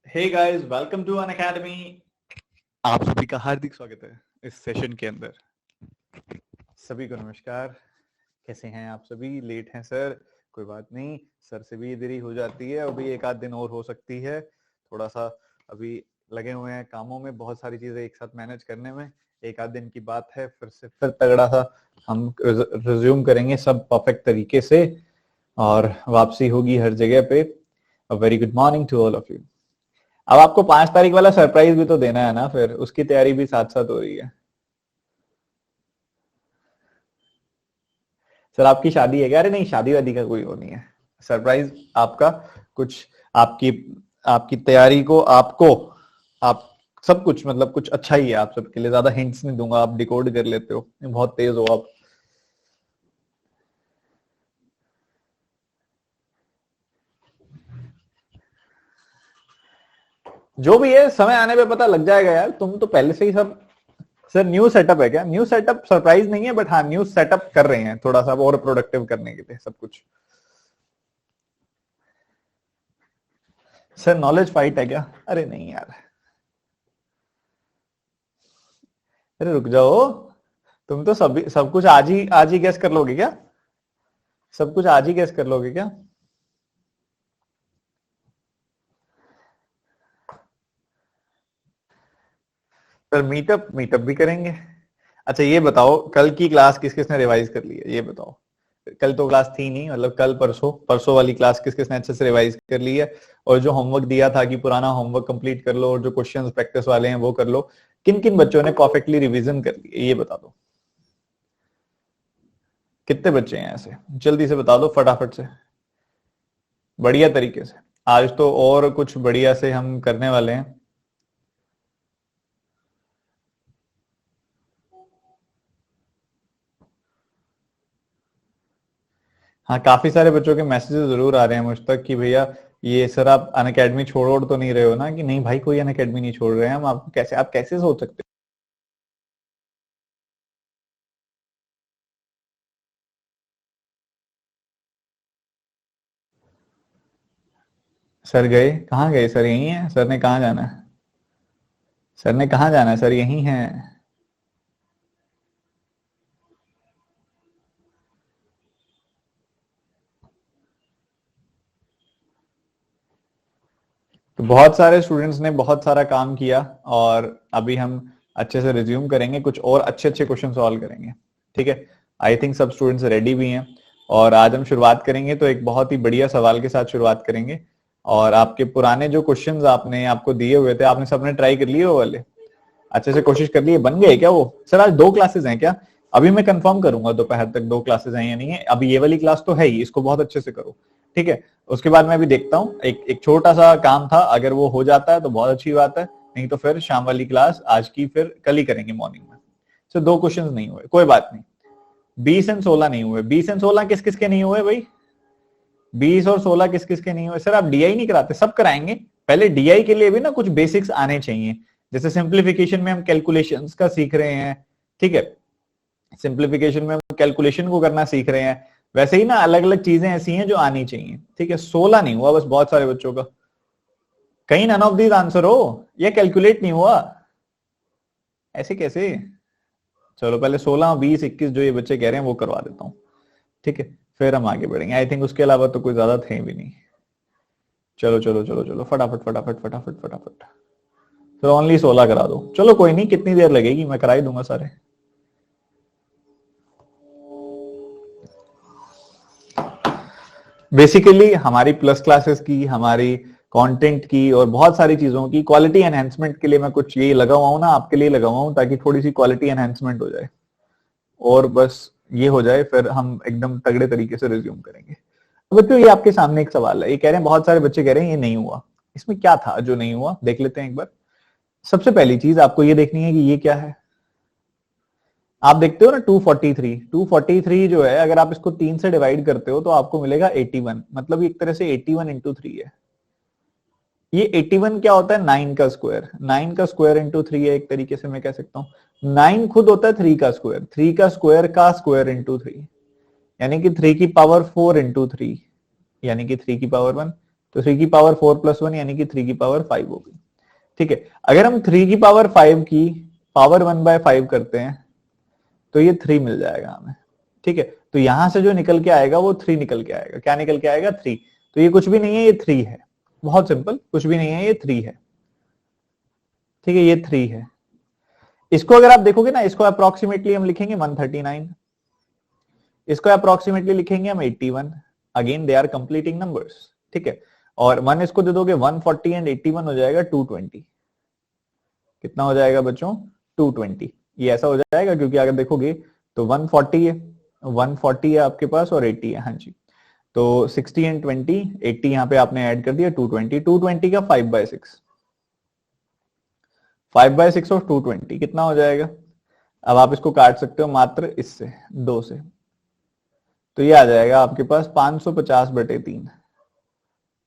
Hey guys, welcome to Unacademy. आप सभी का हार्दिक स्वागत है इस सेशन के अंदर। सभी को नमस्कार। कैसे हैं आप सभी? लेट हैं सर, कोई बात नहीं, सर से भी देरी हो जाती है, अभी एक आध दिन और हो सकती है। थोड़ा सा अभी लगे हुए हैं कामों में, बहुत सारी चीजें एक साथ मैनेज करने में। एक आध दिन की बात है, फिर तगड़ा सा हम रिज्यूम करेंगे सब परफेक्ट तरीके से और वापसी होगी हर जगह पे। A very good morning to all of you. अब आपको 5 तारीख वाला सरप्राइज भी तो देना है ना, फिर उसकी तैयारी भी साथ साथ हो रही है। सर आपकी शादी है क्या? अरे नहीं, शादी वादी का कोई वो नहीं है। सरप्राइज आपका कुछ, आपकी आपकी तैयारी को आपको, आप सब कुछ मतलब कुछ अच्छा ही है आप सबके लिए। ज्यादा हिंट्स नहीं दूंगा, आप डिकोड कर लेते हो, बहुत तेज हो आप। जो भी है समय आने पे पता लग जाएगा यार, तुम तो पहले से ही सब। सर न्यू सेटअप है क्या? न्यू सेटअप सरप्राइज नहीं है, बट हाँ न्यू सेटअप कर रहे हैं थोड़ा सा और प्रोडक्टिव करने के लिए सब कुछ। सर नॉलेज फाइट है क्या? अरे नहीं यार, अरे रुक जाओ। तुम तो सब कुछ आज ही गेस कर लोगे क्या? सब कुछ आज ही गेस कर लोगे क्या? सर मीटअप मीटअप भी करेंगे। अच्छा ये बताओ, कल की क्लास किस किसने रिवाइज कर ली है, ये बताओ। कल तो क्लास थी नहीं, मतलब कल परसों परसों वाली क्लास किस किसने अच्छे से रिवाइज कर ली है? और जो होमवर्क दिया था कि पुराना होमवर्क कंप्लीट कर लो और जो क्वेश्चंस प्रैक्टिस वाले हैं वो कर लो, किन किन बच्चों ने परफेक्टली रिवीजन कर ली है ये बता दो। कितने बच्चे हैं ऐसे? जल्दी से बता दो फटाफट से, बढ़िया तरीके से। आज तो और कुछ बढ़िया से हम करने वाले हैं। हाँ काफी सारे बच्चों के मैसेजेस जरूर आ रहे हैं मुझ तक कि भैया ये सर आप अन अकेडमी छोड़ तो नहीं रहे हो ना? कि नहीं भाई, कोई अन अकेडमी नहीं छोड़ रहे हैं हम। आपको कैसे, आप कैसे सोच सकते हो? सर गए कहाँ? गए सर यही है, सर ने कहाँ जाना है? सर ने कहाँ जाना है? सर यही है। तो बहुत सारे स्टूडेंट्स ने बहुत सारा काम किया और अभी हम अच्छे से रिज्यूम करेंगे, कुछ और अच्छे अच्छे क्वेश्चन सॉल्व करेंगे। ठीक है, आई थिंक सब स्टूडेंट्स रेडी भी हैं। और आज हम शुरुआत करेंगे तो एक बहुत ही बढ़िया सवाल के साथ शुरुआत करेंगे। और आपके पुराने जो क्वेश्चंस आपने आपको दिए हुए थे, आपने सबने ट्राई कर लिए वो वाले? अच्छे से कोशिश कर लिए? बन गए क्या वो? सर आज 2 क्लासेस हैं क्या? अभी मैं कंफर्म करूंगा दोपहर तक 2 क्लासेस हैं या नहीं है। अभी ये वाली क्लास तो है ही, इसको बहुत अच्छे से करो। ठीक है, उसके बाद मैं भी देखता हूँ, एक एक छोटा सा काम था, अगर वो हो जाता है तो बहुत अच्छी बात है, नहीं तो फिर शाम वाली क्लास आज की फिर कल ही करेंगे मॉर्निंग में। सर 2 क्वेश्चंस नहीं हुए, कोई बात नहीं। 20 और 16 नहीं हुए। 20 और 16 किस किस के नहीं हुए भाई? 20 और 16 किस किस के नहीं हुए? सर आप डीआई नहीं कराते? सब कराएंगे। पहले डीआई के लिए भी ना कुछ बेसिक्स आने चाहिए। जैसे सिंप्लीफिकेशन में हम कैलकुलेशंस का सीख रहे हैं, ठीक है, सिंप्लीफिकेशन में हम कैलकुलेशन को करना सीख रहे हैं, वैसे ही ना अलग अलग चीजें ऐसी हैं जो आनी चाहिए। ठीक है, 16 नहीं हुआ बस बहुत सारे बच्चों का। कहीं नन ऑफ दीज आंसर हो, या कैलकुलेट नहीं हुआ? ऐसे कैसे? चलो पहले 16, 20, 21 जो ये बच्चे कह रहे हैं वो करवा देता हूँ। ठीक है, फिर हम आगे बढ़ेंगे। आई थिंक उसके अलावा तो कोई ज्यादा थे भी नहीं। चलो चलो चलो चलो, फटाफट फटाफट फटाफट फटाफट। फिर ओनली 16 करा दो। चलो कोई नहीं, कितनी देर लगेगी, मैं करा ही दूंगा सारे। बेसिकली हमारी प्लस क्लासेस की, हमारी कंटेंट की और बहुत सारी चीजों की क्वालिटी एनहेंसमेंट के लिए मैं कुछ ये लगा हुआ हूं ना, आपके लिए लगा हुआ हूं, ताकि थोड़ी सी क्वालिटी एनहेंसमेंट हो जाए। और बस ये हो जाए, फिर हम एकदम तगड़े तरीके से रिज्यूम करेंगे। तो बच्चों ये आपके सामने एक सवाल है, ये कह रहे हैं, बहुत सारे बच्चे कह रहे हैं ये नहीं हुआ। इसमें क्या था जो नहीं हुआ, देख लेते हैं एक बार। सबसे पहली चीज आपको ये देखनी है कि ये क्या है। आप देखते हो ना 243, 243 जो है, अगर आप इसको 3 से डिवाइड करते हो तो आपको मिलेगा 81। मतलब एक तरह से 81 × 3 है। ये 81 क्या होता है? 9 का स्क्वायर। 9 का स्क्वायर इंटू 3 है, एक तरीके से मैं कह सकता हूँ। 9 खुद होता है 3 का स्क्वायर, 3 का स्क्वायर इंटू 3, यानी कि 3 की पावर 4 इंटू 3, यानी कि 3 की पावर 1। तो 3 की पावर 4 प्लस 1 यानी कि 3 की पावर 5 होगी। ठीक है, अगर हम 3 की पावर 5 की पावर 1/5 करते हैं तो ये 3 मिल जाएगा हमें। ठीक है, तो यहां से जो निकल के आएगा वो 3 निकल के आएगा। क्या निकल के आएगा? 3। तो ये कुछ भी नहीं है, ये 3 है। बहुत सिंपल, कुछ भी नहीं है, ये 3 है। ठीक है, ये 3 है। इसको अगर आप देखोगे ना, इसको अप्रोक्सीमेटली हम लिखेंगे 139, इसको अप्रोक्सीमेटली लिखेंगे हम 81। Again they are completing numbers. ठीक है, और 1 इसको दे दोगे 140 एंड 81 हो जाएगा 220। कितना हो जाएगा बच्चों? 220। ये ऐसा हो जाएगा क्योंकि अगर देखोगे तो 140 है, 140 है आपके पास और 80 है। हाँ जी, तो 60 एंड 20, 80 यहाँ पे आपने ऐड कर दिया, 220। 220 का 5/6, 5/6 और 220 कितना हो जाएगा? अब आप इसको काट सकते हो मात्र इससे, 2 से। तो ये आ जाएगा आपके पास 550/3।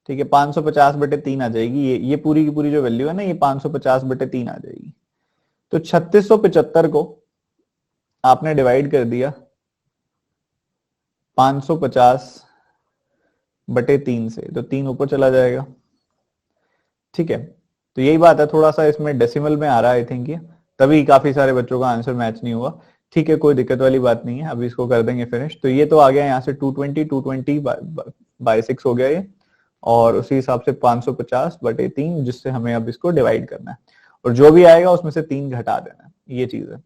ठीक है, 550/3 आ जाएगी। ये पूरी की पूरी जो वैल्यू है ना, ये 550/3 आ जाएगी। तो 3675 को आपने डिवाइड कर दिया 550/3 से, तो 3 ऊपर चला जाएगा। ठीक है, तो यही बात है, थोड़ा सा इसमें डेसिमल में आ रहा है आई थिंक, ये तभी काफी सारे बच्चों का आंसर मैच नहीं हुआ। ठीक है, कोई दिक्कत वाली बात नहीं है, अभी इसको कर देंगे फिनिश। तो ये तो आ गया यहाँ से 220/6 हो गया ये, और उसी हिसाब से 550/3, जिससे हमें अब इसको डिवाइड करना है, और जो भी आएगा उसमें से 3 घटा देना है, ये चीज है।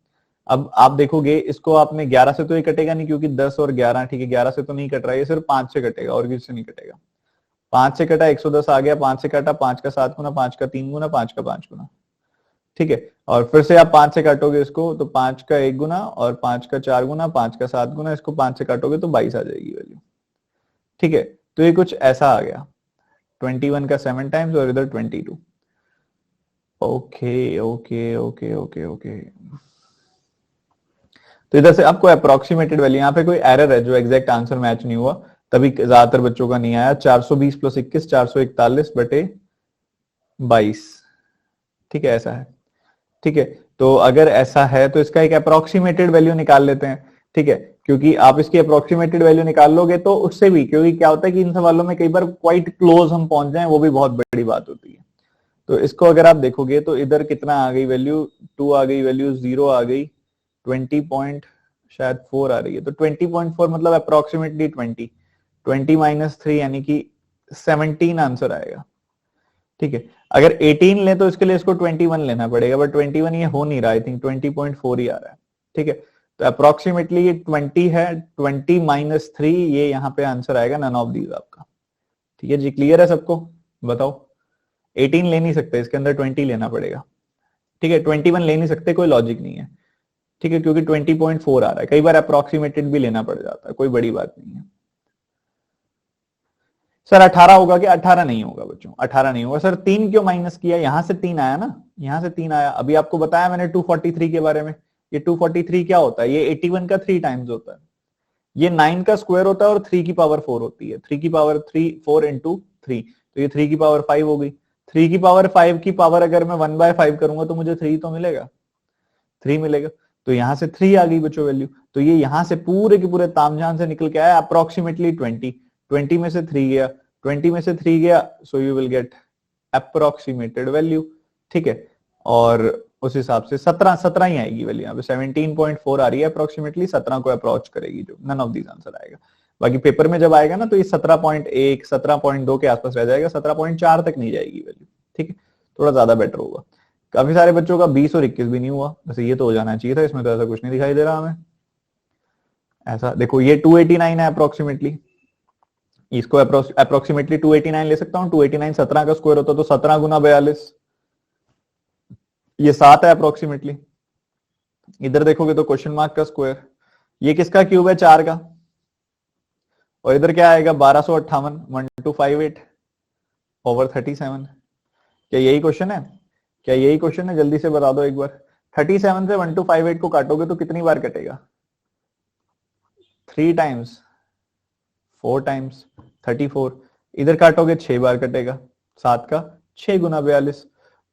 अब आप देखोगे इसको, आपने 11 से तो ये कटेगा नहीं क्योंकि 10 और 11, ठीक है, 11 से तो नहीं कट रहा है, ये सिर्फ 5 से कटेगा और किसी से नहीं कटेगा। 5 से कटा 110 आ गया, 5 से काटा 5 का 7 गुना, 5 का 3 गुना, 5 का 5 गुना। ठीक है, और फिर से आप 5 से काटोगे इसको तो 5 का 1 गुना, और 5 का 4 गुना, 5 का 7 गुना, इसको 5 से काटोगे तो 22 आ जाएगी वैल्यू। ठीक है, तो ये कुछ ऐसा आ गया, 21 का 7 टाइम्स और इधर 22। Okay okay okay okay okay. तो इधर से आपको अप्रोक्सीमेटेड वैल्यू, यहाँ पे कोई एरर है जो एग्जैक्ट आंसर मैच नहीं हुआ, तभी ज्यादातर बच्चों का नहीं आया। 420 + 21 441/22। ठीक है, ऐसा है। ठीक है, तो अगर ऐसा है तो इसका एक अप्रोक्सीमेटेड वैल्यू निकाल लेते हैं। ठीक है, क्योंकि आप इसकी अप्रोक्सीमेटेड वैल्यू निकाल लोगे तो उससे भी, क्योंकि क्या होता है कि इन सवालों में कई बार क्वाइट क्लोज हम पहुंच जाएं, वो भी बहुत बड़ी बात होती है। तो इसको अगर आप देखोगे तो इधर कितना आ गई वैल्यू? 2 आ गई वैल्यू, 0 आ गई, 20 पॉइंट शायद 4 आ रही है, तो 20.4 मतलब अप्रोक्सीमेटली 20। 20 - 3 यानी कि 17 आंसर आएगा। ठीक है, अगर 18 ले तो इसके लिए इसको 21 लेना पड़ेगा, बट 21 ये हो नहीं रहा, आई थिंक 20.4 ही आ रहा है। ठीक है, तो अप्रोक्सीमेटली ये 20 है, 20 - 3 ये यहाँ पे आंसर आएगा, नन ऑफ दीज आपका। ठीक है जी, क्लियर है सबको? बताओ, 18 ले नहीं सकते, इसके अंदर 20 लेना पड़ेगा। ठीक है, 21 ले नहीं सकते, कोई लॉजिक नहीं है। ठीक है, क्योंकि 20.4 आ रहा है, कई बार अप्रोक्सीमेटेड भी लेना पड़ जाता है, कोई बड़ी बात नहीं है। सर 18 होगा क्या? 18 नहीं होगा बच्चों, 18 नहीं होगा। सर 3 क्यों माइनस किया? यहां से 3 आया ना, यहां से 3 आया। अभी आपको बताया मैंने 243 के बारे में। ये 243 क्या होता है? ये 81 का 3 टाइम्स होता है। ये 9 का स्क्वायर होता है और 3 की पावर 4 होती है। 3 की पावर 3, 4 × 3, तो ये 3 की पावर 5 हो गई। 3 की पावर 5 की पावर अगर मैं 1/5 करूंगा तो मुझे 3 तो मिलेगा, 3 मिलेगा। तो यहां से 3 आ गई बच्चों वैल्यू। तो ये यहां से पूरे के पूरे तामझाम से निकल के आया अप्रोक्सीमेटली 20। 20 में से 3 गया, 20 में से 3 गया, so you will get approximated value. ठीक है, और उस हिसाब से 17 ही आएगी वैल्यू। यहाँ पे 17.4 आ रही है अप्रोक्सीमेटली, 17 को अप्रोच करेगी, जो नन ऑफ दीज आंसर आएगा। बाकी पेपर में जब आएगा ना तो ये 17.1, 17.2 के आसपास रह जाएगा, 17.4 तक नहीं जाएगी वैल्यू। ठीक है, थोड़ा ज्यादा बेटर होगा। काफी सारे बच्चों का 20 और 21 भी नहीं हुआ, वैसे ये तो हो जाना चाहिए था, इसमें तो ऐसा कुछ नहीं दिखाई दे रहा हमें। ऐसा देखो, ये 289 है अप्रोक्सीमेटली, इसको अप्रोक्सीमेटली 289 ले सकता हूँ। 289 17 का स्क्वायर होता तो 17 × 42, ये 7 है अप्रोक्सीमेटली। इधर देखोगे तो क्वेश्चन मार्क का स्क्वायर, ये किसका क्यूब है? 4 का। और इधर क्या आएगा? 1258, 1258/37। क्या यही क्वेश्चन है? क्या यही क्वेश्चन है? जल्दी से बता दो एक बार। 37 से 1258 को काटोगे तो कितनी बार कटेगा? 3 टाइम्स, 4 टाइम्स, 34। इधर काटोगे 6 बार कटेगा, 7 का 6 × 42।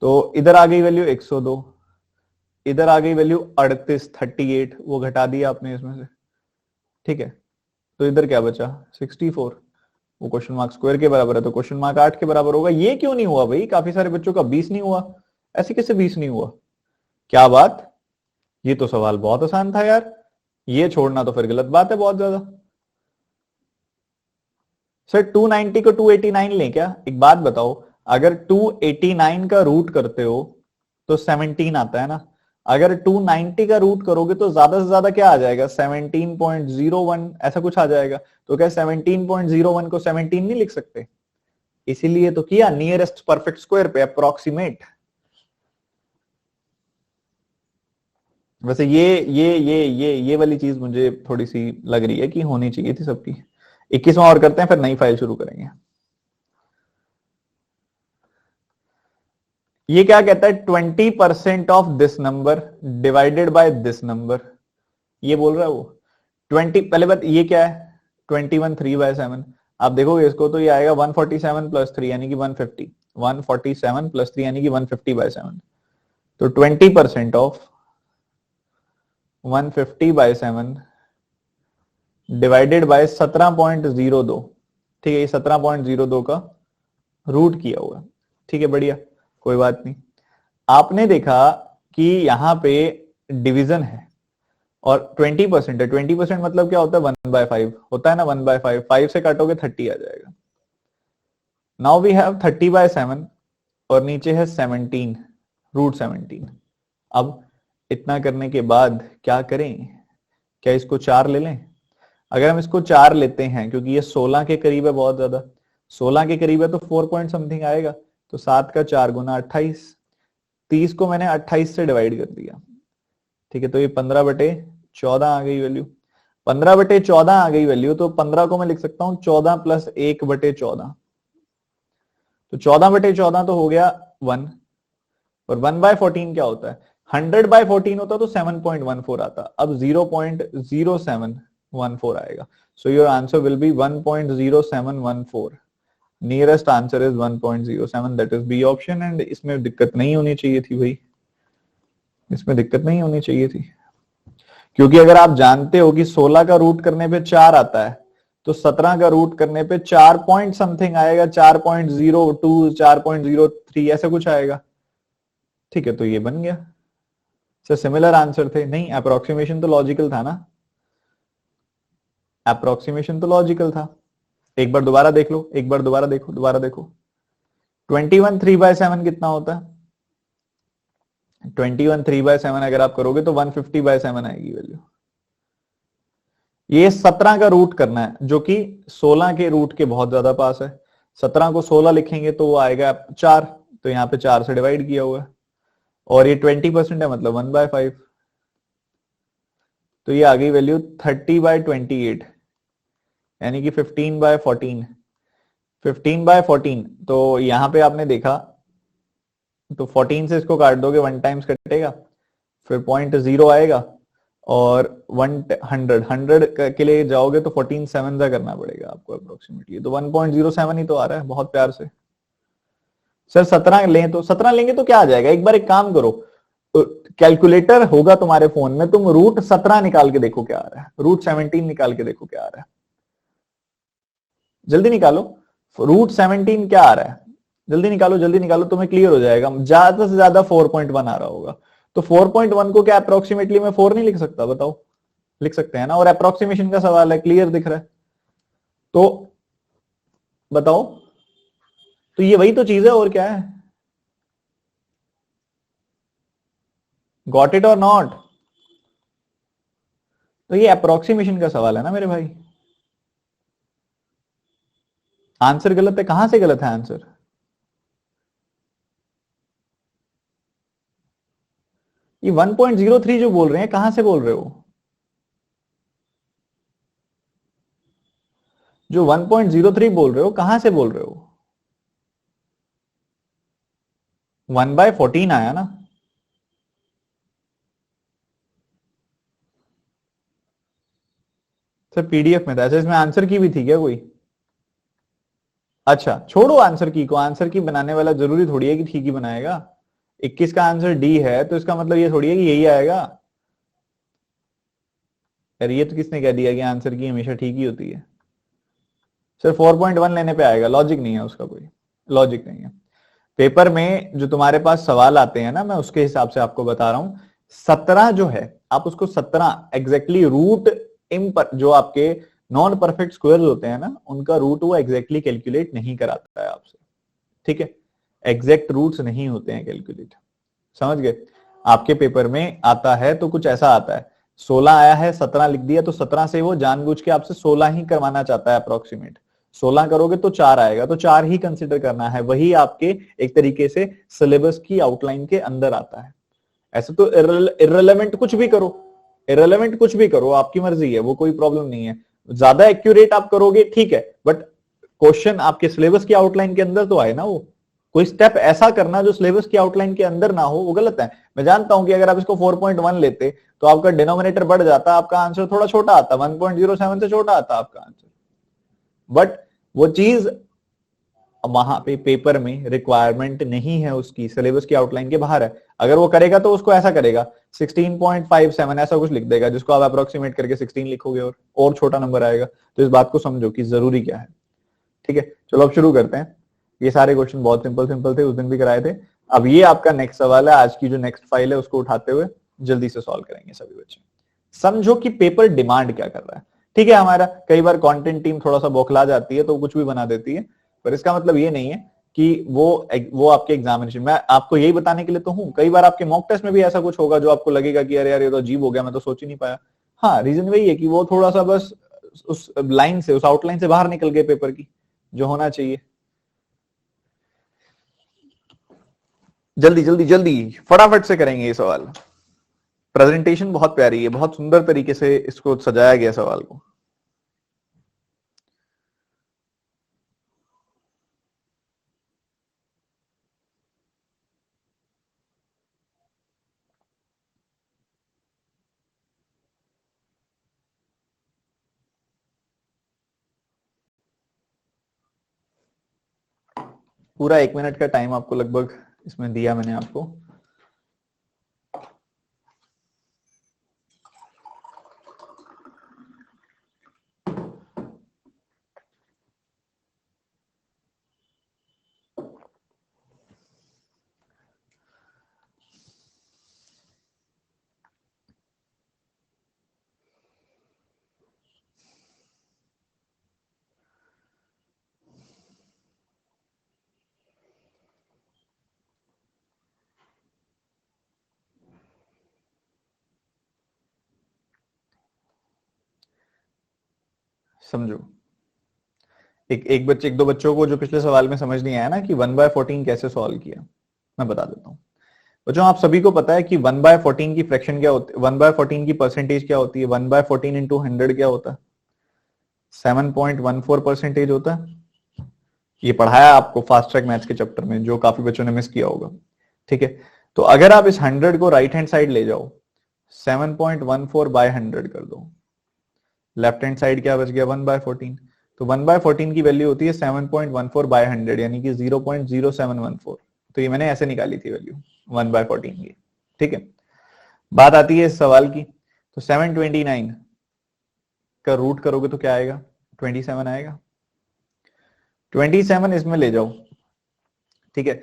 तो इधर आ गई वैल्यू 102, इधर आ गई वैल्यू 38, 38, वो घटा दिया आपने इसमें से। ठीक है, तो इधर क्या बचा? 64। वो क्वेश्चन मार्क स्क्वायर के बराबर है तो क्वेश्चन मार्क 8 के बराबर होगा। ये क्यों नहीं हुआ भाई? काफी सारे बच्चों का 20 नहीं हुआ, ऐसे कैसे 20 नहीं हुआ? क्या बात, ये तो सवाल बहुत आसान था यार, ये छोड़ना तो फिर गलत बात है बहुत ज्यादा। सर 290 को 289 लें क्या? एक बात बताओ, अगर 289 का रूट करते हो तो 17 आता है ना, अगर 290 का रूट करोगे तो ज्यादा से ज्यादा क्या आ जाएगा? 17.01 ऐसा कुछ आ जाएगा। तो क्या 17.01 को 17 नहीं लिख सकते? इसीलिए तो किया नियरेस्ट परफेक्ट स्क्वायर पे, अप्रोक्सीमेट। वैसे ये वाली चीज मुझे थोड़ी सी लग रही है कि होनी चाहिए थी सबकी। 21वां और करते हैं, फिर नई फाइल शुरू करेंगे। ये क्या कहता है? 20% of this number divided by this number, ये बोल रहा है वो। 20, पहले बात ये क्या है? 21 3/7। आप देखोगे इसको तो ये आएगा 147 प्लस 3 यानी कि 150, 147 प्लस 3 यानी कि 150/7। तो 20% ऑफ 150/7 डिवाइडेड बाय 17.02, ठीक है, ये 17.02 का रूट किया हुआ है। ठीक है, बढ़िया, कोई बात नहीं। आपने देखा कि यहां पे डिवीजन है और 20% है। 20% मतलब क्या होता है? 1/5 होता है ना, 1/5, 5 से काटोगे 30 आ जाएगा। नाउ वी हैव 30/7 और नीचे है 17, रूट 17। अब इतना करने के बाद क्या करें? क्या इसको 4 ले लें? अगर हम इसको 4 लेते हैं, क्योंकि ये 16 के करीब है, बहुत ज्यादा 16 के करीब है, तो 4 पॉइंट समथिंग आएगा। तो 7 का 4 गुना 28, 30 को मैंने 28 से डिवाइड कर दिया। ठीक है, तो ये 15/14 आ गई वैल्यू। 15/14 आ गई वैल्यू, तो 15 को मैं लिख सकता हूं 14 प्लस 1/14। तो 14/14 तो हो गया 1। और 1/14 क्या होता है? 100/14 होता तो 7.14 आता, अब 0.0714 आएगा। So your answer will be 1.0714। Nearest answer is 1.07, that is B option. And इसमें दिक्कत नहीं होनी चाहिए थी भाई, इसमें दिक्कत नहीं होनी चाहिए थी, क्योंकि अगर आप जानते हो कि 16 का रूट करने पे 4 आता है, तो 17 का रूट करने पे 4 पॉइंट समथिंग आएगा, 4.02, 4.03 ऐसा कुछ आएगा। ठीक है, तो ये बन गया। सर सिमिलर आंसर थे? नहीं, अप्रोक्सीमेशन तो लॉजिकल था ना, अप्रोक्सीमेशन तो लॉजिकल था। एक बार दोबारा देख लो, एक बार दोबारा देखो, दोबारा देखो। 21 3/7 कितना होता है? 21 3/7 अगर आप करोगे तो 150/7 आएगी वैल्यू। ये 17 का रूट करना है, जो कि 16 के रूट के बहुत ज्यादा पास है। 17 को 16 लिखेंगे तो वो आएगा 4, तो यहां पे 4 से डिवाइड किया हुआ है। और ये 20% है, मतलब 1/5। तो ये आ गई वैल्यू 30/28, यानी कि 15/14। 15/14, तो यहां पे आपने देखा तो 14 से इसको काट दोगे, 1 टाइम्स कटेगा, फिर 0.0 आएगा, और 100 के लिए जाओगे तो 14 7 का करना पड़ेगा आपको अप्रोक्सीमेटली। तो 1.07 ही तो आ रहा है, बहुत प्यार से। सर 17 लें तो 17 लेंगे तो क्या आ जाएगा? एक बार एक काम करो, कैलकुलेटर होगा तुम्हारे फोन में, तुम रूट 17 निकाल के देखो क्या आ रहा है, रूट 17 निकाल के देखो क्या आ रहा है, जल्दी निकालो। रूट 17 क्या आ रहा है? जल्दी निकालो, जल्दी निकालो, तुम्हें क्लियर हो जाएगा। ज्यादा से ज्यादा 4.1 आ रहा होगा। तो 4.1 को क्या अप्रोक्सीमेटली मैं 4 नहीं लिख सकता? बताओ, लिख सकते हैं ना, और अप्रोक्सीमेशन का सवाल है, क्लियर दिख रहा है, तो बताओ। तो ये वही तो चीज है, और क्या है? गॉट इट और नॉट? तो ये अप्रोक्सीमेशन का सवाल है ना मेरे भाई। आंसर गलत है, कहां से गलत है आंसर? ये 1.03 जो बोल रहे हैं, कहां से बोल रहे हो? जो 1.03 बोल रहे हो, कहां से बोल रहे हो? 1/14 आया ना। सर पीडीएफ में था, अच्छा इसमें आंसर की भी थी क्या कोई? अच्छा छोड़ो आंसर की को, आंसर की बनाने वाला जरूरी थोड़ी है कि ठीक ही बनाएगा। 21 का आंसर डी है, तो इसका मतलब ये थोड़ी है कि यही आएगा। यार ये तो किसने कह दिया कि आंसर की हमेशा ठीक ही होती है? सिर्फ 4.1 लेने पे आएगा, लॉजिक नहीं है उसका, कोई लॉजिक नहीं है। पेपर में जो तुम्हारे पास सवाल आते हैं ना, मैं उसके हिसाब से आपको बता रहा हूं, 17 जो है आप उसको 17 एग्जैक्टली रूट जो आपके नॉन परफेक्ट स्क्वायर्स होते हैं ना, उनका रूट वो एग्जैक्टली कैलकुलेट नहीं कराता है आपसे, ठीक है। एग्जैक्ट रूट्स नहीं होते हैं कैलकुलेट, समझ गए। आपके पेपर में आता है तो कुछ ऐसा आता है, 16 आया है 17 लिख दिया, तो 17 से वो जानबूझ के आपसे 16 ही करवाना चाहता है अप्रोक्सीमेट। 16 करोगे तो 4 आएगा, तो 4 ही कंसिडर करना है, वही आपके एक तरीके से सिलेबस की आउटलाइन के अंदर आता है। ऐसे तो इररिलेवेंट कुछ भी करो, इररिलेवेंट कुछ भी करो, आपकी मर्जी है, वो कोई प्रॉब्लम नहीं है। ज्यादा एक्यूरेट आप करोगे ठीक है, बट क्वेश्चन आपके सिलेबस की आउटलाइन के अंदर तो आए ना। वो कोई स्टेप ऐसा करना जो सिलेबस की आउटलाइन के अंदर ना हो, वो गलत है। मैं जानता हूं कि अगर आप इसको 4.1 लेते तो आपका डिनोमिनेटर बढ़ जाता, आपका आंसर थोड़ा छोटा आता, 1.07 से छोटा आता आपका आंसर, बट वो चीज वहां पे पेपर में रिक्वायरमेंट नहीं है, उसकी सिलेबस की आउटलाइन के बाहर है। अगर वो करेगा तो उसको ऐसा करेगा 16.57 ऐसा कुछ लिख देगा, जिसको आप अप्रोक्सीमेट करके 16 लिखोगे और छोटा नंबर आएगा। तो इस बात को समझो कि जरूरी क्या है, ठीक है। चलो अब शुरू करते हैं। ये सारे क्वेश्चन बहुत सिंपल सिंपल थे, उस दिन भी कराए थे। अब ये आपका नेक्स्ट सवाल है, आज की जो नेक्स्ट फाइल है उसको उठाते हुए जल्दी से सॉल्व करेंगे सभी बच्चे। समझो कि पेपर डिमांड क्या कर रहा है, ठीक है। हमारा कई बार कंटेंट टीम थोड़ा सा बौखला जाती है तो कुछ भी बना देती है, पर इसका मतलब ये नहीं है कि वो आपके एग्जामिनेशन, मैं आपको यही बताने के लिए तो हूं। कई बार आपके मॉक टेस्ट में भी ऐसा कुछ होगा जो आपको लगेगा कि अरे यार ये तो अजीब हो गया, मैं तो सोच ही नहीं पाया। हाँ, रीजन वही है कि वो थोड़ा सा बस उस लाइन से, उस आउटलाइन से बाहर निकल गए पेपर की, जो होना चाहिए। जल्दी जल्दी जल्दी फटाफट से करेंगे ये सवाल। प्रेजेंटेशन बहुत प्यारी है, बहुत सुंदर तरीके से इसको सजाया गया सवाल को। पूरा 1 मिनट का टाइम आपको लगभग इसमें दिया मैंने आपको। समझो, एक दो बच्चों को जो पिछले सवाल में समझ नहीं आया ना कि 1/14 कैसे सॉल्व किया, मैं बता देता हूँ। बच्चों आप सभी को पता है कि 1/14 की फ्रैक्शन क्या होती है, 1/14 की परसेंटेज क्या होती है, 1/14 इंटू 100 क्या होता है, 7.14% होता है। ये पढ़ाया आपको फास्ट ट्रैक मैथ्स के चैप्टर में, जो काफी बच्चों ने मिस किया होगा, ठीक है। तो अगर आप इस 100 को राइट हैंड साइड ले जाओ, 7.14/100 कर दो, लेफ्ट हैंड साइड क्या बच गया 1/14। तो 1/14 की वैल्यू होती है 7.14/100, यानी कि 0.0714। तो ये मैंने ऐसे निकाली थी वैल्यू 1/14 की, ठीक है। बात आती है इस सवाल की, तो 729 का रूट करोगे तो क्या आएगा, 27 आएगा। 27 इसमें ले जाओ, ठीक है,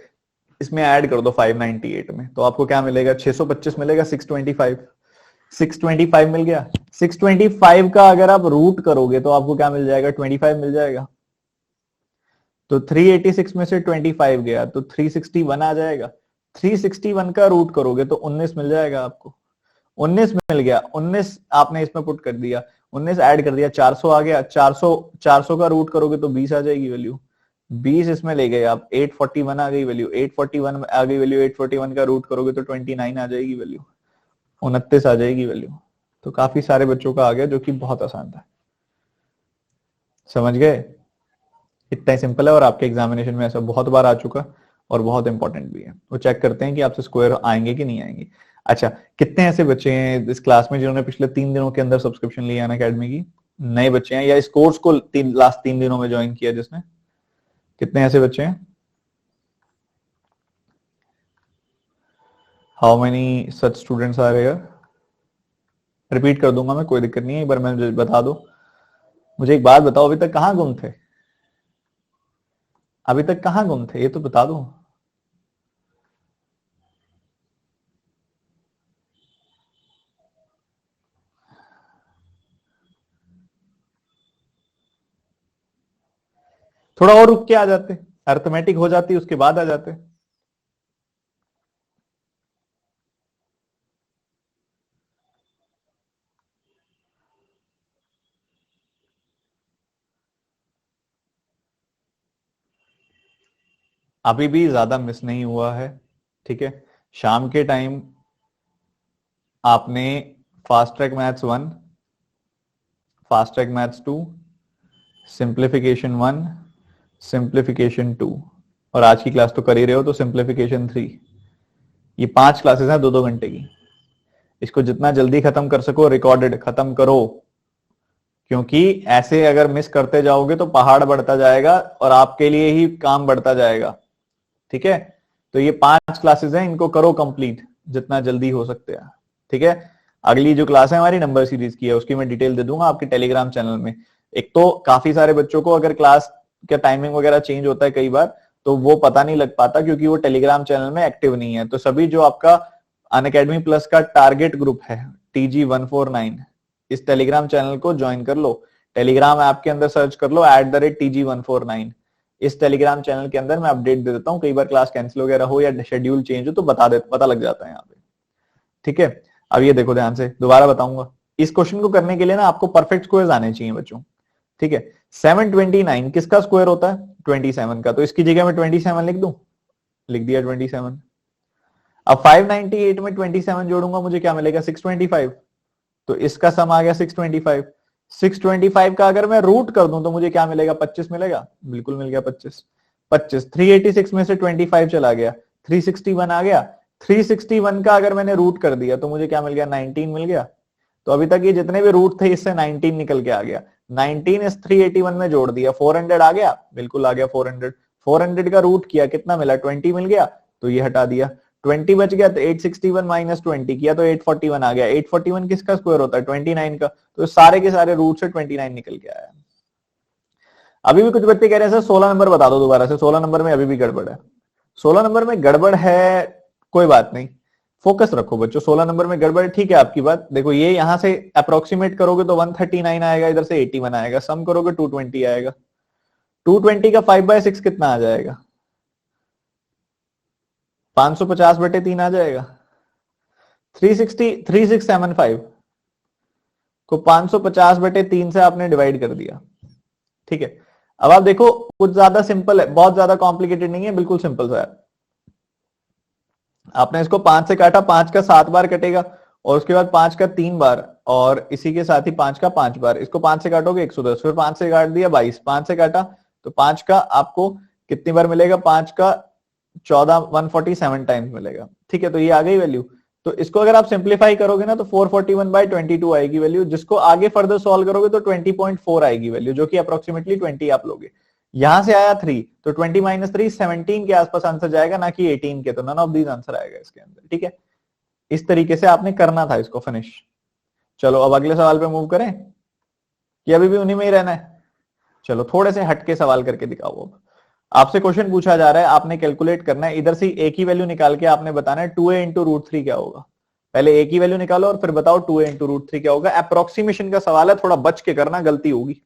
इसमें ऐड कर दो 598 में, तो आपको क्या मिलेगा, 625 मिलेगा, 625 625 मिल गया। 625 का अगर आप रूट करोगे तो आपको क्या मिल जाएगा, 25 मिल जाएगा। तो 386 में से 25 गया तो 361 आ जाएगा। 361 का रूट करोगे तो 19 मिल जाएगा आपको। 19 मिल गया, 19 आपने इसमें पुट कर दिया, 19 ऐड कर दिया, 400 आ गया। 400 का रूट करोगे तो 20 आ जाएगी वैल्यू। 20 इसमें ले गए आप, 841 आ गई वैल्यू। 841 आ गई वैल्यू, 841 का रूट करोगे तो 29 आ जाएगी वैल्यू, 29 आ जाएगी वैल्यू। तो काफी सारे बच्चों का आ गया, जो कि बहुत आसान था। समझ गए, इतना ही सिंपल है, और आपके एग्जामिनेशन में ऐसा बहुत बार आ चुका और बहुत इंपॉर्टेंट भी है। वो चेक करते हैं कि आपसे स्क्वायर आएंगे कि नहीं आएंगे। अच्छा, कितने ऐसे बच्चे हैं इस क्लास में जिन्होंने पिछले 3 दिनों के अंदर सब्सक्रिप्शन लिया अन अकेडमी की, नए बच्चे हैं, या इस कोर्स को लास्ट 3 दिनों में ज्वाइन किया जिसने, कितने ऐसे बच्चे हैं? How many such students are here? Repeat कर दूंगा मैं, कोई दिक्कत नहीं है, एक बार मैं बता दो। मुझे एक बात बताओ, अभी तक कहाँ गुम थे? अभी तक कहाँ गुम थे ये तो बता दो। थोड़ा और रुक के आ जाते, अर्थमेटिक हो जाती उसके बाद आ जाते। अभी भी ज्यादा मिस नहीं हुआ है, ठीक है। शाम के टाइम आपने fast track maths 1, fast track maths 2, simplification 1, simplification 2, और आज की क्लास तो कर ही रहे हो तो सिंप्लीफिकेशन 3। ये 5 क्लासेस हैं 2-2 घंटे की। इसको जितना जल्दी खत्म कर सको रिकॉर्डेड खत्म करो, क्योंकि ऐसे अगर मिस करते जाओगे तो पहाड़ बढ़ता जाएगा और आपके लिए ही काम बढ़ता जाएगा, ठीक है। तो ये 5 क्लासेस हैं, इनको करो कंप्लीट जितना जल्दी हो सकते हैं, ठीक है। अगली जो क्लास है हमारी नंबर सीरीज की है, उसकी मैं डिटेल दे दूंगा आपके टेलीग्राम चैनल में। एक तो काफी सारे बच्चों को अगर क्लास का टाइमिंग वगैरह चेंज होता है कई बार, तो वो पता नहीं लग पाता क्योंकि वो टेलीग्राम चैनल में एक्टिव नहीं है। तो सभी जो आपका अनअकैडमी प्लस का टारगेट ग्रुप है TG149, इस टेलीग्राम चैनल को ज्वाइन कर लो। टेलीग्राम ऐप के अंदर सर्च कर लो @TG149। इस टेलीग्राम चैनल के अंदर मैं अपडेट दे देता हूँ, कई बार क्लास कैंसिल वगैरह हो या शेड्यूल चेंज हो तो पता लग जाता है यहाँ पे, ठीक है। अब ये देखो ध्यान से, दोबारा बताऊंगा। इस क्वेश्चन को करने के लिए ना आपको परफेक्ट स्क्वायर्स आने चाहिए बच्चों, ठीक है। 729 किसका स्क्वायर होता है? 27 का। तो इसकी जगह में 27 लिख दूं, लिख दिया 27। अब 598 में 27 जोड़ूंगा मुझे क्या मिलेगा? 625। तो इसका सम आ गया 625। 625 का अगर मैं रूट कर दूं तो मुझे क्या मिलेगा? 25 मिलेगा। बिल्कुल मिल गया 25। 25 386 में से 25 चला गया, 361 आ गया। 361 का अगर मैंने रूट कर दिया तो मुझे क्या मिल गया? 19 मिल गया। तो अभी तक ये जितने भी रूट थे इससे 19 निकल के आ गया। 19 इस 381 में जोड़ दिया, 400 आ गया। बिल्कुल आ गया 400। 400 का रूट किया, कितना मिला? 20 मिल गया। तो ये हटा दिया, 20 बच गया। तो 861 माइनस 20 किया तो 841 आ गया। 841 किसका स्क्वायर होता है? 29 का। तो सारे के सारे रूट से 29 निकल के आया। अभी भी कुछ बच्चे कह रहे हैं सर 16 नंबर बता दो दोबारा से। 16 नंबर में अभी भी गड़बड़ है। 16 नंबर में गड़बड़ है, कोई बात नहीं, फोकस रखो बच्चों। 16 नंबर में गड़बड़ ठीक है आपकी बात। देखो ये यहां से अप्रोक्सीमेट करोगे तो 139 आएगा, इधर से 81 आएगा, सम करोगे 220 आएगा। 220 का 5/6 कितना आ जाएगा? 550/3 आ जाएगा। 3675 को 550/3 से आपने डिवाइड कर दिया, ठीक है। अब आप देखो कुछ ज्यादा सिंपल है, बहुत ज्यादा कॉम्प्लिकेटेड नहीं है, बिल्कुल सिंपल सा है। आपने इसको 5 से काटा, 5 का 7 बार कटेगा, और उसके बाद 5 का 3 बार, और इसी के साथ ही 5 का 5 बार। इसको 5 से काटोगे 110, फिर 5 से काट दिया 22, 5 से काटा तो 5 का आपको कितनी बार मिलेगा? 5 का 14, 147 टाइम्स मिलेगा, ठीक है। तो ये आ गई वैल्यू। तो इसको अगर आप सिंप्लीफाई करोगे ना तो 441/22 आएगी वैल्यू, जिसको आगे फर्दर सॉल्व करोगे तो 20.4 आएगी वैल्यू, जो कि अप्रोक्सीमेटली 20 आप लोगे। यहां से आया 3, तो 20 माइनस 3 17 के आसपास आंसर जाएगा, ना कि 18 के। तो नन ऑफ दीज आंसर आएगा इसके अंदर, ठीक है। इस तरीके से आपने करना था इसको फिनिश। चलो अब अगले सवाल पे मूव करें कि अभी भी उन्हीं में ही रहना है? चलो थोड़े से हटके सवाल करके दिखाओ। अब आपसे क्वेश्चन पूछा जा रहा है, आपने कैलकुलेट करना है, इधर से एक ही वैल्यू निकाल के आपने बताना है 2a इंटू रूट थ्री क्या होगा। पहले एक ही वैल्यू निकालो और फिर बताओ 2a इंटू रूट थ्री क्या होगा। अप्रोक्सीमेशन का सवाल है, थोड़ा बच के करना, गलती होगी।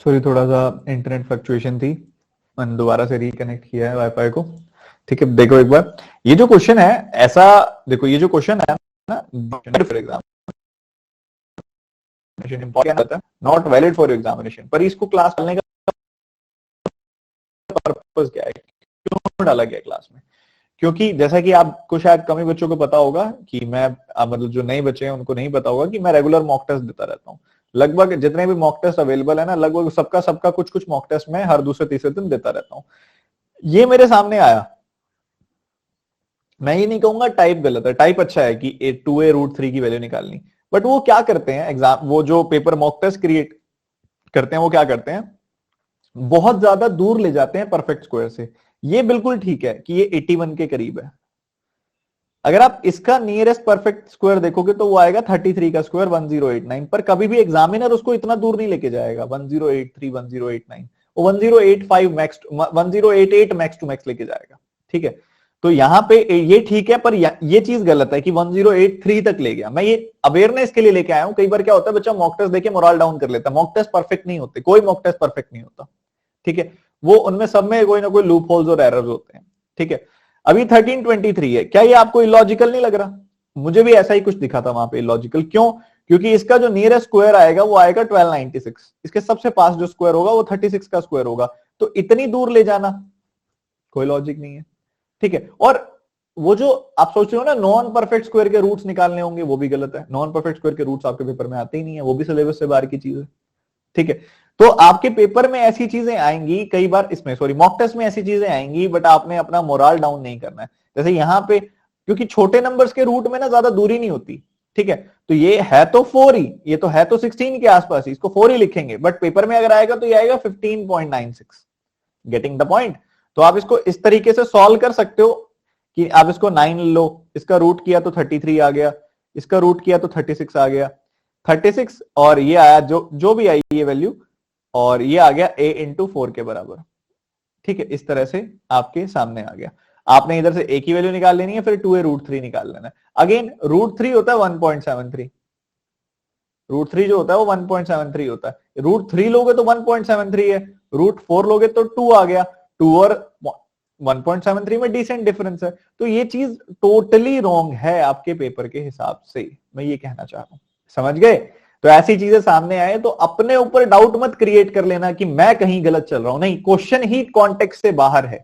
सॉरी, थोड़ा सा इंटरनेट फ्लक्चुएशन थी, मैंने दोबारा से रिकनेक्ट किया है वाईफाई को। ठीक है, देखो एक बार, ये जो क्वेश्चन है ऐसा, देखो ये जो क्वेश्चन है ना, for examination not valid for examination, पर इसको क्लास डालने का पर्पस क्या है, क्यों डाला गया क्लास में? क्योंकि जैसा कि आपको शायद कम ही बच्चों को पता होगा कि मैं मतलब जो नए बच्चे हैं उनको नहीं पता होगा कि मैं रेगुलर मॉक टेस्ट देता रहता हूँ। लगभग जितने भी मॉक टेस्ट अवेलेबल है ना, लगभग सबका सबका कुछ कुछ मॉक टेस्ट में हर दूसरे तीसरे दिन देता रहता हूँ। ये मेरे सामने आया, मैं ये नहीं कहूंगा टाइप गलत है, टाइप अच्छा है कि 2a√3 की वैल्यू निकालनी, बट वो क्या करते हैं एग्जाम, वो जो पेपर मॉक टेस्ट क्रिएट करते हैं वो क्या करते हैं, बहुत ज्यादा दूर ले जाते हैं परफेक्ट स्क्वायर से। ये बिल्कुल ठीक है कि ये 81 के करीब है, अगर आप इसका नियरेस्ट परफेक्ट स्क्वायर देखोगे तो वो आएगा 33 का स्क्वायर 1089, पर कभी भी एग्जामिनर उसको इतना दूर नहीं लेके जाएगा 1083 1089, वो 1085 मैक्स 1088 मैक्स टू मैक्स लेके जाएगा। ठीक है, तो यहां पे ये ठीक है, पर ये चीज गलत है कि 1083 तक ले गया। मैं ये अवेयरनेस के लिए लेके आया हूं। कई बार क्या होता है, बच्चा मॉक टेस्ट देके मोरल डाउन कर लेता है, मॉक टेस्ट परफेक्ट नहीं होते, कोई मॉक टेस्ट परफेक्ट नहीं होता। ठीक है, वो उनमें सब में कोई ना कोई लूप होल्स और एरर्स होते हैं। ठीक है, अभी 1323 है, क्या ये आपको इलॉजिकल नहीं लग रहा? मुझे भी ऐसा ही कुछ दिखा था वहां पे इलॉजिकल। क्यों? क्योंकि इसका जो नियरेस्ट स्क्वायर आएगा वो आएगा 1296, इसके सबसे पास जो स्क्वायर होगा वो 36 का स्क्वायर होगा, तो इतनी दूर ले जाना कोई लॉजिक नहीं है। ठीक है, और वो जो आप सोच रहे हो ना नॉन परफेक्ट स्क्वायर के रूट्स निकालने होंगे, वो भी गलत है। नॉन परफेक्ट स्क्वायर के रूट्स आपके पेपर में आते ही नहीं है, वो भी सिलेबस से बाहर की चीज है। ठीक है, तो आपके पेपर में ऐसी चीजें आएंगी कई बार, इसमें सॉरी मॉक टेस्ट में ऐसी चीजें आएंगी, बट आपने अपना मोरल डाउन नहीं करना है। जैसे यहाँ पे, क्योंकि छोटे नंबर्स के रूट में ना ज्यादा दूरी नहीं होती। ठीक है, तो ये है तो 4 ही, ये तो है तो 16 के आसपास ही, इसको 4 ही लिखेंगे, बट पेपर में अगर आएगा तो ये आएगा 15.96। Getting the point? तो आप इसको इस तरीके से सॉल्व कर सकते हो कि आप इसको 9 लो, इसका रूट किया तो 33 आ गया, इसका रूट किया तो 36 आ गया, 36 और ये आया जो जो भी आई ये वैल्यू, और ये आ गया a/4 के बराबर। ठीक है, इस तरह से आपके सामने आ गया। आपने इधर से a की वैल्यू निकाल लेनी है, फिर 2a√3 निकाल लेना है। अगेन √3 होता है 1.73, √3 जो होता है वो 1.73 होता है। √3 लोगे तो 1.73 है, √4 लोगे तो 2 आ गया, 2 और 1.73 में डिसेंट डिफरेंस है। तो ये चीज टोटली रॉन्ग है आपके पेपर के हिसाब से, मैं ये कहना चाह रहा हूं। समझ गए? तो ऐसी चीजें सामने आए तो अपने ऊपर डाउट मत क्रिएट कर लेना कि मैं कहीं गलत चल रहा हूं, नहीं, क्वेश्चन ही कॉन्टेक्स्ट से बाहर है।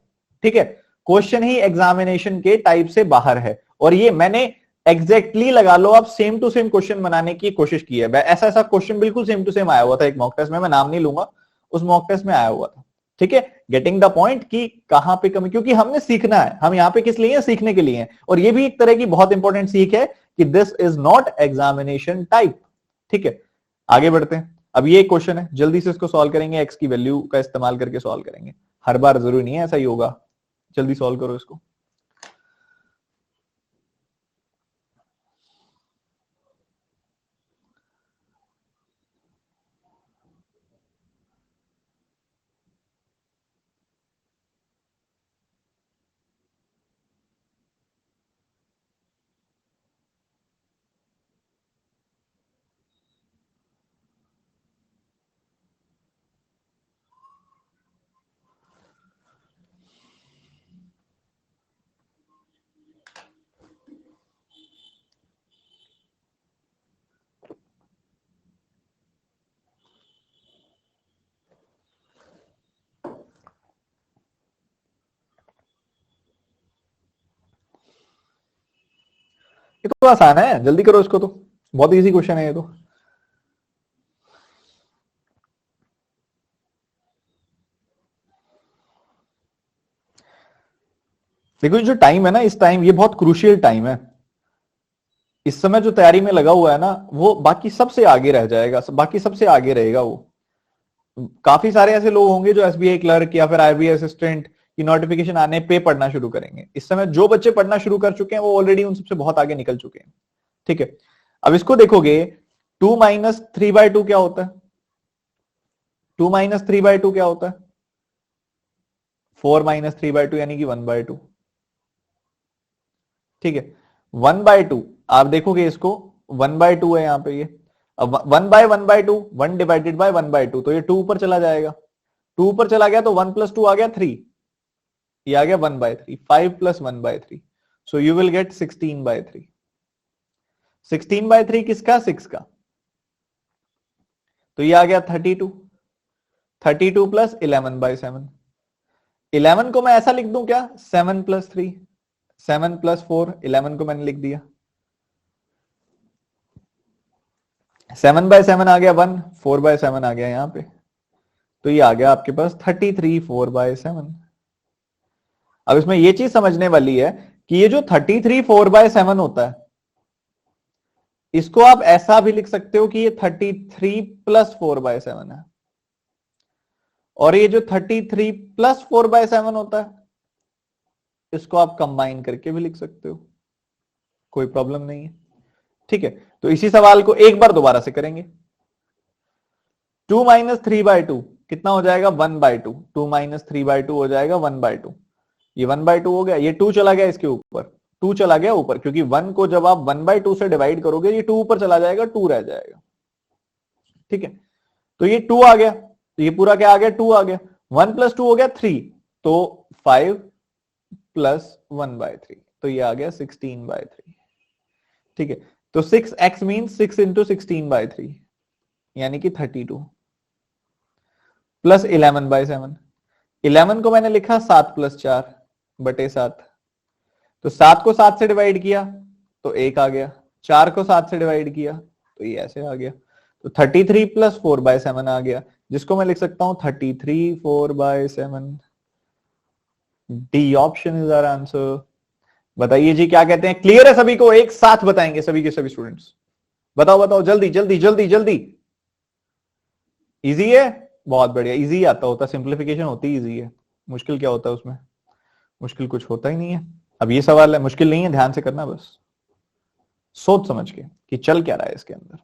ठीक है, क्वेश्चन ही एग्जामिनेशन के टाइप से बाहर है, और ये मैंने एग्जैक्टली लगा लो आप सेम टू सेम क्वेश्चन बनाने की कोशिश की है। ऐसा ऐसा क्वेश्चन बिल्कुल सेम टू सेम आया हुआ था एक मॉक टेस्ट में, मैं नाम नहीं लूंगा, उस मॉक टेस्ट में आया हुआ था। ठीक है, गेटिंग द पॉइंट कि कहां पे कमी, क्योंकि हमने सीखना है, हम यहाँ पे किस लिए हैं? सीखने के लिए हैं। और ये भी एक तरह की बहुत इंपॉर्टेंट सीख है कि this is not examination type. ठीक है, आगे बढ़ते हैं। अब ये एक क्वेश्चन है, जल्दी से इसको सॉल्व करेंगे, एक्स की वैल्यू का इस्तेमाल करके सॉल्व करेंगे। हर बार जरूरी नहीं है ऐसा ही होगा, जल्दी सॉल्व करो इसको। ये तो आसान है, जल्दी करो इसको, तो बहुत इजी क्वेश्चन है ये तो। देखो ये जो टाइम है ना, इस टाइम ये बहुत क्रूशियल टाइम है। इस समय जो तैयारी में लगा हुआ है ना, वो बाकी सबसे आगे रह जाएगा, बाकी सबसे आगे रहेगा वो। काफी सारे ऐसे लोग होंगे जो एसबीआई क्लर्क या फिर आरबीआई असिस्टेंट की नोटिफिकेशन आने पे पढ़ना शुरू करेंगे। इस समय जो बच्चे पढ़ना शुरू कर चुके हैं वो ऑलरेडी उन सबसे बहुत आगे निकल चुके हैं। ठीक है, अब इसको देखोगे, 2 - 3/2 क्या होता है? 2 - 3/2 क्या होता है? 4 - 3/2 यानी कि 1/2। ठीक है, 1/2 आप देखोगे इसको, 1/2 है यहां पे ये। अब 1/1/2, 1 डिवाइडेड बाय 1/2, तो ये 2 ऊपर चला जाएगा, 2 ऊपर चला गया तो 1 + 2 आ गया 3, ये आ गया 1/3, 5 + 1/3, सो यू विल गेट 16/3। 16/3 किसका? 6 का, तो ये आ गया 32, 32 + 11/7। 11 को मैं ऐसा लिख दूं क्या, 7 + 3, 7 + 4, 11 को मैंने लिख दिया, 7/7 आ गया 1, 4/7 आ गया यहां पे, तो ये आ गया आपके पास 33 4/7। अब इसमें ये चीज समझने वाली है कि ये जो 33 4/7 होता है, इसको आप ऐसा भी लिख सकते हो कि ये 33 + 4/7 है, और ये जो 33 + 4/7 होता है, इसको आप कंबाइन करके भी लिख सकते हो, कोई प्रॉब्लम नहीं है। ठीक है, तो इसी सवाल को एक बार दोबारा से करेंगे। 2 - 3/2 कितना हो जाएगा, 1/2, 2 - 3/2 हो जाएगा 1/2, ये 1/2 हो गया, ये 2 चला गया इसके ऊपर, 2 चला गया ऊपर, क्योंकि 1 को जब आप 1/2 से डिवाइड करोगे, ये 2 ऊपर चला जाएगा, 2 रह जाएगा। ठीक है, तो ये 2 आ गया, तो ये पूरा क्या आ गया, 2 आ गया, 1 + 2 हो गया 3, तो 5 + 1/3, तो ये आ गया 16/3। ठीक है, तो 6x मीन 6 × 16/3, यानी कि 32 + 11/7। 11 को मैंने लिखा 7 + 4/7, तो 7 को 7 से डिवाइड किया तो 1 आ गया, 4 को 7 से डिवाइड किया तो ये ऐसे आ गया, तो 33 + 4/7 आ गया, जिसको मैं लिख सकता हूं 33 4/7। D option is our answer. बताइए जी क्या कहते हैं, क्लियर है सभी को? एक साथ बताएंगे सभी के सभी स्टूडेंट्स, बताओ बताओ जल्दी जल्दी जल्दी जल्दी। इजी है, बहुत बढ़िया, इजी आता होता, सिंप्लीफिकेशन होती इजी है, मुश्किल क्या होता है उसमें, मुश्किल कुछ होता ही नहीं है। अब ये सवाल है, मुश्किल नहीं है, ध्यान से करना बस, सोच समझ के कि चल क्या रहा है इसके अंदर।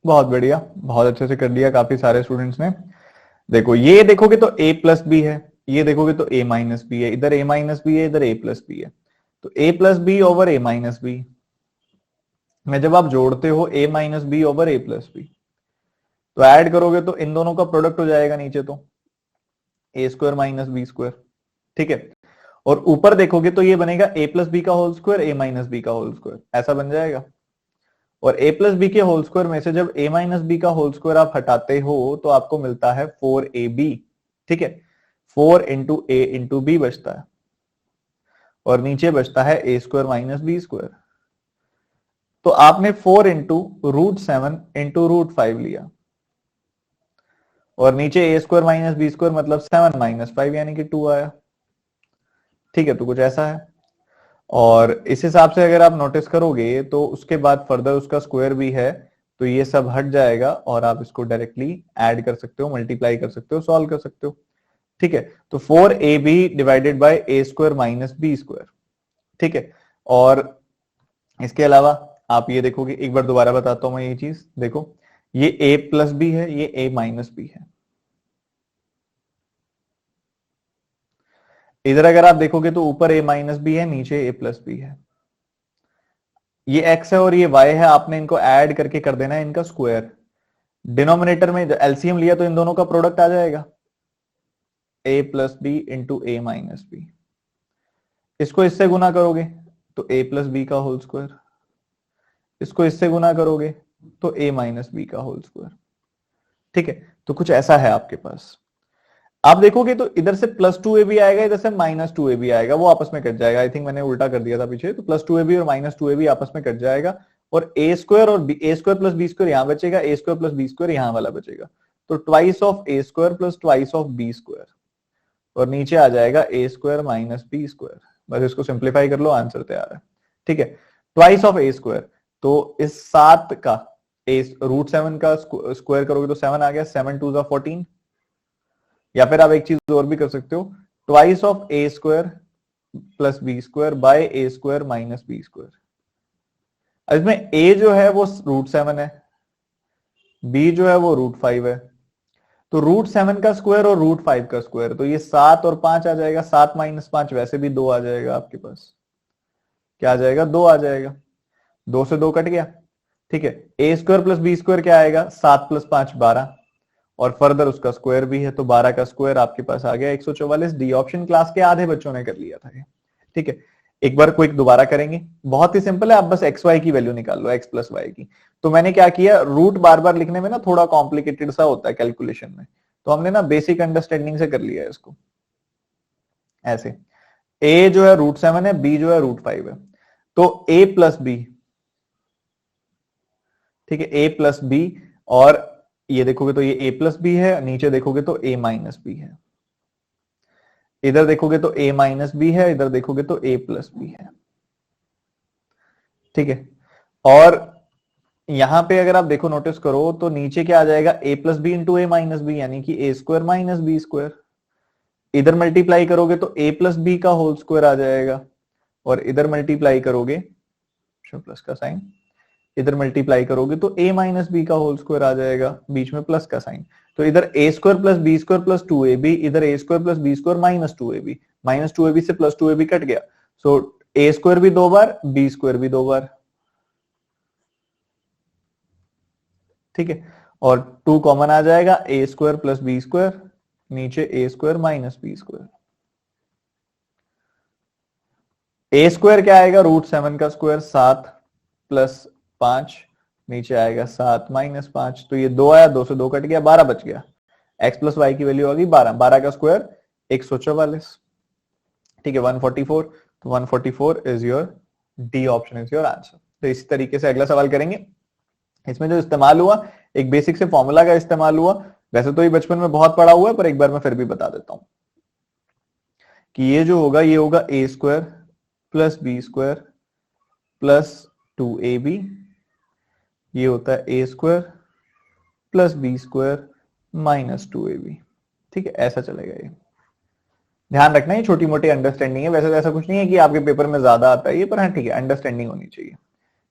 बहुत बढ़िया, बहुत अच्छे से कर लिया काफी सारे स्टूडेंट्स ने। देखो ये देखोगे तो a + b है, ये देखोगे तो a - b है, इधर a - b है, इधर a + b है, तो a + b over a - b में जब आप जोड़ते हो a - b over a + b, तो ऐड करोगे तो इन दोनों का प्रोडक्ट हो जाएगा नीचे, तो a² - b²। ठीक है, और ऊपर देखोगे तो ये बनेगा a प्लस बी का whole square a minus B का होल स्क्वायर, ऐसा बन जाएगा। और a प्लस बी के होल स्क्वायर में से जब a माइनस बी का होल स्क्वायर आप हटाते हो तो आपको मिलता है 4ab। ठीक है, 4 इंटू ए इंटू बी बचता है, और नीचे बचता है a square minus B square. तो आपने 4 इंटू √7 इंटू √5 लिया, और नीचे a square minus B square मतलब 7 माइनस 5 यानी कि 2 आया। ठीक है, तो कुछ ऐसा है। और इस हिसाब से अगर आप नोटिस करोगे तो उसके बाद फर्दर उसका स्क्वायर भी है, तो ये सब हट जाएगा और आप इसको डायरेक्टली ऐड कर सकते हो, मल्टीप्लाई कर सकते हो, सॉल्व कर सकते हो। ठीक है, तो 4ab divided by a square minus B square. ठीक है, और इसके अलावा आप ये देखोगे, एक बार दोबारा बताता हूं मैं ये चीज, देखो ये a प्लस बी है, ये a माइनस बी है। इधर अगर आप देखोगे तो ऊपर a माइनस बी है, नीचे a प्लस बी है। ये x है और ये y है, आपने इनको ऐड करके कर देना है इनका स्क्वायर। डिनोमिनेटर में एलसीएम लिया तो इन दोनों का प्रोडक्ट आ जाएगा, a plus B into A minus B. इसको इससे गुना करोगे तो a प्लस बी का होल स्क्वायर, इसको इससे गुना करोगे तो a माइनस बी का होल स्क्वायर। ठीक है, तो कुछ ऐसा है आपके पास। आप देखोगे तो इधर से +2ab आएगा, इधर से -2ab आएगा, वो आपस में कट जाएगा। आई थिंक मैंने उल्टा कर दिया था पीछे, तो +2ab और -2ab आपस में कट जाएगा, और a स्क्वायर और a square plus B square यहां बचेगा, a square plus B square यहां वाला बचेगा। तो twice of a square plus twice of B square, और नीचे आ जाएगा a square minus B square. बस इसको सिंप्लीफाई कर लो, आंसर तैयार है। ठीक है, ट्वाइस ऑफ a स्क्वायर, तो इस 7 का √7 का स्क्वायर करोगे तो 7 आ गया, 7 2 14। या फिर आप एक चीज और भी कर सकते हो, twice of a square plus B square by a square minus B square. इसमें a जो है वो √7 है, b जो है वो √5 है, तो √7 का स्क्वायर और √5 का स्क्वायर, तो ये 7 और 5 आ जाएगा, 7 माइनस 5 वैसे भी 2 आ जाएगा आपके पास। क्या आ जाएगा? 2 आ जाएगा, 2 से 2 कट गया। ठीक है, a square plus B square क्या आएगा? 7 प्लस 5 12, और फर्दर उसका स्क्वायर भी है, तो 12 का स्क्वायर आपके पास आ गया 144। डी ऑप्शन क्लास के आधे बच्चों ने कर लिया था ये। ठीक है, एक बार क्विक दोबारा करेंगे, बहुत ही सिंपल है, आप बस एक्स वाई की वैल्यू निकाल लो, एक्स प्लस वाई की। तो मैंने क्या किया, रूट बार बार लिखने में ना थोड़ा कॉम्प्लिकेटेड सा होता है कैलकुलेशन में, तो हमने ना बेसिक अंडरस्टैंडिंग से कर लिया है इसको। ऐसे a जो है √7 है, b जो है √5 है, तो a प्लस बी, ठीक है, a प्लस बी, और ये देखोगे तो ये a प्लस बी है, नीचे देखोगे तो a माइनस बी है, इधर देखोगे तो a माइनस बी है, इधर देखोगे तो a प्लस बी है। ठीक है, और यहां पे अगर आप देखो, नोटिस करो तो नीचे क्या आ जाएगा, a plus B into A minus B, यानी कि a square minus B square. इधर मल्टीप्लाई करोगे तो a प्लस बी का होल स्क्वायर आ जाएगा, और इधर मल्टीप्लाई करोगे, प्लस का साइन, इधर मल्टीप्लाई करोगे तो a माइनस बी का होल स्क्वायर आ जाएगा, बीच में प्लस का साइन। तो इधर a square plus B square plus 2ab, इधर a square plus B square minus 2ab से प्लस 2ab कट गया, सो a स्क्वायर भी 2 बार, b स्क्वायर भी 2 बार। ठीक है, और 2 कॉमन आ जाएगा, a square plus B square, नीचे a square minus B square. a square क्या आएगा, √7 का स्क्वायर 7 प्लस 5, नीचे आएगा 7 माइनस 5, तो ये 2 आया, 2 से 2 कट गया, 12 बच गया। x प्लस वाई की वैल्यू आ गई 12, 12 का स्क्वायर 144। ठीक है, 144, तो 144 is your D option is your answer. तो इसी तरीके से अगला सवाल करेंगे। इसमें जो इस्तेमाल हुआ, एक बेसिक से फॉर्मूला का इस्तेमाल हुआ, वैसे तो ये बचपन में बहुत पढ़ा हुआ है, पर एक बार मैं फिर भी बता देता हूं कि ये जो होगा, ये होगा a square plus B square plus 2ab, ये होता है a square plus B square minus 2ab। ठीक है, ऐसा चलेगा ये। ध्यान रखना, ये छोटी मोटी अंडरस्टैंडिंग है, वैसे तो ऐसा कुछ नहीं है कि आपके पेपर में ज्यादा आता है ये, पर हाँ ठीक है, अंडरस्टैंडिंग होनी चाहिए।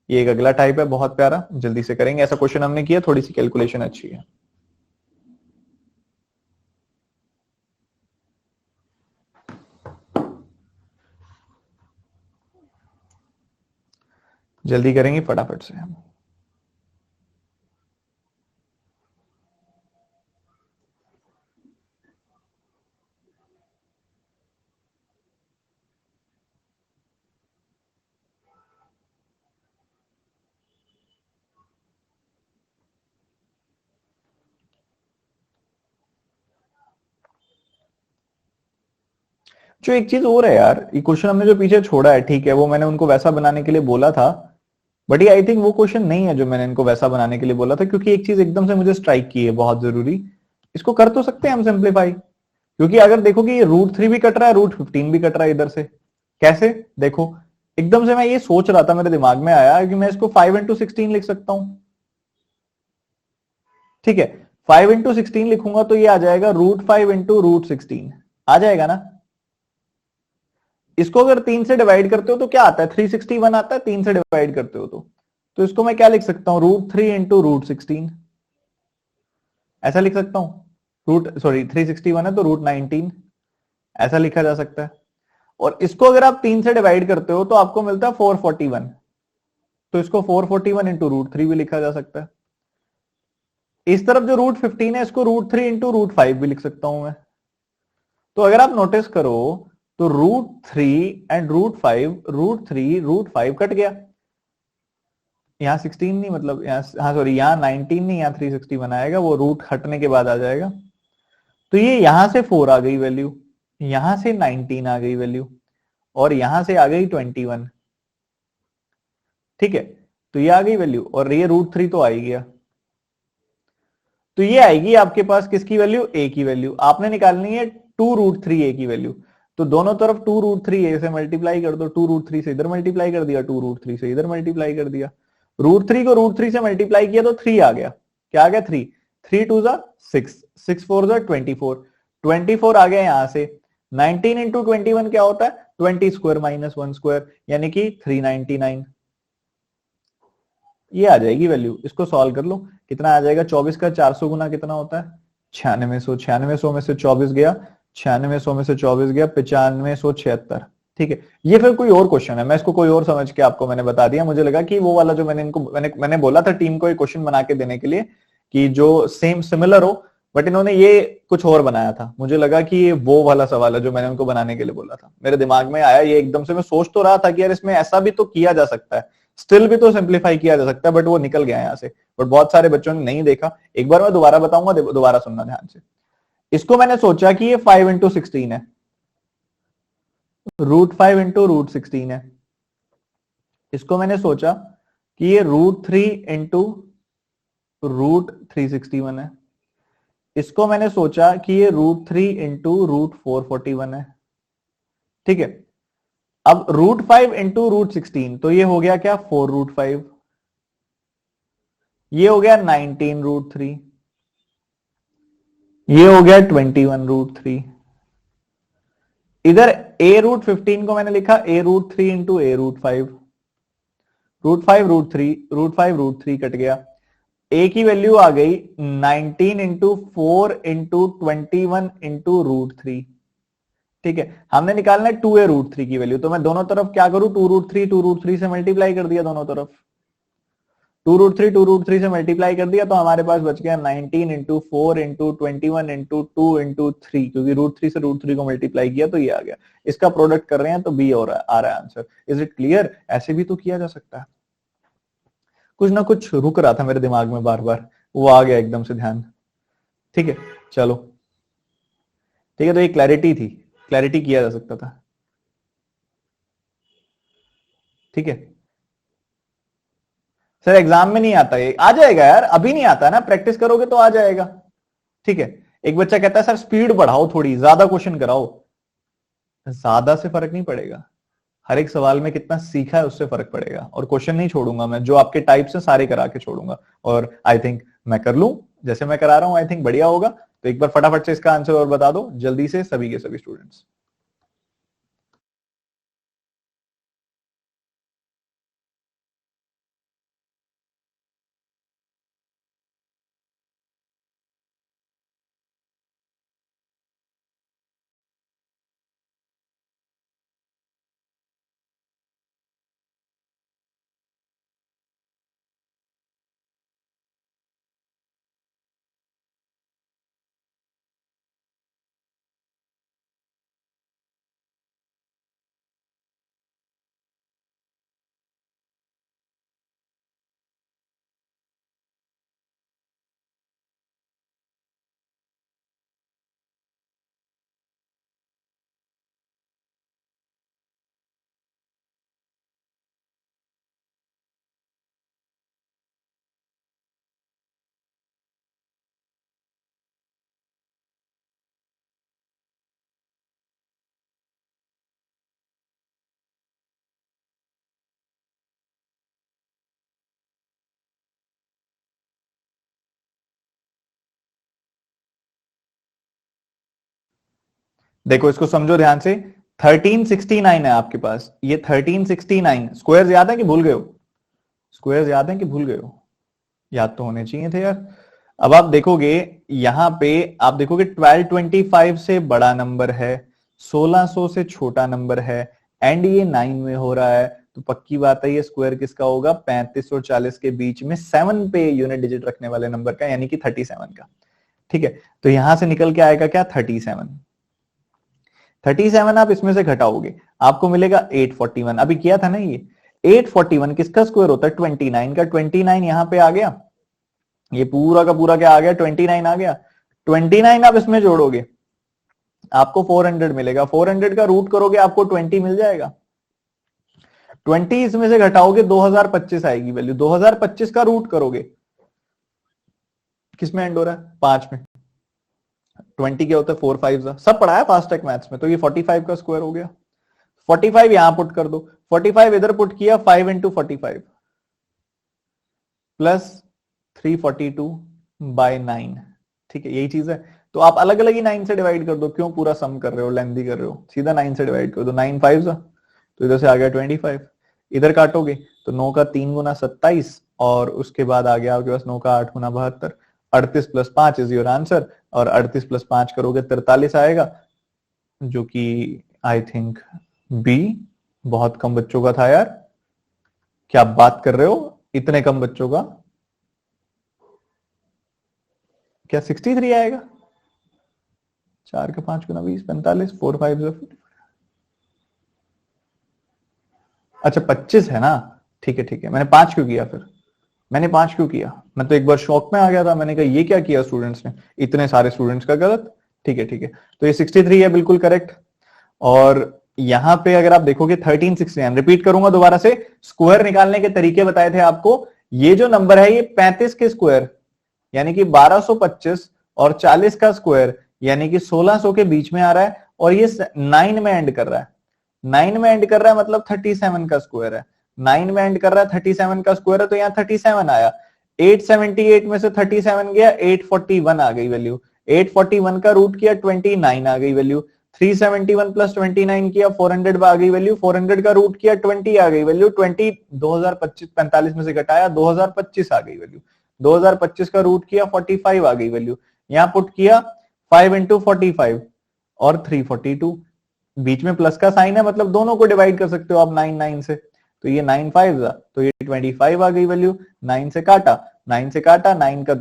ये एक अगला टाइप है, बहुत प्यारा, जल्दी से करेंगे। ऐसा क्वेश्चन हमने किया, थोड़ी सी कैलकुलेशन अच्छी है। जल्दी करेंगे फटाफट से हम। जो एक चीज और है यार, ये क्वेश्चन हमने जो पीछे छोड़ा है, ठीक है, वो मैंने उनको वैसा बनाने के लिए बोला था, बट ये आई थिंक वो क्वेश्चन नहीं है जो मैंने इनको वैसा बनाने के लिए बोला था, क्योंकि एक चीज एकदम से मुझे स्ट्राइक की है बहुत जरूरी। इसको कर तो सकते हैं हम सिंप्लीफाई, क्योंकि अगर देखो कि ये √3 भी कट रहा है, √15 भी कट रहा है इधर से। कैसे? देखो, एकदम से मैं ये सोच रहा था, मेरे दिमाग में आया कि मैं इसको 5 into 16 लिख सकता हूं। ठीक है, 5 into 16 लिखूंगा तो ये आ जाएगा √5 into √16, आ जाएगा ना। इसको अगर 3 से डिवाइड करते हो तो क्या आता है? 361 आता है, 3 से डिवाइड करते हो तो इसको मैं क्या लिख सकता हूं? √3 into √16, ऐसा लिख सकता हूं। 361 है तो √19, ऐसा लिखा जा सकता है। और इसको अगर आप 3 से डिवाइड करते हो तो आपको मिलता है 441, तो इसको 441 into √3 भी लिखा जा सकता है। इस तरफ जो √15 है, इसको √3 into √5 भी लिख सकता हूं मैं। तो अगर आप नोटिस करो तो √3 and √5, √3 √5 कट गया। यहाँ 16 नहीं, मतलब यहाँ, हाँ सॉरी, यहाँ 19 नहीं, यहाँ 361 आएगा, वो रूट हटने के बाद आ जाएगा। तो ये यहां से 4 आ गई वैल्यू, यहां से 19 आ गई वैल्यू, और यहां से आ गई 21। ठीक है, तो ये आ गई वैल्यू, और ये √3 तो आ ही गया। तो ये आएगी आपके पास किसकी वैल्यू? ए की वैल्यू। आपने निकालनी है 2√3 ए की वैल्यू। तो दोनों तरफ 2√3 ए से मल्टीप्लाई कर दो, 2√3 से इधर मल्टीप्लाई कर दिया, 2√3 से इधर मल्टीप्लाई कर दिया। √3 को √3 से मल्टीप्लाई किया तो 3 आ गया। क्या आ गया? 3। 3 2 जा 6, 6 4 जा 24, 24 आ गया यहां से। 19 into 21 क्या होता है? 20² - 1², यानी कि 399। ये आ जाएगी वैल्यू, इसको सॉल्व कर लो। कितना आ जाएगा? 24 का 400 गुना कितना होता है? 9600। 9600 में से 24 गया, 9600 में से 24 गया, 9576। ठीक है, ये फिर कोई और क्वेश्चन है, मैं इसको कोई और समझ के आपको मैंने बता दिया। मुझे लगा कि वो वाला जो मैंने इनको मैंने बोला था टीम को एक क्वेश्चन बना के देने के लिए कि जो सेम सिमिलर हो, बट इन्होंने ये कुछ और बनाया था। मुझे लगा कि ये वो वाला सवाल है जो मैंने उनको बनाने के लिए बोला था। मेरे दिमाग में आया ये एकदम से, मैं सोच तो रहा था कि यार इसमें ऐसा भी तो किया जा सकता है, स्टिल भी तो सिंप्लीफाई किया जा सकता है, बट वो निकल गया यहाँ से। बट बहुत सारे बच्चों ने नहीं देखा। एक बार मैं दोबारा बताऊंगा, दोबारा सुनना ध्यान से। इसको मैंने सोचा कि ये 5 into 16 है, √5 into √16 है। इसको मैंने सोचा कि ये √3 into √361 है। इसको मैंने सोचा कि ये √3 into √441 है। ठीक है, अब √5 into √16, तो ये हो गया क्या? 4√5। ये हो गया 19 √3। ये हो गया 21 √3। इधर a√15 को मैंने लिखा a√3 into a√5, √5 √3 कट गया। a की वैल्यू आ गई 19 into 4 into 21 into √3। ठीक है, हमने निकालना है 2a√3 की वैल्यू, तो मैं दोनों तरफ क्या करूं? 2√3 से मल्टीप्लाई कर दिया दोनों तरफ। 2√3 से मल्टीप्लाई कर दिया तो हमारे पास बच गया 19 into 4 into 21 into 2 into 3, क्योंकि √3 से √3 को मल्टीप्लाई किया तो ये आ गया। इसका प्रोडक्ट कर रहे हैं तो बी और आ रहा है आंसर। Is it clear? ऐसे भी तो किया जा सकता है। कुछ ना कुछ रुक रहा था मेरे दिमाग में बार बार, वो आ गया एकदम से ध्यान। ठीक है, चलो, ठीक है, तो ये क्लैरिटी थी, क्लैरिटी किया जा सकता था। ठीक है सर, एग्जाम में नहीं आता, ये आ जाएगा यार, अभी नहीं आता ना, प्रैक्टिस करोगे तो आ जाएगा। ठीक है, एक बच्चा कहता है सर स्पीड बढ़ाओ, थोड़ी ज्यादा क्वेश्चन कराओ। ज्यादा से फर्क नहीं पड़ेगा, हर एक सवाल में कितना सीखा है उससे फर्क पड़ेगा। और क्वेश्चन नहीं छोड़ूंगा मैं, जो आपके टाइप से सारे करा के छोड़ूंगा। और आई थिंक मैं कर लूं जैसे मैं करा रहा हूं, आई थिंक बढ़िया होगा। तो एक बार फटाफट से इसका आंसर और बता दो जल्दी से सभी के सभी स्टूडेंट्स। देखो इसको समझो ध्यान से, 1369 है आपके पास, ये 1369 स्क्वायर याद है कि भूल गए हो? स्क्वायर याद है कि भूल गए हो? याद तो होने चाहिए थे यार। अब आप देखोगे यहां पे, आप देखोगे 1225 से बड़ा नंबर है, 1600 से छोटा नंबर है, एंड ये 9 में हो रहा है, तो पक्की बात है ये स्क्वायर किसका होगा? 35 और 40 के बीच में 7 पे यूनिट डिजिट रखने वाले नंबर का, यानी कि 37 का। ठीक है, तो यहां से निकल के आएगा क्या? 37। 37 आप इसमें से घटाओगे, आपको मिलेगा 841। अभी किया था ना ये। 841 किसका स्क्वायर होता है? 29 का। 29 यहां पे आ गया, ये पूरा का पूरा क्या आ गया? 29 आ गया। 29 आप इसमें जोड़ोगे, आपको 400 मिलेगा। 400 का रूट करोगे, आपको 20 मिल जाएगा। 20 इसमें से घटाओगे, 2025 आएगी वैल्यू। 2025 का रूट करोगे, किसमें एंड हो रहा है? 5 में। 20 क्या होता है? 4 5 सब पढ़ा है फास्ट टेक मैथ्स में। तो ये 45 का स्क्वायर हो गया। 45 यहां पुट कर दो, 45 इधर पुट किया, 5 इंटू 45 प्लस 342/9। ठीक है, यही चीज है। तो आप अलग अलग ही 9 से डिवाइड कर दो, क्यों पूरा सम कर रहे हो, लेंथी कर रहे हो? सीधा 9 से डिवाइड कर दो। 9 5 तो इधर से आ गया 25। इधर काटोगे तो 9 का 3 गुना 27, और उसके बाद आ गया आपके पास 9 का 8 गुना 72। 38 प्लस 5 इज योर आंसर, और 38 प्लस 5 करोगे 43 आएगा, जो कि आई थिंक बी। बहुत कम बच्चों का था यार, क्या आप बात कर रहे हो? इतने कम बच्चों का? क्या 63 आएगा? 4 का 5 गुना 20, 45, 4 5 अच्छा 25 है ना? ठीक है ठीक है, मैंने 5 क्यों किया फिर? मैंने 5 क्यों किया? मैं तो एक बार शौक में आ गया था, मैंने कहा ये क्या किया स्टूडेंट्स ने, इतने सारे स्टूडेंट्स का गलत। ठीक है ठीक है, तो ये 63 है बिल्कुल करेक्ट। और यहां पे अगर आप देखोगे 1369, रिपीट करूंगा दोबारा से, स्क्वायर निकालने के तरीके बताए थे आपको। ये जो नंबर है ये 35 के स्क्वायर यानी कि 1225, और 40 का स्क्वायर यानी कि 1600 के बीच में आ रहा है, और ये 9 में एंड कर रहा है। 9 में एंड कर रहा है मतलब 37 का स्क्वायर है। 9 में एंड कर रहा है, 37 का स्क्वायर है, तो यहाँ 37 आया। 878 में से 37 गया, 841 आ गई वैल्यू। 841 का रूट किया, 29 आ गई वैल्यू। 371 प्लस 29 किया, 400 आ गई वैल्यू। 400 का रूट किया, 20 आ गई वैल्यू। 20 2025 45 में से घटाया, 2025 आ गई वैल्यू। 2025 का रूट किया, 45 आ गई वैल्यू। यहां पुट किया 5 इंटू 45 और 342, बीच में प्लस का साइन है, मतलब दोनों को डिवाइड कर सकते हो आप 9 9 से। तो ये 9 5 तो ये 25 आ गई वैल्यू। 9 से काटा, 9 से काटा, 9 का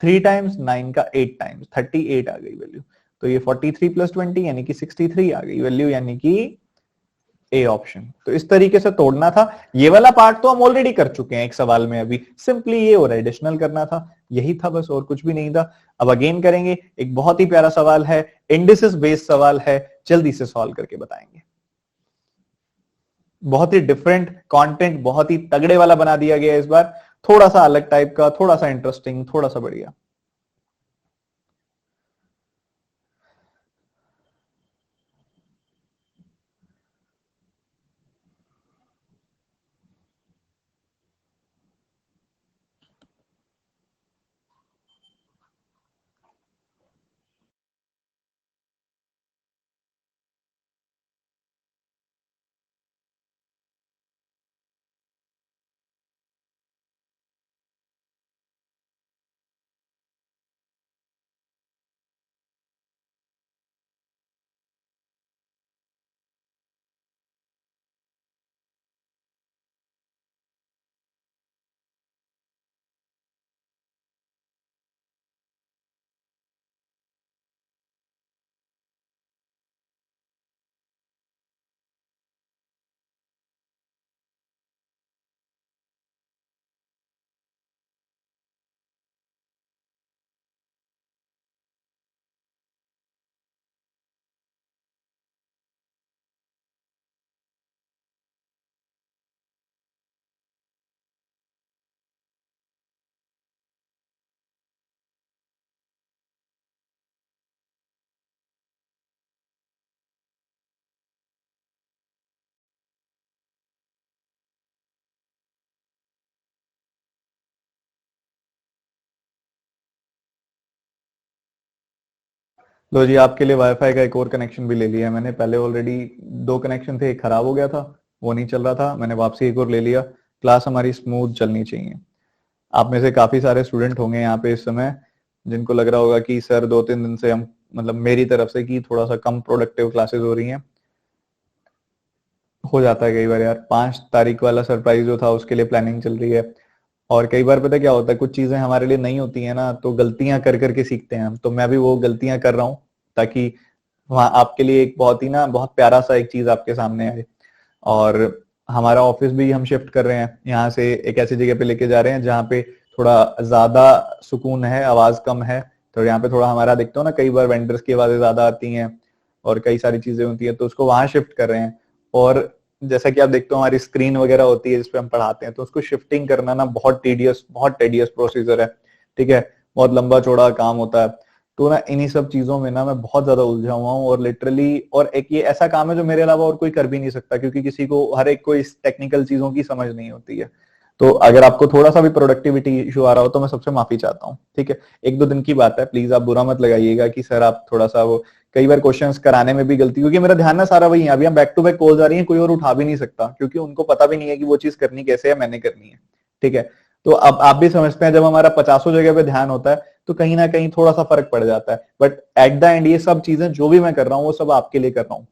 3 टाइम्स, 9 का 8 टाइम्स, 38 आ गई वैल्यू। तो ये 43 प्लस 20 यानी कि 63 आ गई वैल्यू, यानी कि ए ऑप्शन। तो इस तरीके से तोड़ना था। ये वाला पार्ट तो हम ऑलरेडी कर चुके हैं एक सवाल में, अभी सिंपली ये और एडिशनल करना था, यही था बस, और कुछ भी नहीं था। अब अगेन करेंगे, एक बहुत ही प्यारा सवाल है, इंडिसेस बेस्ड सवाल है, जल्दी से सॉल्व करके बताएंगे। बहुत ही डिफरेंट कंटेंट, बहुत ही तगड़े वाला बना दिया गया इस बार, थोड़ा सा अलग टाइप का, थोड़ा सा इंटरेस्टिंग, थोड़ा सा बढ़िया। लो जी, आपके लिए वाईफाई का एक और कनेक्शन भी ले लिया है मैंने। पहले ऑलरेडी 2 कनेक्शन थे, एक खराब हो गया था, वो नहीं चल रहा था, मैंने वापसी एक और ले लिया। क्लास हमारी स्मूथ चलनी चाहिए। आप में से काफी सारे स्टूडेंट होंगे यहाँ पे इस समय जिनको लग रहा होगा कि सर 2-3 दिन से हम, मतलब मेरी तरफ से, कि थोड़ा सा कम प्रोडक्टिव क्लासेस हो रही हैं। हो जाता है कई बार यार। 5 तारीख वाला सरप्राइज जो था उसके लिए प्लानिंग चल रही है, और कई बार पता है क्या होता है, कुछ चीजें हमारे लिए नहीं होती है ना, तो गलतियां कर करके सीखते हैं हम। तो मैं भी वो गलतियां कर रहा हूँ ताकि वहां आपके लिए एक बहुत ही ना, बहुत प्यारा सा एक चीज आपके सामने आए। और हमारा ऑफिस भी हम शिफ्ट कर रहे हैं यहाँ से, एक ऐसी जगह पे लेके जा रहे हैं जहाँ पे थोड़ा ज्यादा सुकून है, आवाज कम है। तो यहाँ पे थोड़ा हमारा, देखते हो ना कई बार वेंडर्स की आवाजें ज्यादा आती हैं और कई सारी चीजें होती हैं, तो उसको वहां शिफ्ट कर रहे हैं। और जैसा कि आप देखते हो हमारी स्क्रीन वगैरह होती है जिसपे हम पढ़ाते हैं, तो उसको शिफ्टिंग करना ना बहुत टेडियस प्रोसीजर है। ठीक है, बहुत लंबा चौड़ा काम होता है। तो ना इन्हीं सब चीजों में ना मैं बहुत ज्यादा उलझा हुआ हूँ, और लिटरली, और एक ये ऐसा काम है जो मेरे अलावा और कोई कर भी नहीं सकता, क्योंकि किसी को, हर एक को इस टेक्निकल चीजों की समझ नहीं होती है। तो अगर आपको थोड़ा सा भी प्रोडक्टिविटी इशू आ रहा हो तो मैं सबसे माफी चाहता हूँ। ठीक है, 1-2 दिन की बात है, प्लीज आप बुरा मत लगाइएगा कि सर आप थोड़ा सा वो, कई बार क्वेश्चंस कराने में भी गलती, क्योंकि मेरा ध्यान ना सारा वही है। अभी हम बैक टू बैक कॉल्स आ रही है, कोई और उठा भी नहीं सकता, क्योंकि उनको पता भी नहीं है कि वो चीज करनी कैसे है, मैंने करनी है। ठीक है, तो अब आप भी समझते हैं जब हमारा 50 जगह पे ध्यान होता है तो कहीं ना कहीं थोड़ा सा फर्क पड़ जाता है। बट एट द एंड ये सब चीजें जो भी मैं कर रहा हूँ वो सब आपके लिए कर रहा हूँ,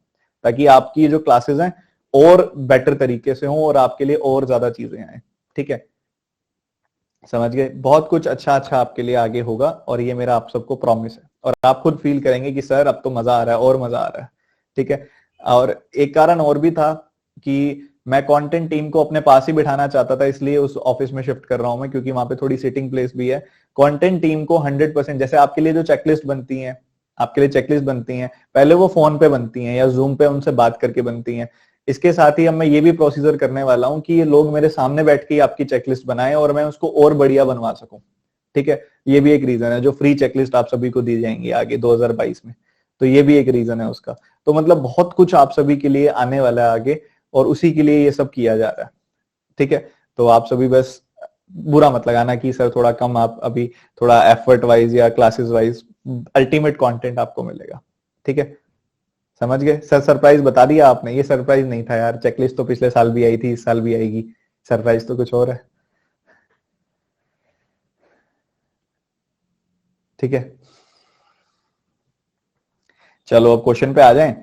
ताकि आपकी जो क्लासेस हैं और बेटर तरीके से हों और आपके लिए और ज्यादा चीजें आए। ठीक है, समझ गए? बहुत कुछ अच्छा अच्छा आपके लिए आगे होगा, और ये मेरा आप सबको प्रॉमिस है। और आप खुद फील करेंगे कि सर अब तो मजा आ रहा है, और मजा आ रहा है। ठीक है, और एक कारण और भी था कि मैं कंटेंट टीम को अपने पास ही बिठाना चाहता था, इसलिए उस ऑफिस में शिफ्ट कर रहा हूं मैं, क्योंकि वहां पे थोड़ी सिटिंग प्लेस भी है। कंटेंट टीम को 100%, जैसे आपके लिए जो चेकलिस्ट बनती है, आपके लिए चेकलिस्ट बनती है, पहले वो फोन पे बनती है या जूम पे उनसे बात करके बनती है। इसके साथ ही अब मैं ये भी प्रोसीजर करने वाला हूं कि ये लोग मेरे सामने बैठ के आपकी चेकलिस्ट बनाएं और मैं उसको और बढ़िया बनवा सकूं। ठीक है, ये भी एक रीजन है, जो फ्री चेकलिस्ट आप सभी को दी जाएंगी आगे 2022 में। तो ये भी एक रीजन है उसका। तो मतलब बहुत कुछ आप सभी के लिए आने वाला है आगे, और उसी के लिए ये सब किया जा रहा है। ठीक है, तो आप सभी बस बुरा मत लगाना कि सर थोड़ा कम, आप अभी थोड़ा एफर्ट वाइज या क्लासेस वाइज अल्टीमेट कंटेंट आपको मिलेगा। ठीक है, समझ गए? सर सरप्राइज बता दिया आपने, ये सरप्राइज नहीं था यार। चेकलिस्ट तो पिछले साल भी आई थी, इस साल भी आएगी। सरप्राइज तो कुछ और है। ठीक है, चलो अब क्वेश्चन पे आ जाएं।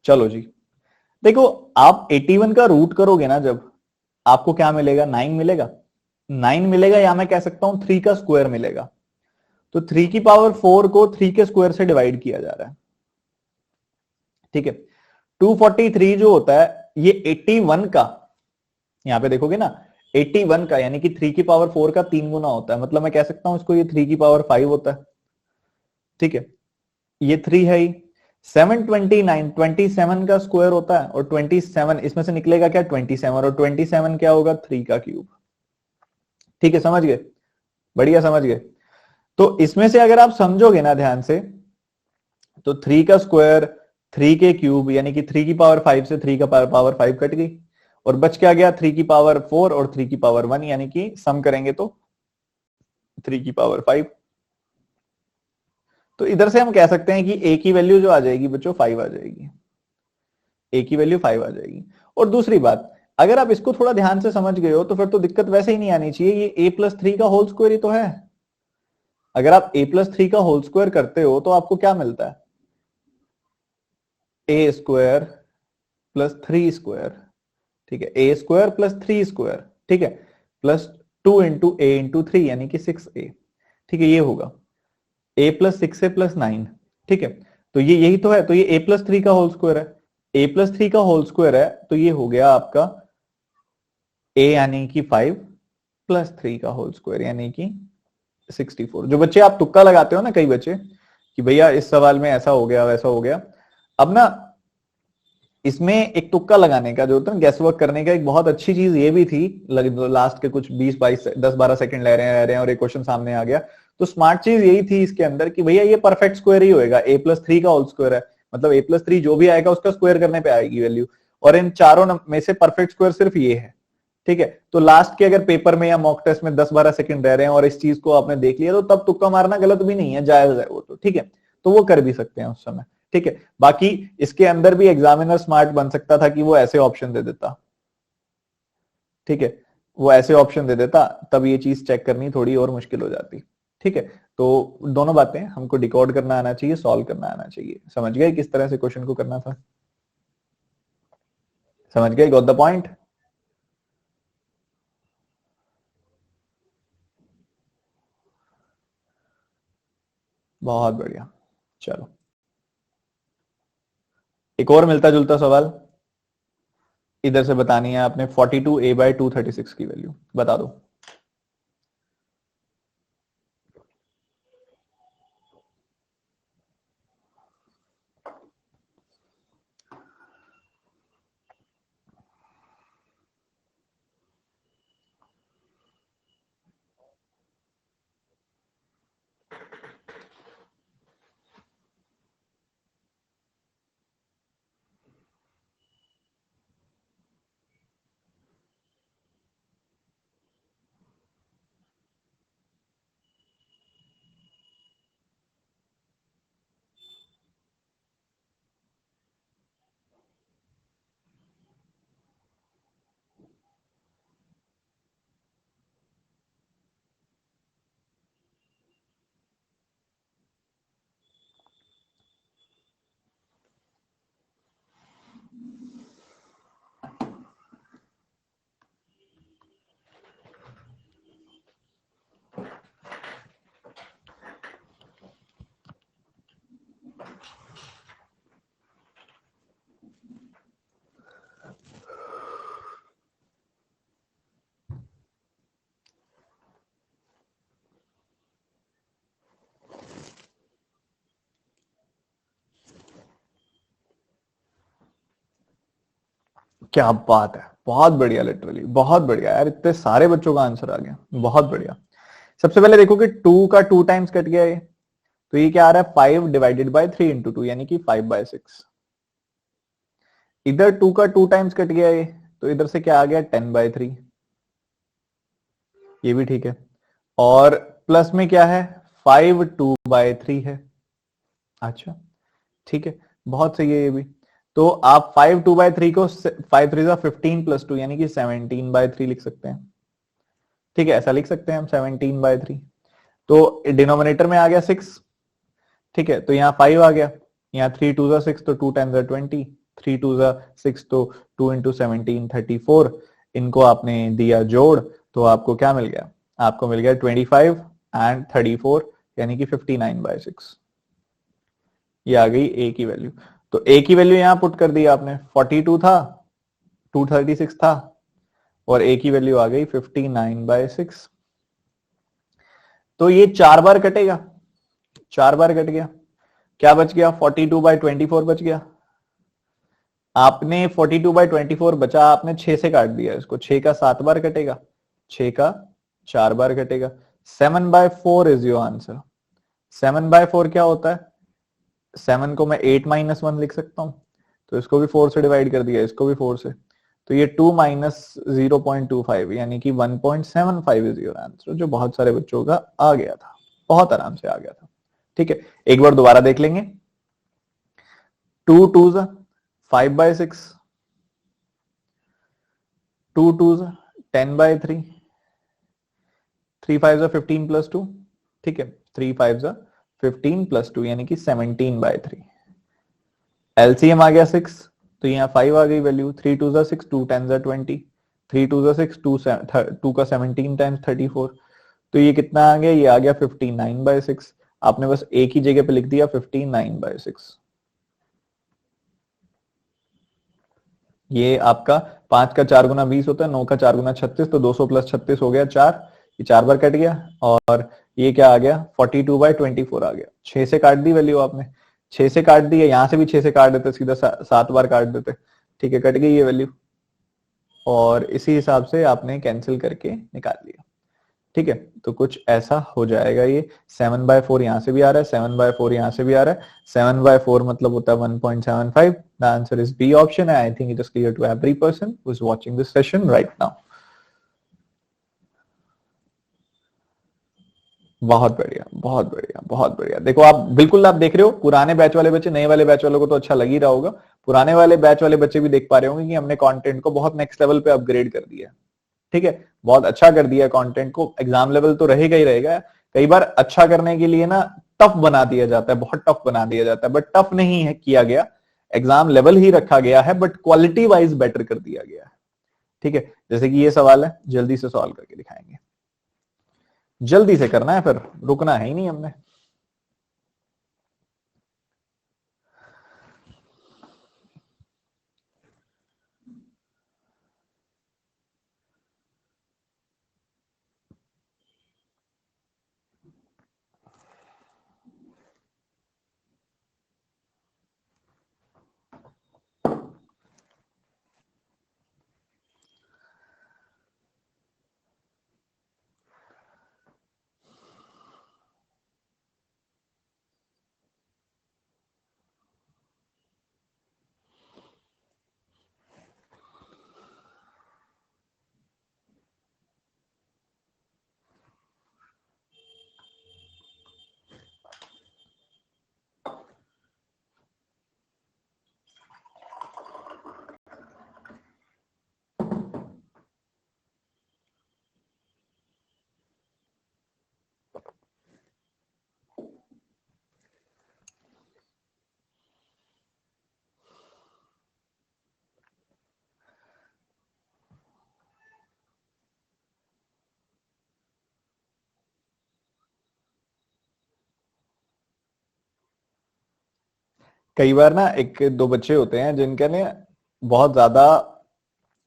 चलो जी, देखो, आप 81 का रूट करोगे ना जब, आपको क्या मिलेगा? 9 मिलेगा। 9 मिलेगा, या मैं कह सकता हूं 3 का स्क्वायर मिलेगा। तो 3 की पावर 4 को 3 के स्क्वायर से डिवाइड किया जा रहा है। ठीक है, 243 जो होता है ये 81 का, यहां पे देखोगे ना, 81 का यानी कि 3 की पावर 4 का 3 गुना होता है। मतलब मैं कह सकता हूं इसको, ये 3 की पावर 5 होता है। ठीक है, ये 3 है ही। 729 27 का स्क्वायर होता है, और 27 इसमें से निकलेगा क्या? 27, और 27 क्या होगा? 3 का क्यूब। ठीक है, समझ गए? बढ़िया, समझ गए? तो इसमें से अगर आप समझोगे ना ध्यान से, तो 3 का स्क्वायर, 3 के क्यूब, यानी कि 3 की पावर 5 से 3 का पावर 5 कट गई, और बच क्या गया? 3 की पावर 4 और 3 की पावर 1, यानी कि सम करेंगे तो 3 की पावर 5। तो इधर से हम कह सकते हैं कि ए की वैल्यू जो आ जाएगी बच्चों, 5 आ जाएगी। ए की वैल्यू 5 आ जाएगी। और दूसरी बात, अगर आप इसको थोड़ा ध्यान से समझ गए हो तो फिर तो दिक्कत वैसे ही नहीं आनी चाहिए। ये a+3 का होल स्क्वायर ही तो है। अगर आप a+3 का होल स्क्वायर करते हो तो आपको क्या मिलता है? ए स्क्वायर प्लस 3 स्क्वायर। ठीक है, ए स्क्वायर प्लस 3 स्क्वायर। ठीक है, प्लस 2 × a × 3 यानी कि 6a। ठीक है, ये होगा a+6 प्लस 9। ठीक है, तो ये यही तो है। तो ये a+3 का होल स्क्वायर है। a+3 का होल स्क्वायर है, तो ये हो गया आपका a यानी कि 5 प्लस 3 का होल स्क्वायर यानी कि 64। जो बच्चे आप तुक्का लगाते हो ना, कई बच्चे, कि भैया इस सवाल में ऐसा हो गया वैसा हो गया, अब ना इसमें एक तुक्का लगाने का जो होता है, गैस वर्क करने का, एक बहुत अच्छी चीज ये भी थी। लास्ट के कुछ 20-22 10-12 सेकंड ले रहे हैं और एक क्वेश्चन सामने आ गया। तो स्मार्ट चीज यही थी इसके अंदर कि भैया ये परफेक्ट स्क्वायर ही होएगा। a+3 का होल स्क्वायर है, मतलब a+3 जो भी आएगा उसका स्क्वायर करने पे आएगी वैल्यू। और इन चारों में से परफेक्ट स्क्वायर सिर्फ ये है। ठीक है, तो लास्ट के अगर पेपर में या मॉक टेस्ट में 10-12 सेकंड रह रहे हैं और इस चीज को आपने देख लिया, तो तब तुक्का मारना गलत भी नहीं है, जायज है वो तो। ठीक है, तो वो कर भी सकते हैं उस समय, ठीक है। बाकी इसके अंदर भी एग्जामिनर स्मार्ट बन सकता था कि वो ऐसे ऑप्शन दे देता, ठीक है, वो ऐसे ऑप्शन दे देता, तब ये चीज चेक करनी थोड़ी और मुश्किल हो जाती, ठीक है। तो दोनों बातें हमको डिकोड करना आना चाहिए, सॉल्व करना आना चाहिए। समझ गए किस तरह से क्वेश्चन को करना था? समझ गए? Got the point? बहुत बढ़िया। चलो एक और मिलता जुलता सवाल इधर से बतानी है आपने। 42a/236 की वैल्यू बता दो। क्या बात है, बहुत बढ़िया, लिटरली बहुत बढ़िया यार, इतने सारे बच्चों का आंसर आ गया, बहुत बढ़िया। सबसे पहले देखो कि 2 का 2 टाइम्स कट गया है, तो ये क्या आ रहा है 5 डिवाइडेड बाय 3 इंटू 2 यानी कि 5/6। इधर 2 का 2 टाइम्स कट गया है, तो इधर से क्या आ गया 10/3, ये भी ठीक है। और प्लस में क्या है 5 2/3 है। अच्छा ठीक है, बहुत सही है ये भी। तो आप 5 2/3 को 5 3 15 + 2 यानी कि 17/3 लिख सकते हैं, ठीक है, ऐसा लिख सकते हैं हम 17/3। तो डिनोमिनेटर में आ गया 6, ठीक है, तो यहाँ 5 आ गया, यहाँ 3 2 6 तो 2 10 20, 3 2 6 तो 2 इंटू 17 34। इनको आपने दिया जोड़, तो आपको क्या मिल गया? आपको मिल गया 25 एंड 34 यानी कि 59/6। ये आ गई ए की वैल्यू। तो ए की वैल्यू यहां पुट कर दी आपने, 42 था, 236 था, और ए की वैल्यू आ गई 59/6। तो ये 4 बार कटेगा, 4 बार कट गया, क्या बच गया 42/24 बच गया। आपने 42/24 बचा, आपने 6 से काट दिया इसको, 6 का 7 बार कटेगा, 6 का 4 बार कटेगा। 7/4 इज योर आंसर। 7/4 क्या होता है? 7 को मैं 8 - 1 लिख सकता हूं, तो इसको भी 4 से डिवाइड कर दिया, इसको भी 4 से, तो ये 2 - 0.25 यानी कि 1.75 इज योर आंसर, जो बहुत सारे बच्चों का आ गया था, बहुत आराम से आ गया था, ठीक है। एक बार दोबारा देख लेंगे। 2 2s 5/6, 2 2s 10/3, 3 5s 15 + 2, ठीक है, 3 5s 15 + 2 यानी कि 17/3। एलसीएम आ गया 6, तो यहाँ 5 आ गई वैल्यू, 3 2 6, 2 10 20, 3 2 6, 2 का 17 टाइम्स 34, तो ये कितना आ गया? ये आ गया 59/6। आपने बस एक ही जगह पे लिख दिया 59/6। ये आपका 5 का 4 गुना 20 होता है, 9 का 4 गुना 36, तो 200 + 36 हो गया 4, ये 4 बार कट गया। और ये क्या आ गया 42/24 आ गया, 6 से काट दी वैल्यू आपने, 6 से काट दी है, यहां से भी 6 से काट देते, सीधा 7 बार काट देते, ठीक है, कट गई ये वैल्यू, और इसी हिसाब से आपने कैंसिल करके निकाल लिया, ठीक है। तो कुछ ऐसा हो जाएगा ये। 7/4 यहां से भी आ रहा है, 7/4 यहां से भी आ रहा है, 7/4 मतलब होता है 1.75। The answer is B option. I think it is clear to every person who is watching this session right now. बहुत बढ़िया, बहुत बढ़िया, बहुत बढ़िया। देखो आप बिल्कुल, आप देख रहे हो पुराने बैच वाले बच्चे, नए वाले बैच वालों को तो अच्छा लग ही रहा होगा। पुराने वाले बैच वाले बच्चे भी देख पा रहे होंगे कि हमने कंटेंट को बहुत नेक्स्ट लेवल पे अपग्रेड कर दिया। ठीक है, बहुत अच्छा कर दिया कंटेंट को। एग्जाम लेवल तो रहेगा ही रहेगा। कई बार अच्छा करने के लिए ना टफ बना दिया जाता है, बहुत टफ बना दिया जाता है, बट टफ नहीं है किया गया, एग्जाम लेवल ही रखा गया है, बट क्वालिटी वाइज बेटर कर दिया गया है। ठीक है, जैसे कि ये सवाल है, जल्दी से सॉल्व करके दिखाएंगे। जल्दी से करना है, फिर रुकना है ही नहीं हमने। कई बार ना एक दो बच्चे होते हैं जिनके लिए बहुत ज्यादा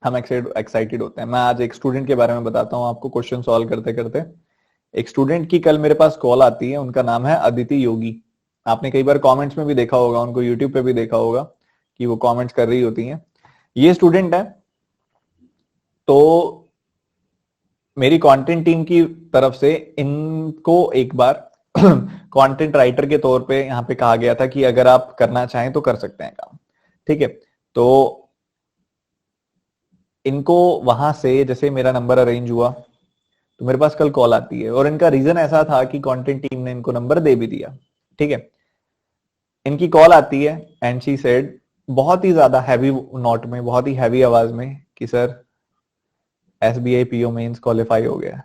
हम एक्साइटेड होते हैं। मैं आज एक स्टूडेंट के बारे में बताता हूँ आपको, क्वेश्चन सॉल्व करते करते। एक स्टूडेंट की कल मेरे पास कॉल आती है, उनका नाम है अदिति योगी। आपने कई बार कमेंट्स में भी देखा होगा, उनको यूट्यूब पे भी देखा होगा कि वो कमेंट्स कर रही होती हैं। ये स्टूडेंट है, तो मेरी कंटेंट टीम की तरफ से इनको एक बार कंटेंट राइटर के तौर पे यहाँ पे कहा गया था कि अगर आप करना चाहें तो कर सकते हैं काम। ठीक है, तो इनको वहां से जैसे मेरा नंबर अरेंज हुआ, तो मेरे पास कल कॉल आती है, और इनका रीजन ऐसा था कि कंटेंट टीम ने इनको नंबर दे भी दिया। ठीक है, इनकी कॉल आती है एंड शी सेड, बहुत ही ज्यादा हैवी नोट में, बहुत ही हैवी आवाज में, कि sir SBI PO mains qualify हो गया।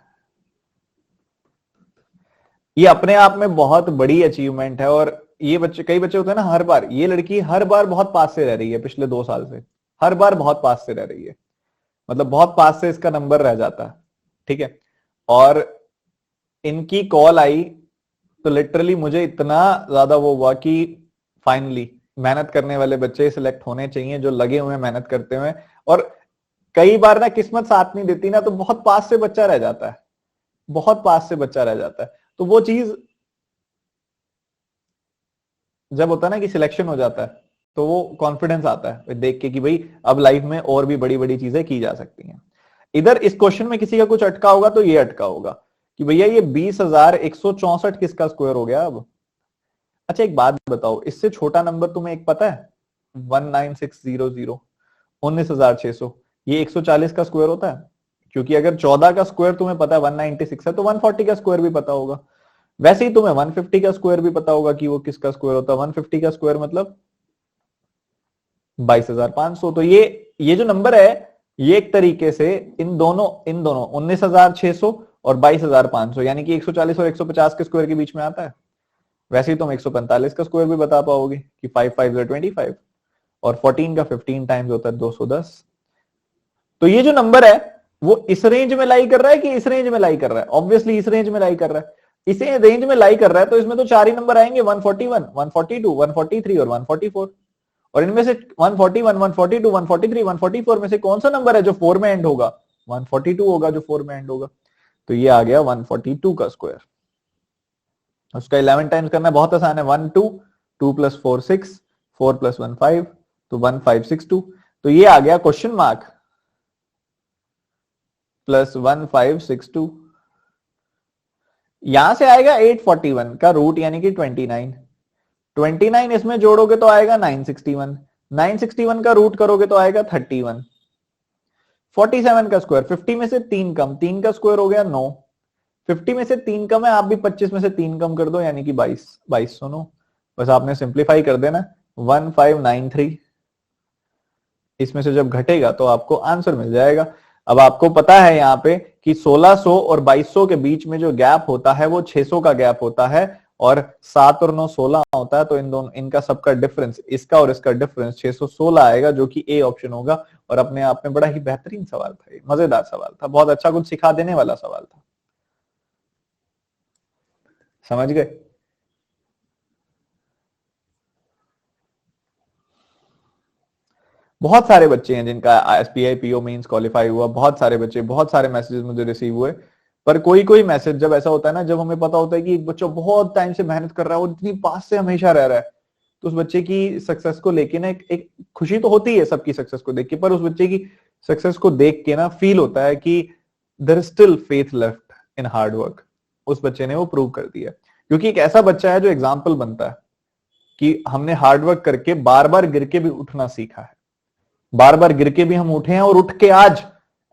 ये अपने आप में बहुत बड़ी अचीवमेंट है। और ये बच्चे, कई बच्चे होते हैं ना, हर बार ये लड़की हर बार बहुत पास से रह रही है, पिछले 2 साल से हर बार बहुत पास से रह रही है, मतलब बहुत पास से इसका नंबर रह जाता है। ठीक है, और इनकी कॉल आई तो लिटरली मुझे इतना ज्यादा वो हुआ कि फाइनली मेहनत करने वाले बच्चे सिलेक्ट होने चाहिए, जो लगे हुए मेहनत करते हुए। और कई बार ना किस्मत साथ नहीं देती ना, तो बहुत पास से बच्चा रह जाता है, बहुत पास से बच्चा रह जाता है। तो वो चीज जब होता है ना कि सिलेक्शन हो जाता है, तो वो कॉन्फिडेंस आता है देख के कि भाई अब लाइफ में और भी बड़ी बड़ी चीजें की जा सकती हैं। इधर इस क्वेश्चन में किसी का कुछ अटका होगा तो ये अटका होगा कि भैया ये 20,164 किसका स्क्वायर हो गया अब। अच्छा एक बात बताओ, इससे छोटा नंबर तुम्हें एक पता है? 19600, 19,600, ये 140 का स्क्वायर होता है। क्योंकि अगर 14 का स्क्वायर तुम्हें पता है 196 है, तो 140 का स्क्वायर भी पता होगा। वैसे ही तुम्हें 150 का स्क्वायर भी पता होगा कि वो किसका स्क्वायर होता है। 150 का स्क्वायर मतलब 22,500। तो ये जो नंबर है, ये एक तरीके से इन दोनों 19,600 और 22,500, यानी कि 140 और 150 के स्क्वायर के बीच में आता है। वैसे ही तुम 145 का स्क्वायर भी बता पाओगे कि 5 5 25, और 14 का 15 टाइम्स होता है 210। तो ये जो नंबर है वो इस रेंज में लाई कर रहा है कि इस रेंज में लाई कर रहा है? ऑब्वियसली इस रेंज में लाई कर रहा है। इसे रेंज में लाई कर रहा है, तो इसमें तो 4 ही नंबर आएंगे, 141, 142, 143 और 144। और इनमें से 141, 142, 143, 144 में से कौन सा नंबर है जो 4 में एंड होगा? 142 होगा जो 4 में एंड होगा। तो ये आ गया 142 का स्क्वायर। उसका 11 टाइम्स करना बहुत आसान है। 1 2, 2 + 4 6, 4 + 1 5, तो 1562। तो ये आ गया क्वेश्चन मार्क +1562। यहां से आएगा 841 का रूट, यानी कि 29। 29 इसमें जोड़ोगे तो आएगा 961। 961 का रूट करोगे तो आएगा 31। 47 का स्क्वायर, 50 में से 3 कम, 3 का स्क्वायर हो गया 9। 50 में से 3 कम है, आप भी 25 में से 3 कम कर दो, यानी कि 2209। बस आपने सिंप्लीफाई कर देना, 1593। इसमें से जब घटेगा तो आपको आंसर मिल जाएगा। अब आपको पता है यहाँ पे कि 1600 और 2200 के बीच में जो गैप होता है वो 600 का गैप होता है, और 7 और 9 16 होता है, तो इन दोनों इनका सबका डिफरेंस, इसका और इसका डिफरेंस 616 आएगा, जो कि ए ऑप्शन होगा। और अपने आप में बड़ा ही बेहतरीन सवाल था, ये मजेदार सवाल था, बहुत अच्छा, कुछ सिखा देने वाला सवाल था। समझ गए? बहुत सारे बच्चे हैं जिनका एसबीआई पीओ मेंस क्वालिफाई हुआ, बहुत सारे बच्चे, बहुत सारे मैसेजेस मुझे रिसीव हुए। पर कोई कोई मैसेज जब ऐसा होता है ना, जब हमें पता होता है कि एक बच्चा बहुत टाइम से मेहनत कर रहा है और इतनी पास से हमेशा रह रहा है, तो उस बच्चे की सक्सेस को लेके ना एक खुशी तो होती है सबकी सक्सेस को देख के, पर उस बच्चे की सक्सेस को देख के ना फील होता है कि there is still faith left in hard work. उस बच्चे ने वो प्रूव कर दिया, क्योंकि एक ऐसा बच्चा है जो एग्जाम्पल बनता है कि हमने हार्ड वर्क करके बार बार गिर के भी उठना सीखा है, बार बार गिर के भी हम उठे हैं, और उठ के आज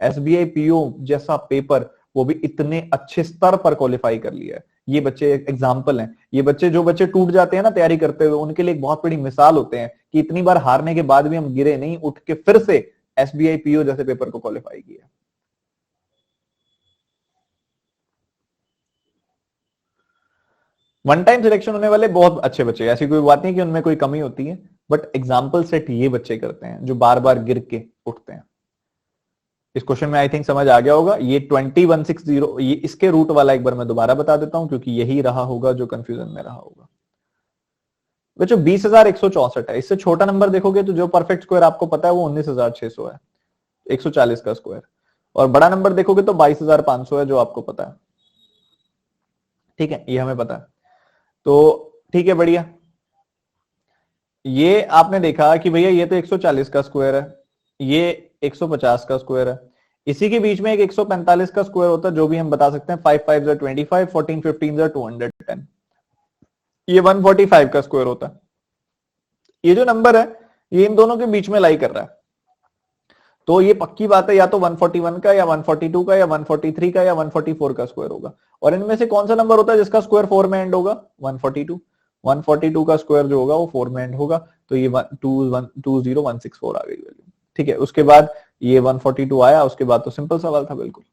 एसबीआई पीओ जैसा पेपर, वो भी इतने अच्छे स्तर पर क्वालिफाई कर लिया है। ये बच्चे एग्जाम्पल हैं। ये बच्चे, जो बच्चे टूट जाते हैं ना तैयारी करते हुए, उनके लिए एक बहुत बड़ी मिसाल होते हैं कि इतनी बार हारने के बाद भी हम गिरे नहीं, उठ के फिर से एसबीआई पीओ जैसे पेपर को क्वालिफाई किया। वन टाइम सिलेक्शन होने वाले बहुत अच्छे बच्चे, ऐसी कोई बात नहीं कि उनमें कोई कमी होती है, बट एग्जाम्पल सेट ये बच्चे करते हैं जो बार बार गिर के उठते हैं। इस क्वेश्चन में आई थिंक समझ आ गया होगा। ये 20160, ये इसके रूट वाला एक बार मैं दोबारा बता देता हूं, क्योंकि यही रहा होगा जो कंफ्यूजन में रहा होगा। बच्चों 20,164 है, इससे छोटा नंबर देखोगे तो जो परफेक्ट स्क्वायर आपको पता है वो 19,600 है, 140 का स्क्वायर। और बड़ा नंबर देखोगे तो 22,500 है, जो आपको पता है। ठीक है, ये हमें पता है, तो ठीक है, बढ़िया। ये आपने देखा कि भैया ये तो 140 का स्क्वायर है, ये 150 का स्क्वायर है, इसी के बीच में एक 145 का स्क्वायर होता है, जो भी हम बता सकते हैं 5 5 25, 14 15 210। ये 145 का स्क्वायर होता है। ये जो नंबर है ये इन दोनों के बीच में लाई कर रहा है, तो ये पक्की बात है, या तो 141 का, या 142 का, या 143 का, या 144 का स्क्वायर होगा। और इनमें से कौन सा नंबर होता है जिसका स्क्वायर 4 में एंड होगा? 142। 142 का स्क्वायर जो होगा वो 4 में एंड होगा, तो ये 20164 आ गई वैल्यू। ठीक है, उसके बाद ये 142 आया, उसके बाद तो सिंपल सवाल था बिल्कुल।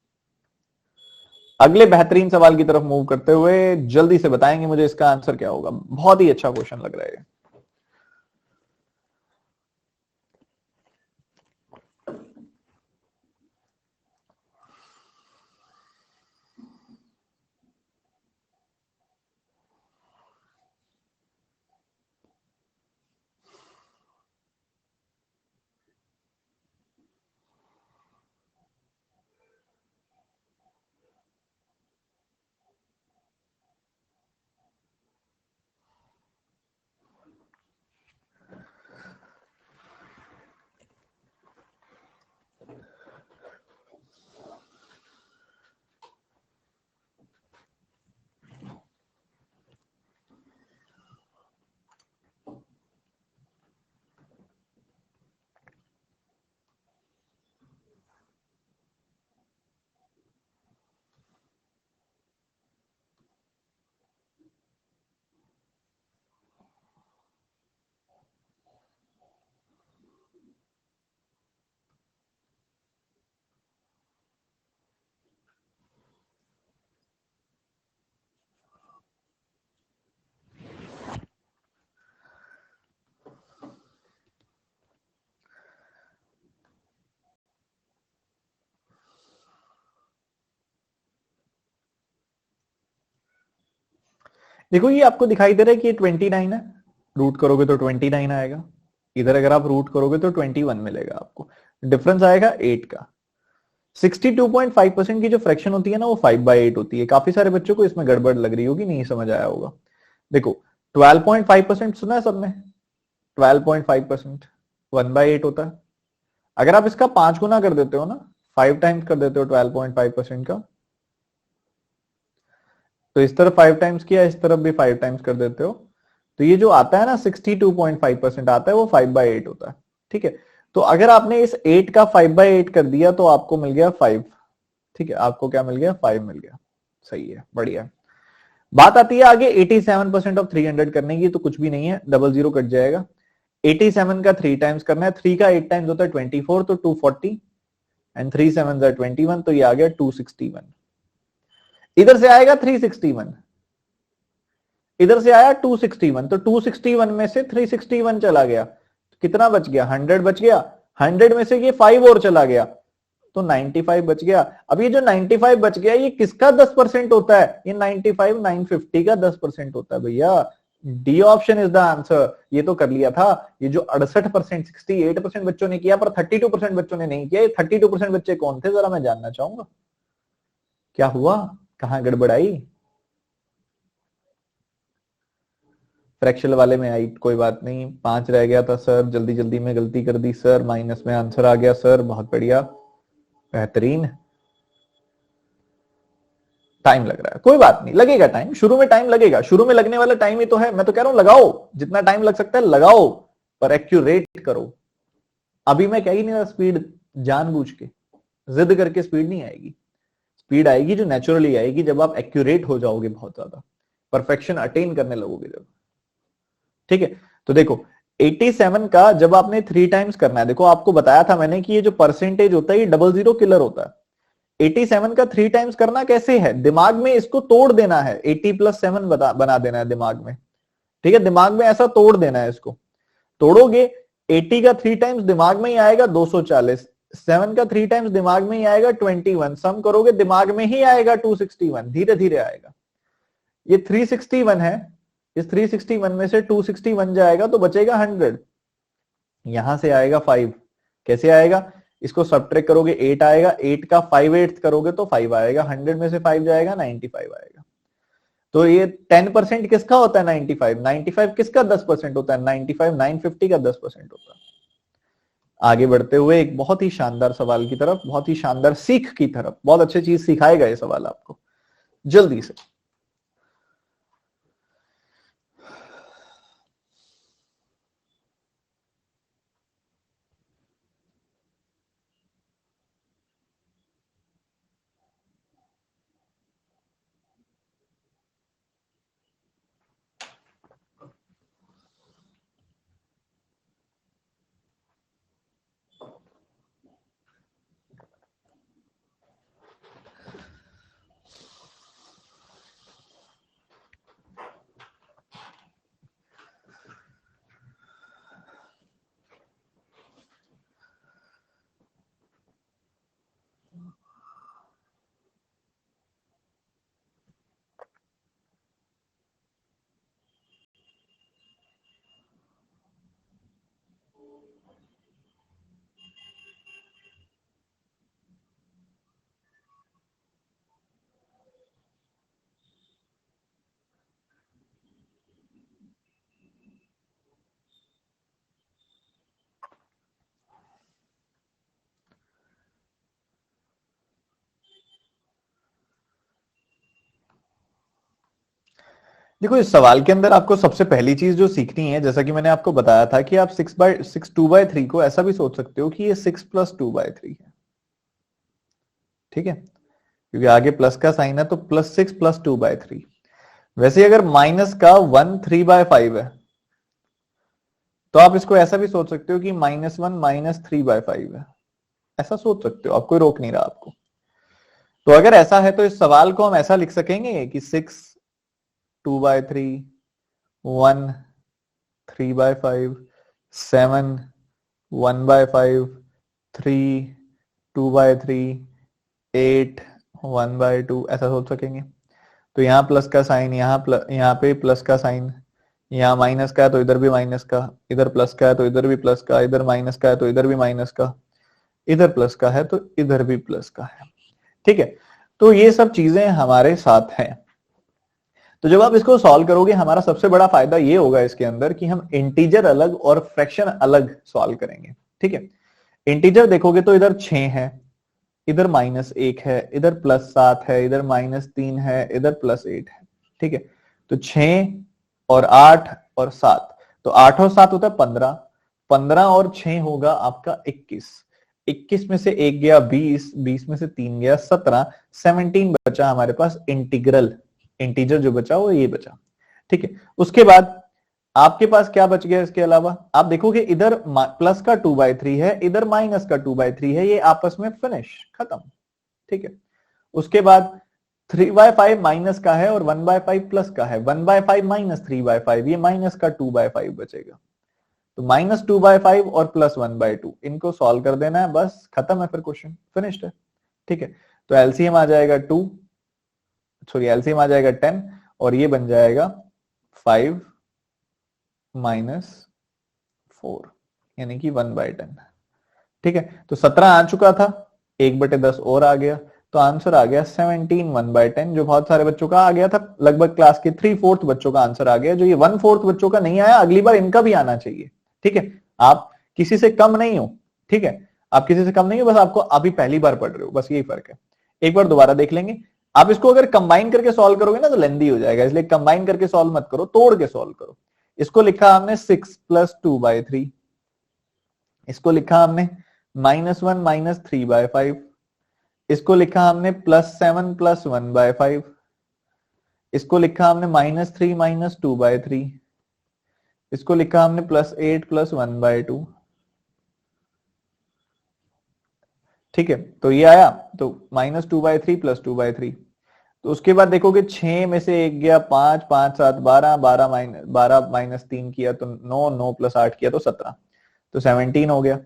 अगले बेहतरीन सवाल की तरफ मूव करते हुए जल्दी से बताएंगे मुझे इसका आंसर क्या होगा। बहुत ही अच्छा क्वेश्चन लग रहा है। देखो ये आपको दिखाई दे रहा है कि ये 29 है, रूट करोगे तो 29 आएगा। इधर अगर आप रूट करोगे तो 21 मिलेगा आपको, डिफरेंस आएगा 8 का। 62.5% की जो फ्रैक्शन होती है ना, वो 5/8 होती है। काफी सारे बच्चों को इसमें गड़बड़ लग रही होगी, नहीं समझ आया होगा। देखो 12.5% सुना है सबने? 12.5% 1/8 होता है। अगर आप इसका 5 गुना कर देते हो ना, 5 टाइम्स कर देते हो 12.5% का, तो इस तरफ 5 टाइम्स किया, इस तरफ भी 5 टाइम्स कर देते हो, तो ये जो आता है ना 62.5% आता है, वो 5/8 होता है। ठीक है, तो अगर आपने इस 8 का 5/8 कर दिया तो आपको मिल गया 5। ठीक है, आपको क्या मिल गया? 5 मिल गया। सही है, बढ़िया। बात आती है आगे 87% ऑफ 300 करने की, तो कुछ भी नहीं है, डबल जीरो कट जाएगा। 87 का 3 टाइम्स करना है, 3 का 8 टाइम्स होता है 24, तो 240 एंड 3 7 21, तो ये आ गया 261। इधर से आएगा 361, इधर से आया 261, तो 261 में से 361 चला गया, कितना बच गया? 100 बच गया। 100 में से ये 5 और चला गया, तो 95 बच गया। अब ये जो 95 बच गया, ये किसका 10% होता है? ये 95 950 का 10% होता है भैया। D option is the answer. ये तो कर लिया था। ये जो 68%, 68% बच्चों ने किया, पर 32% बच्चों ने नहीं किया। ये 32% बच्चे कौन थे, जरा मैं जानना चाहूंगा। क्या हुआ, कहां गड़बड़ाई? फ्रैक्शनल वाले में आई, कोई बात नहीं। 5 रह गया था सर, जल्दी जल्दी में गलती कर दी सर, माइनस में आंसर आ गया सर, बहुत बढ़िया, बेहतरीन। टाइम लग रहा है, कोई बात नहीं, लगेगा टाइम, शुरू में टाइम लगेगा, शुरू में लगने वाला टाइम ही तो है। मैं तो कह रहा हूं लगाओ, जितना टाइम लग सकता है लगाओ, पर एक्यूरेट करो। अभी मैं कह ही नहीं रहा स्पीड जानबूझ के, जिद करके स्पीड नहीं आएगी। स्पीड आएगी जो नेचुरली आएगी, जब आप एक्यूरेट हो जाओगे, बहुत ज्यादा परफेक्शन अटेन करने लगोगे जब। ठीक है, तो देखो 87 का जब आपने 3 टाइम्स करना है, देखो आपको बताया था मैंने कि ये जो परसेंटेज होता है ये डबल जीरो किलर होता है। 87 का 3 टाइम्स करना कैसे है? दिमाग में इसको तोड़ देना है, 80 + 7 बना देना है दिमाग में। ठीक है, दिमाग में ऐसा तोड़ देना है इसको। तोड़ोगे, 80 का 3 टाइम्स दिमाग में ही आएगा 240, 7 का 3 टाइम्स दिमाग में ही आएगा 21, सम करोगे दिमाग में ही आएगा 261, धीरे धीरे आएगा। ये 361 है, इस 361 में से 261 जाएगा तो बचेगा 100। यहां से आएगा 5, कैसे आएगा? इसको सब्ट्रैक्ट करोगे 8 आएगा, 8 का 5/8 करोगे तो 5 आएगा, 100 में से 5 जाएगा 95 आएगा। तो ये 10% किसका होता है? 95। 95 किसका 10% होता है? 95 950 का 10% होता है। आगे बढ़ते हुए एक बहुत ही शानदार सवाल की तरफ, बहुत ही शानदार सीख की तरफ, बहुत अच्छी चीज सिखाएगा ये सवाल आपको, जल्दी से। देखो इस सवाल के अंदर आपको सबसे पहली चीज जो सीखनी है, जैसा कि मैंने आपको बताया था कि आप 6 2/3 को ऐसा भी सोच सकते हो कि ये 6 + 2/3 है। ठीक है, क्योंकि आगे प्लस का साइन है, तो +6 + 2/3। वैसे अगर माइनस का 1 3/5 है, तो आप इसको ऐसा भी सोच सकते हो कि -1 -3/5 है, ऐसा सोच सकते हो, आप कोई रोक नहीं रहा आपको। तो अगर ऐसा है तो इस सवाल को हम ऐसा लिख सकेंगे कि 6 2/3, 1 3/5, 7 1/5, 3 2/3, 8 1/2, ऐसा सोच सकेंगे। तो यहाँ प्लस का साइन, यहाँ पे प्लस का साइन, यहाँ माइनस का है तो इधर भी माइनस का, इधर प्लस का है तो इधर भी प्लस का, इधर माइनस का है तो इधर भी माइनस का, इधर प्लस का है तो इधर भी प्लस का है। ठीक है, तो ये सब चीजें हमारे साथ हैं। तो जब आप इसको सॉल्व करोगे, हमारा सबसे बड़ा फायदा ये होगा इसके अंदर कि हम इंटीजर अलग और फ्रैक्शन अलग सॉल्व करेंगे। ठीक है, इंटीजर देखोगे तो इधर 6 है, इधर -1 है, इधर +7 है, इधर -3 है, इधर +8 है। ठीक है, तो 6 और 8 और 7, तो 8 और 7 होता है 15, 15 और 6 होगा आपका 21, 21 में से 1 गया 20, 20 में से 3 गया 17, 17 बचा हमारे पास इंटीग्रल, इंटीजर जो बचा वो ये बचा। ठीक है, उसके बाद आपके पास क्या बच गया इसके अलावा? आप देखोगे इधर प्लस का 2/3 है, इधर माइनस का 2/3 है, ये आपस में फिनिश, खत्म। ठीक है, उसके बाद 3/5 माइनस का है और 1/5 प्लस का है, 1/5 माइनस 3/5, ये माइनस का 2/5 बचेगा। तो -2/5 और +1/2 इनको सॉल्व कर देना है, बस खत्म है, फिर क्वेश्चन फिनिश्ड है। ठीक है, तो एलसीएम आ जाएगा 2, सॉरी एलसीएम आ जाएगा 10 और ये बन जाएगा 5 - 4 यानी कि 1/10। ठीक है, तो 17 आ चुका था, 1/10 और आ गया, तो आंसर आ गया 17 1/10, जो बहुत सारे बच्चों का आ गया था, लगभग क्लास के 3/4 बच्चों का आंसर आ गया। जो ये 1/4 बच्चों का नहीं आया, अगली बार इनका भी आना चाहिए। ठीक है, आप किसी से कम नहीं हो। ठीक है, आप किसी से कम नहीं हो, बस आपको अभी पहली बार पढ़ रहे हो, बस यही फर्क है। एक बार दोबारा देख लेंगे। आप इसको अगर कंबाइन करके सॉल्व करोगे ना तो लेंदी हो जाएगा, इसलिए कंबाइन करके सॉल्व मत करो, तोड़ के सॉल्व करो। इसको लिखा हमने 6 + 2/3, इसको लिखा हमने -1 - 3/5, इसको लिखा हमने +7 + 1/5, इसको लिखा हमने -3 - 2/3, इसको लिखा हमने +8 + 1/2। ठीक है, तो ये आया, तो -2/3 + 2/3। तो उसके बाद देखोगे 6 में से 1 गया, 5 5 7 12, 12 - 3 किया तो 9, 9 + 8 किया तो 17, तो 17 हो गया।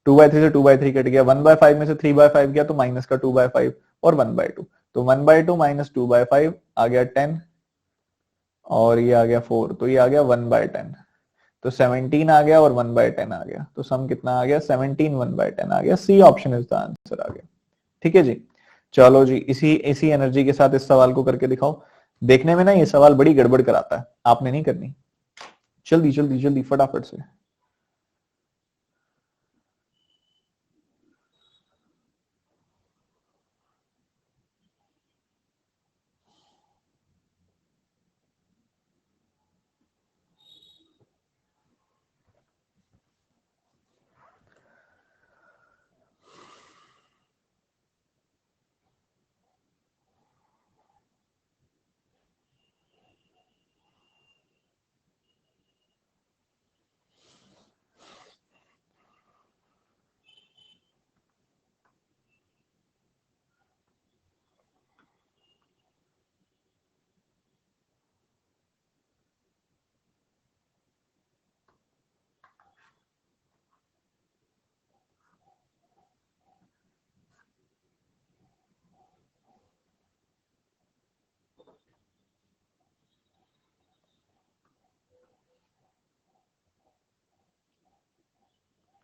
2/3 से 2/3 कट गया, 1/5 में से 3/5 गया तो माइनस का 2/5 और 1/2, तो 1/2 - 2/5 आ गया 10 और ये आ गया 4, तो ये आ गया 1/10। तो 17 आ गया और 1/10 आ गया, तो सम कितना आ गया? 17 1/10 आ गया। C option is the answer आ गया। ठीक है जी, चलो जी, इसी इसी एनर्जी के साथ इस सवाल को करके दिखाओ। देखने में ना ये सवाल बड़ी गड़बड़ कराता है, आपने नहीं करनी, जल्दी जल्दी जल्दी फटाफट से।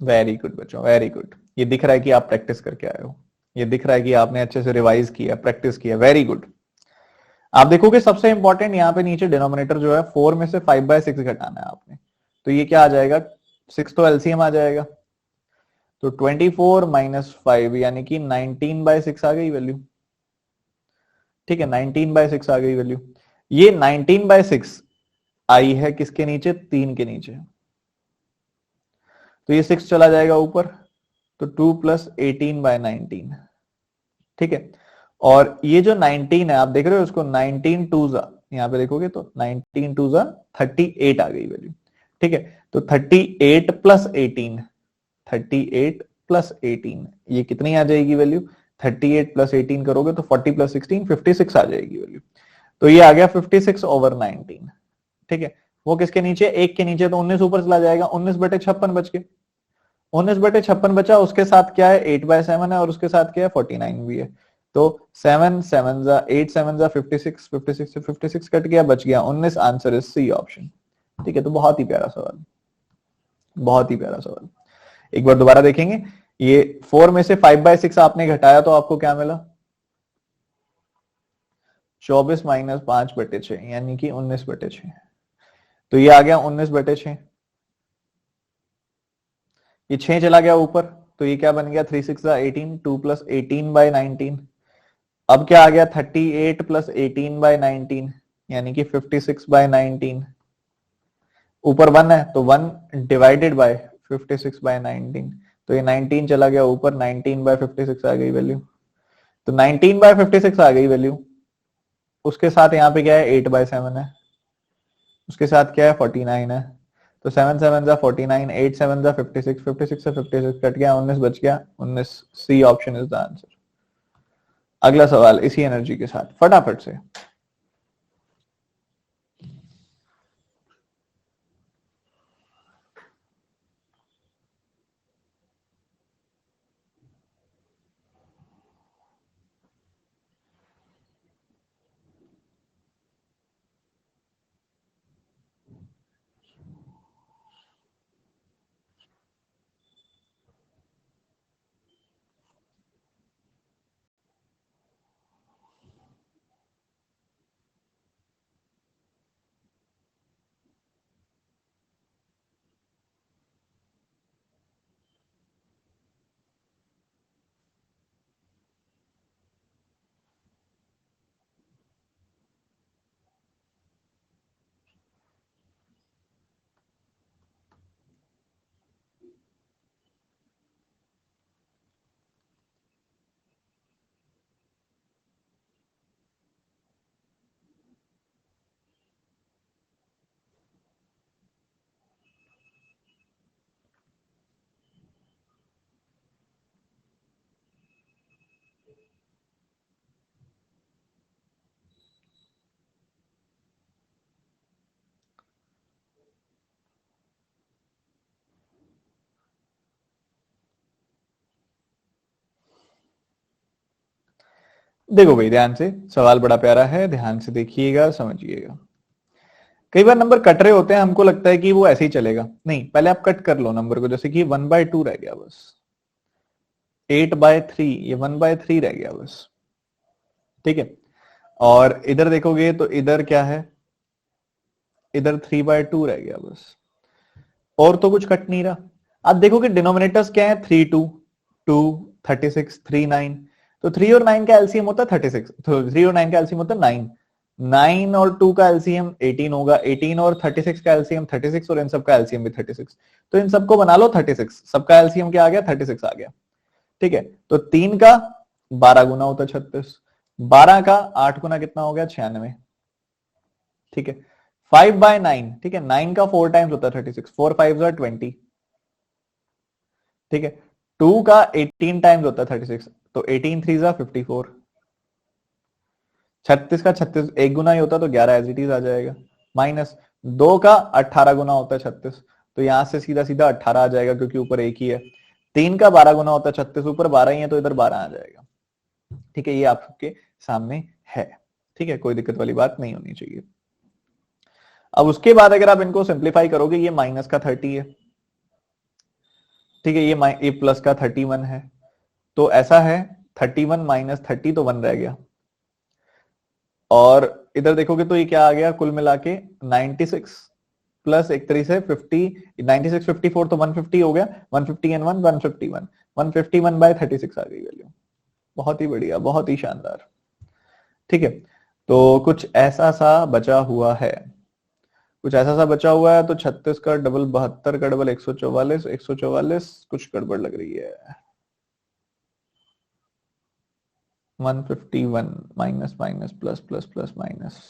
वेरी गुड बच्चों, वेरी गुड। ये दिख रहा है कि आप प्रैक्टिस करके आए हो, ये दिख रहा है कि आपने अच्छे से रिवाइज किया, प्रैक्टिस किया, वेरी गुड। आप देखोगे सबसे इंपॉर्टेंट यहाँ पे नीचे डिनोमिनेटर जो है 4 में से 5/6 घटाना है आपने, तो ये क्या आ जाएगा? 6 तो एलसीएम आ जाएगा, तो 24 - 5 यानी कि 19/6 आ गई वैल्यू। ठीक है, 19/6 आ गई वैल्यू। ये 19/6 आई है किसके नीचे? 3 के नीचे, तो ये 6 चला जाएगा ऊपर, तो 2 + 18/19। ठीक है, और ये जो 19 है आप देख रहे हो उसको, 19 2 यहाँ पे देखोगे तो 19 2 38 आ गई वैल्यू। ठीक है, तो 38 + 18, 38 + 18 ये कितनी आ जाएगी वैल्यू? 38 + 18 करोगे तो 40 + 16 56 आ जाएगी वैल्यू, तो ये आ गया 56/19। ठीक है, वो किसके नीचे? 1 के नीचे, तो 19 ऊपर चला जाएगा, 19/56 बच गए। 19/56 बचा, उसके साथ क्या है? 8/7 है और उसके साथ क्या है? 49 भी है, तो 7 7 8 7 56, 56 से 56 कट गया, बच गया 19। Answer is C option. ठीक है, तो बहुत ही प्यारा सवाल, बहुत ही प्यारा सवाल। एक बार दोबारा देखेंगे, ये 4 में से 5/6 आपने घटाया तो आपको क्या मिला? 24 - 5/6 यानी कि 19/6, तो ये आ गया 19/6। ये 6 चला गया ऊपर, तो ये क्या बन गया? 3 6 18, 2 + 18/19। अब क्या आ गया? 38 + 18/19 यानी कि 56/19। ऊपर 1 है तो 1 डिवाइडेड बाय 56/19, तो ये 19 चला गया ऊपर, 19/56 आ गई वैल्यू। तो 19/56 आ गई वैल्यू। उसके साथ यहाँ पे क्या है 8/7 है, उसके साथ क्या है 49 है। तो 7 7 जा 49, 8 7 जा 56, 56 से 56 कट गया, 19 बच गया, 19। C option is the answer. अगला सवाल इसी एनर्जी के साथ फटाफट से। देखो भाई ध्यान से, सवाल बड़ा प्यारा है, ध्यान से देखिएगा, समझिएगा। कई बार नंबर कट रहे होते हैं, हमको लगता है कि वो ऐसे ही चलेगा, नहीं, पहले आप कट कर लो नंबर को। जैसे कि 1/2 रह गया बस, 8/3, ये 1/3 रह गया बस, ठीक है। और इधर देखोगे तो इधर क्या है, इधर 3/2 रह गया बस, और तो कुछ कट नहीं रहा। आप देखोगे डिनोमिनेटर्स क्या है, 3 2 2 36 3 9। तो 3 और 9 का एलसीएम होता है 36, तो 3 और 9 का एलसीएम होता है 9। 9 और 2 का एलसीएम 18 होगा, 18 और 36 का एलसीएम 36, और इन सब का एलसीएम भी 36। तो इन सबको बना लो 36, सबका एलसीएम क्या आ गया 36 आ गया, ठीक है। तो 3 का 12 गुना होता है 36, 12 का 8 गुना कितना हो गया 96, ठीक है। 5/9, ठीक है, 9 का 4 टाइम्स होता है 36, 4 5 20, ठीक है। 2 का 18 टाइम्स होता है 36, तो 18 3 54। 36 का 36 एक गुना ही होता है, तो 11 एज इट इज आ जाएगा। माइनस 2 का 18 गुना होता है 36, तो यहां से सीधा सीधा 18 आ जाएगा, क्योंकि ऊपर एक ही है। 3 का 12 गुना होता है 36, ऊपर 12 ही है, तो इधर 12 आ जाएगा, ठीक है। ये आपके सामने है, ठीक है, कोई दिक्कत वाली बात नहीं होनी चाहिए। अब उसके बाद अगर आप इनको सिंप्लीफाई करोगे, ये माइनस का 30 है, ठीक है, ये प्लस का 31 है, तो ऐसा है 31 माइनस 30, तो 1 रह गया। और इधर देखोगे तो ये क्या आ गया कुल मिला के 96 प्लस एक तरीके से 50, 96 54, तो 150 हो गया, 150 एंड 1 151, 151/36 आ गई वैल्यू। बहुत ही बढ़िया, बहुत ही शानदार, ठीक है। तो कुछ ऐसा सा बचा हुआ है, कुछ ऐसा सा बचा हुआ है। तो 36 का डबल 72 का डबल 144, 144 कुछ गड़बड़ लग रही है। 151 minus minus plus plus plus minus,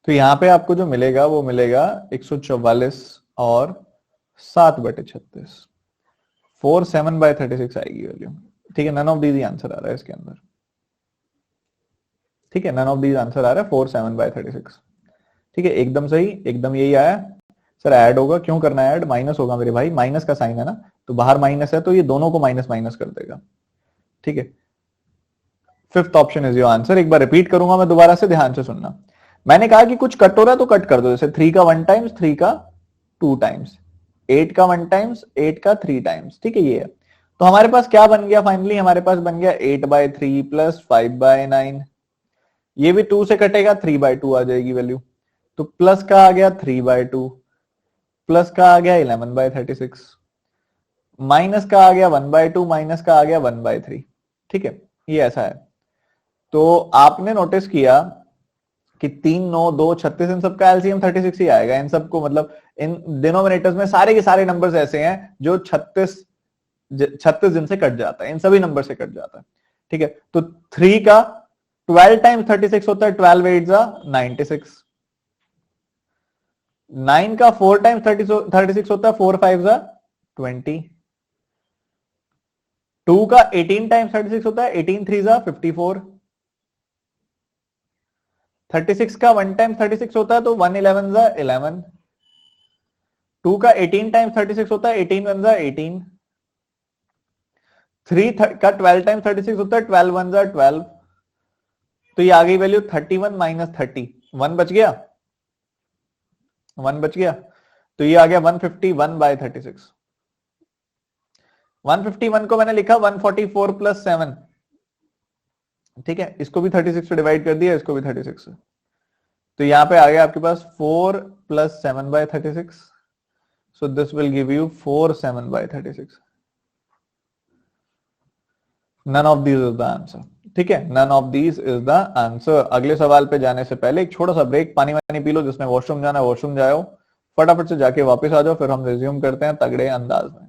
तो यहां पे आपको जो मिलेगा वो मिलेगा 144 और 7/36, 47/36 आएगी वैल्यू, ठीक है। नन ऑफ दीज आंसर आ रहा है इसके अंदर, ठीक है, नन ऑफ दीज आंसर आ रहा है 47/36, ठीक है, एकदम सही, एकदम यही आया। सर ऐड होगा, क्यों करना है ऐड, माइनस होगा मेरे भाई, माइनस का साइन है ना, तो बाहर माइनस है, तो ये दोनों को माइनस माइनस कर देगा, ठीक है। Fifth option is your answer. एक बार रिपीट करूंगा मैं दोबारा से, ध्यान से सुनना। मैंने कहा कि कुछ कट हो रहा है तो कट कर दो, जैसे 3 का 1 टाइम्स, 3 का 2 टाइम्स, 8 का 1 टाइम्स, 8 का 3 टाइम्स, ठीक है, ये है। तो हमारे पास क्या बन गया फाइनली, हमारे पास बन गया 8/3 प्लस 5/9। ये भी 2 से कटेगा, 3/2 आ जाएगी वैल्यू। तो प्लस का आ गया 3/2, प्लस का आ गया 11/36, माइनस का आ गया 1/2, माइनस का आ गया 1/3। ठीक है, ये ऐसा है। तो आपने नोटिस किया कि 3, 9, 2, 36, इन सबका एलसीएम 36 ही आएगा। इन सबको मतलब इन डिनोमिनेटर्स में सारे के सारे नंबर्स ऐसे हैं जो 36 दिन से कट जाता है, इन सभी नंबर से कट जाता है। ठीक है, तो 3 का 12 टाइम्स 36 होता है, 12 8 जा 96। 9 का 4 टाइम्स 36 होता है, 4 5 जा 20। 2 का 18 टाइम्स 36 होता है, 18 3 जा 54। 36 का 1 टाइम्स 36 होता है तो 1 11 जा 11। 2 का 18 टाइम्स 36 होता है, 18 1 जा 18। 3 का 12 टाइम्स 36 होता है, 12 1 जा 12। तो ये आ गई वैल्यू 31 माइनस 30, 1 बच गया, 1 बच गया। तो ये आ गया 151/36। 151 को मैंने लिखा 144 प्लस 7। ठीक है, इसको भी 36 से डिवाइड कर दिया, इसको भी 36 से। तो यहां पे आ गया आपके पास 4 plus 7/36। So this will give you 4/7/36। None of these is the answer. ठीक है, none of these is the answer. अगले सवाल पे जाने से पहले एक छोटा सा ब्रेक, पानी वानी पी लो, जिसने वॉशरूम जाना है वॉशरूम जाओ, फटाफट से जाके वापस आ जाओ, फिर हम रिज्यूम करते हैं तगड़े अंदाज में।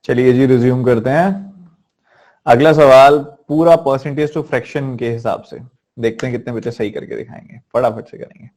चलिए जी, रिज्यूम करते हैं। अगला सवाल पूरा परसेंटेज टू फ्रैक्शन के हिसाब से, देखते हैं कितने बच्चे सही करके दिखाएंगे, फटाफट से करेंगे।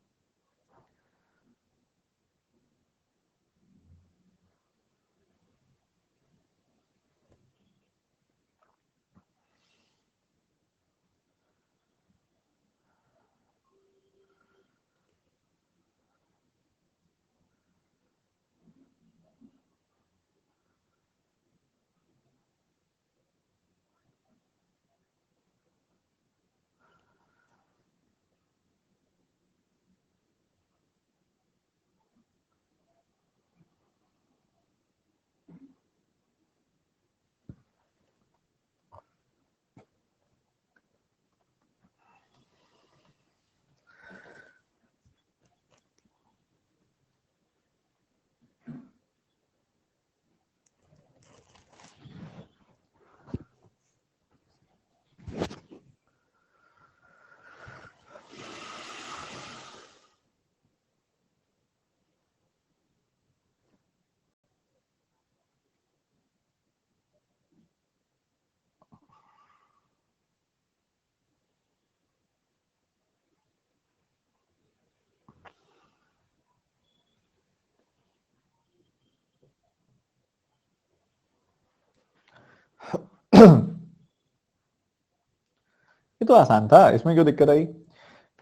तो आसान था, इसमें क्यों दिक्कत आई?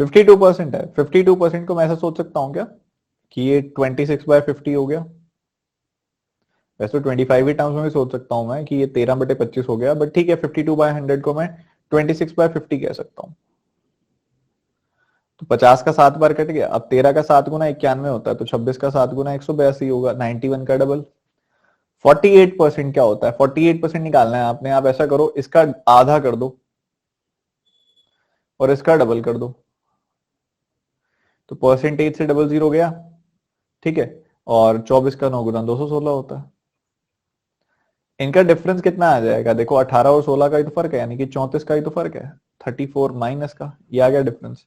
52% है, 52% को मैं ऐसा सोच सकता हूँ क्या कि ये 26/50 हो गया? वैसे तो 25 ही टर्म्स में भी सोच सकता हूँ मैं कि ये 13/25 हो गया, बट ठीक है 52/100 को मैं 26/50 कह सकता हूँ। तो 50 का 7 बार कट गया। अब 13 का 7 गुना 91 होता है, तो 26 का 7 गुना 182 होगा, 91 का डबल। 48% क्या होता है? 48% निकालना है आपने। आप ऐसा करो, इसका आधा कर दो और इसका डबल कर दो, तो परसेंटेज से डबल जीरो गया, ठीक है। और 24 का 9 गुना 216 होता है। इनका डिफरेंस कितना आ जाएगा? देखो 18 और 16 का ही तो फर्क है, यानी कि 34 का ही तो फर्क है। 34 माइनस का, ये आ गया डिफरेंस,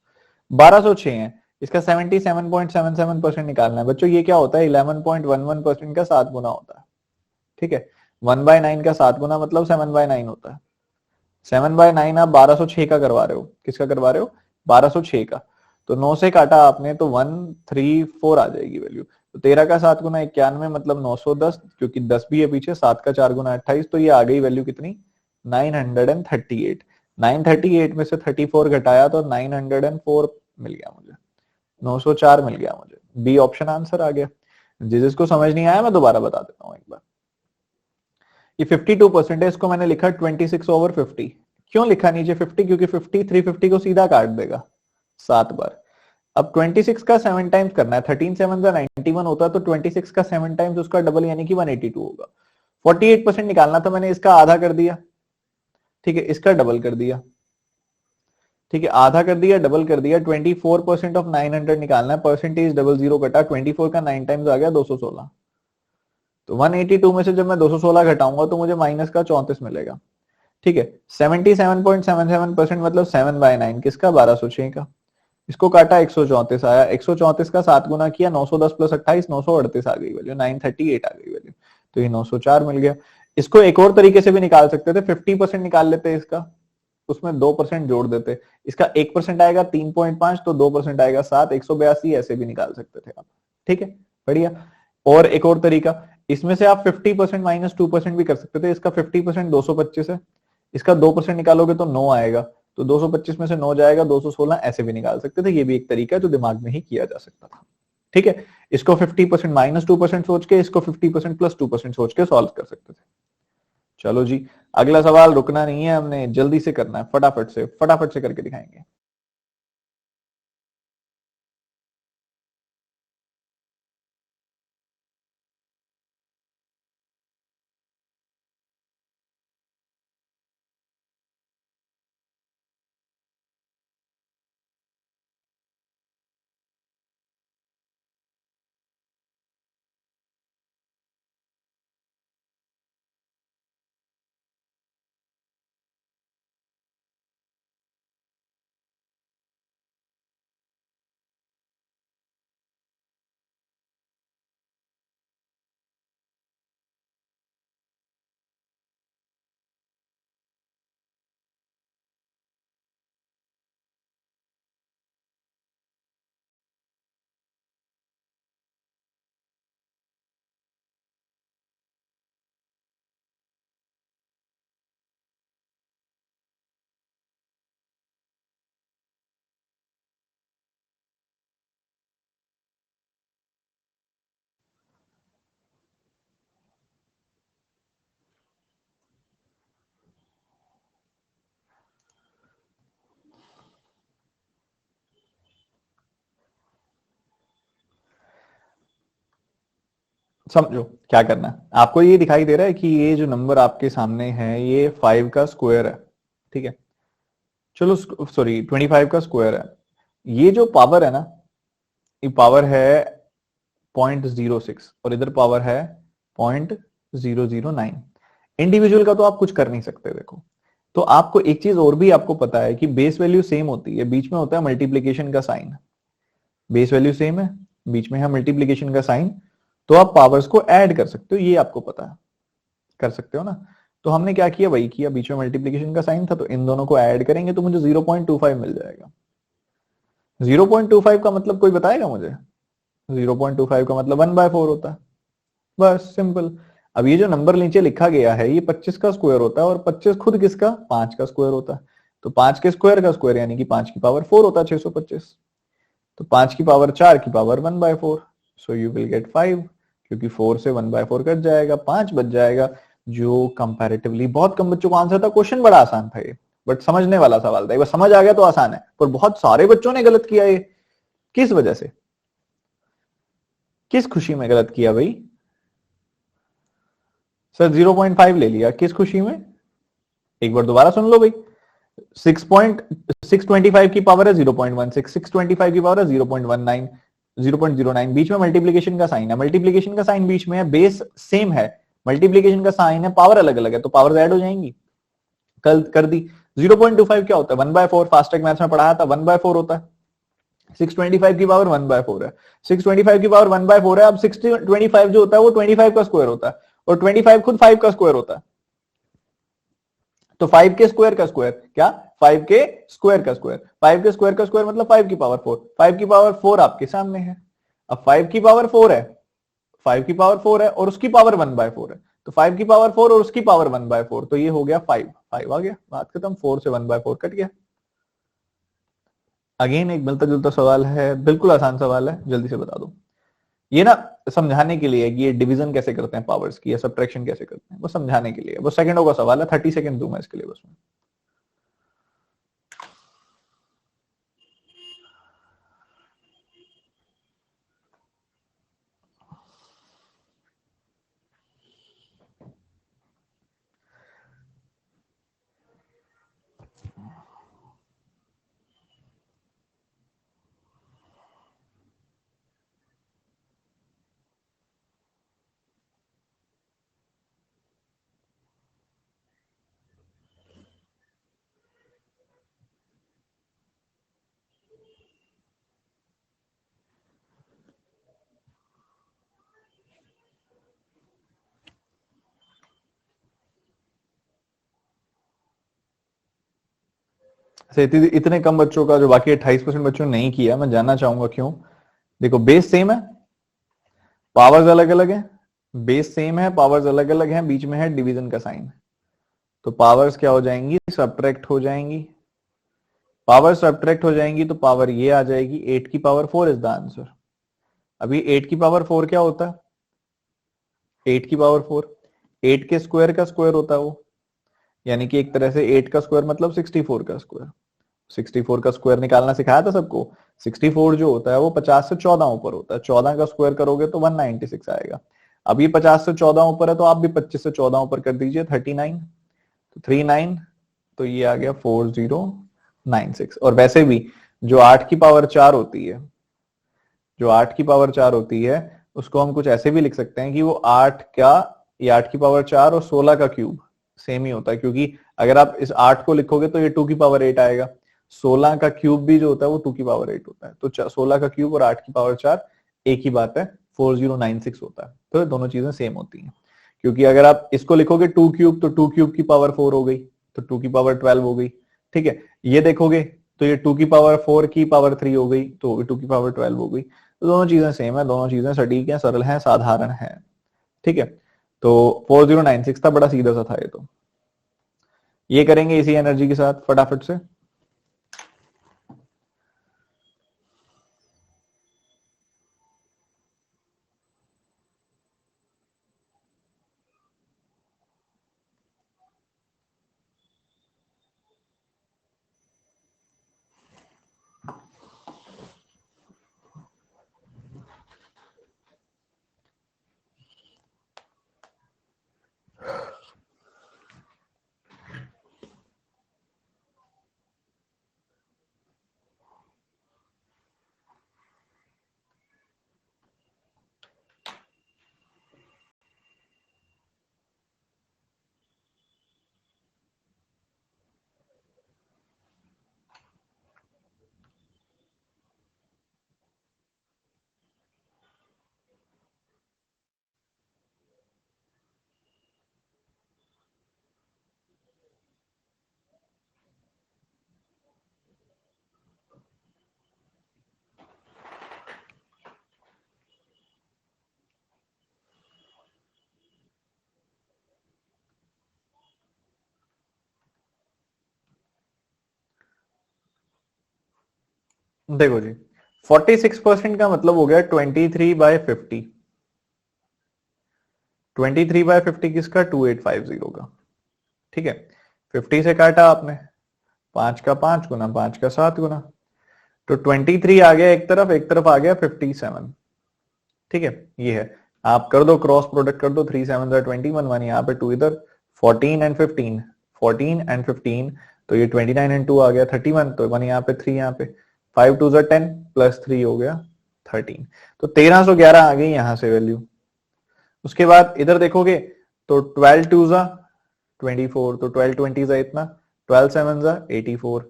1206 है। इसका 77.77% निकालना है बच्चों। ये क्या होता है? 11.11% का 7 गुना होता है, ठीक है। 1/9 का 7 गुना मतलब 7/9 होता है। 7/9 आप 1206 का करवा रहे हो। किसका करवा रहे हो? 1206 का। तो 9 से काटा आपने तो 134 आ जाएगी वैल्यू। तो 13 का 7 गुना 91 मतलब 910, क्योंकि 10 भी है पीछे, 7 का 4 गुना 28, तो ये आ गई वैल्यू कितनी? 938। 938 में से 34 घटाया तो 904 मिल गया मुझे, 904 मिल गया मुझे। बी ऑप्शन आंसर आ गया। जिसको समझ नहीं आया मैं दोबारा बता देता हूँ एक बार। ये 52% है, इसको मैंने लिखा 26/50। क्यों लिखा नीचे 50? क्योंकि 50 350 को सीधा काट देगा 7 बार। अब 26 का 7 टाइम्स करना है, 13 7 का 91 होता है, तो 26 का 7 टाइम्स उसका डबल यानी कि 182 होगा। 48% निकालना था, मैंने इसका आधा कर दिया, ठीक है, इसका डबल कर दिया, ठीक है, आधा कर दिया, डबल कर दिया। 24% ऑफ 900 निकालना है, परसेंटेज डबल जीरो कटा, 24 का 9 टाइम्स आ गया 216। तो 182 में से जब मैं 216 घटाऊंगा तो मुझे माइनस का 34 मिलेगा, ठीक है। 77.77% मतलब 7/9 किसका? 1206 का। इसको काटा 134 आया, 134 का 7 गुना किया, 910 प्लस 28 938 आ गई वैल्यू, 938 आ गई वैल्यू। तो ये 904 मिल गया। इसको एक और तरीके से भी निकाल सकते थे, 50% निकाल लेते इसका, उसमें 2% जोड़ देते। इसका 1% आएगा 3.5, तो 2% आएगा 7, 182 ऐसे भी निकाल सकते थे आप, ठीक है, बढ़िया। और एक और तरीका, इसमें से आप 50% माइनस 2% भी कर सकते थे। इसका 50% 225 है, इसका 2% निकालोगे तो 9 आएगा, तो 225 में से 9 जाएगा 216, ऐसे भी निकाल सकते थे। ये भी एक तरीका है जो दिमाग में ही किया जा सकता था, ठीक है। इसको 50% माइनस 2% सोच के, इसको 50% प्लस 2% सोच के सॉल्व कर सकते थे। चलो जी, अगला सवाल, रुकना नहीं है हमने, जल्दी से करना है, फटाफट से करके दिखाएंगे। समझो क्या करना है आपको। ये दिखाई दे रहा है कि ये जो नंबर आपके सामने है ये 5 का स्क्वायर है, ठीक है। चलो सॉरी 25 का स्क्वायर है। ये जो पावर है ना, ये पावर है 0.06 और इधर पावर है 0.009। इंडिविजुअल का तो आप कुछ कर नहीं सकते। देखो, तो आपको एक चीज और भी आपको पता है कि बेस वैल्यू सेम होती है, बीच में होता है मल्टीप्लीकेशन का साइन। बेस वैल्यू सेम है, बीच में है मल्टीप्लीकेशन का साइन, तो आप पावर्स को ऐड कर सकते हो, ये आपको पता है, कर सकते हो ना। तो हमने क्या किया, वही किया, बीच में मल्टीप्लीकेशन का साइन था तो इन दोनों को ऐड करेंगे तो मुझे 0.25 मिल जाएगा। 0.25 का मतलब कोई बताएगा मुझे? 0.25 का मतलब 1/4 होता है, बस सिंपल। अब ये जो नंबर नीचे लिखा गया है ये 25 का स्क्वायर होता है, और 25 खुद किसका? 5 का स्क्वायर होता है। तो 5 के स्क्वायर का स्क्वायर यानी कि 5 की पावर 4 होता है 625। तो 5 की पावर 4 की power 1/4, so you will get 5, क्योंकि 4 से 1/4 कट जाएगा, 5 बच जाएगा, जो कंपैरेटिवली बहुत कम बच्चों को आंसर था। क्वेश्चन बड़ा आसान था ये, बट समझने वाला सवाल था। एक बार समझ आ गया तो आसान है, पर बहुत सारे बच्चों ने गलत किया ये। किस वजह से, किस खुशी में गलत किया भाई? सर 0.5 ले लिया, किस खुशी में? एक बार दोबारा सुन लो भाई। 6.625 की पावर है 0.16, 625 की पावर है 0.19, 0.09, बीच में मल्टीप्लीकेशन का साइन है, मल्टीप्लीकेशन का साइन बीच में है, बेस सेम है, मल्टीप्लीकेशन का साइन है, पावर अलग अलग है, तो पावर ऐड हो जाएंगी। कल कर दी। 0.25 क्या होता है? 1/4, फास्टैग मैथ्स में पढ़ाया था, 1/4 होता है। 625 की पावर 1/4 है, 625 की पावर 1/4 है। अब 625 जो होता है वो 25 का स्क्वायर होता है, और 25 खुद 5 का स्क्वायर होता है। तो 5 के स्क्वायर का स्क्वायर क्या? 5 के स्क्वायर का स्क्वायर, 5 के स्क्वायर का स्क्वायर मतलब 5 की पावर 4, 5 की पावर 4 आपके सामने है। अब 5 की पावर 4 है, 5 की पावर 4 है और उसकी पावर 1/4 है, तो 5 की पावर 4 और उसकी पावर 1/4, तो ये हो गया 5, 5 आ गया, बात खत्म। 4 से 1/4 कट गया। अगेन एक मिलता जुलता सवाल है, बिल्कुल आसान सवाल है, जल्दी से बता दो। ये ना समझाने के लिए कि ये डिवीजन कैसे करते हैं पावर्स की, या सब्ट्रैक्शन कैसे करते हैं, वो समझाने के लिए। वो सेकंडों का सवाल है, 30 सेकंड दूंगा इसके लिए बस मैं। इतने कम बच्चों का, जो बाकी 28% बच्चों ने नहीं किया, मैं जानना चाहूंगा क्यों। देखो बेस सेम है, पावर्स अलग अलग है, बेस सेम है, पावर्स अलग अलग है, बीच में है डिवीजन का साइन, तो पावर्स क्या हो जाएंगी? सब्ट्रैक्ट हो जाएंगी। पावर सब्ट्रैक्ट हो जाएंगी तो पावर ये आ जाएगी, 8 की पावर 4 इज द आंसर। अभी 8 की पावर 4 क्या होता है? 8 की पावर 4 8 के स्क्वायर का स्क्वायर होता है वो, यानी कि एक तरह से 8 का स्क्वायर मतलब 64 का स्क्वायर। 64 का स्क्वायर निकालना सिखाया था सबको। 64 जो होता है वो 50 से 14 ऊपर होता है, 14 का स्क्वायर करोगे तो 196 आएगा। अब ये 50 से 14 ऊपर है, तो आप भी 25 से 14 ऊपर कर दीजिए, 39, तो 39, तो ये आ गया 4096। और वैसे भी जो 8 की पावर 4 होती है, जो 8 की पावर 4 होती है, उसको हम कुछ ऐसे भी लिख सकते हैं कि वो 8 का, ये 8 की पावर 4 और 16 का क्यूब सेम ही होता है, क्योंकि अगर आप इस 8 को लिखोगे तो ये 2 की पावर 8 आएगा। 16 का क्यूब भी जो होता है वो 2 की पावर 8 होता है, तो 16 का क्यूब और 8 की पावर 4 एक ही बात है, 4096 होता है। तो दोनों चीजें सेम होती हैं, क्योंकि अगर आप इसको लिखोगे 2 क्यूब, तो 2 क्यूब की पावर 4 हो गई, तो 2 की पावर 12 हो गई। ठीक है, ये देखोगे तो ये 2 की पावर 4 की पावर 3 हो गई, तो 2 की पावर 12 हो गई। तो दोनों चीजें सेम है, दोनों चीजें सटीक हैं, सरल हैं, साधारण है। ठीक है, तो 4096 था, बड़ा सीधा सा था ये। तो ये करेंगे इसी एनर्जी के साथ फटाफट से। देखो जी 46% का मतलब हो गया 23/50। 23/50 किसका? 2850 का। ठीक है, 50 से काटा आपने, 5 का 5 गुना, 5 का 7 गुना, तो 23 आ गया एक तरफ आ गया 57। ठीक है, ये है। आप कर दो क्रॉस प्रोडक्ट कर दो, 3 7 21, 1 यहाँ पे 2 इधर, 14 एंड 15, 14 एंड 15, तो ये 29 एंड 2 आ गया 31, तो 1 यहाँ पे 3 यहाँ पे, 5 2 10 प्लस 3 हो गया 13, तो 1311 आ गई यहां से वैल्यू। उसके बाद इधर देखोगे तो 12 2 24, तो 12 20 इतना, 12 7 84,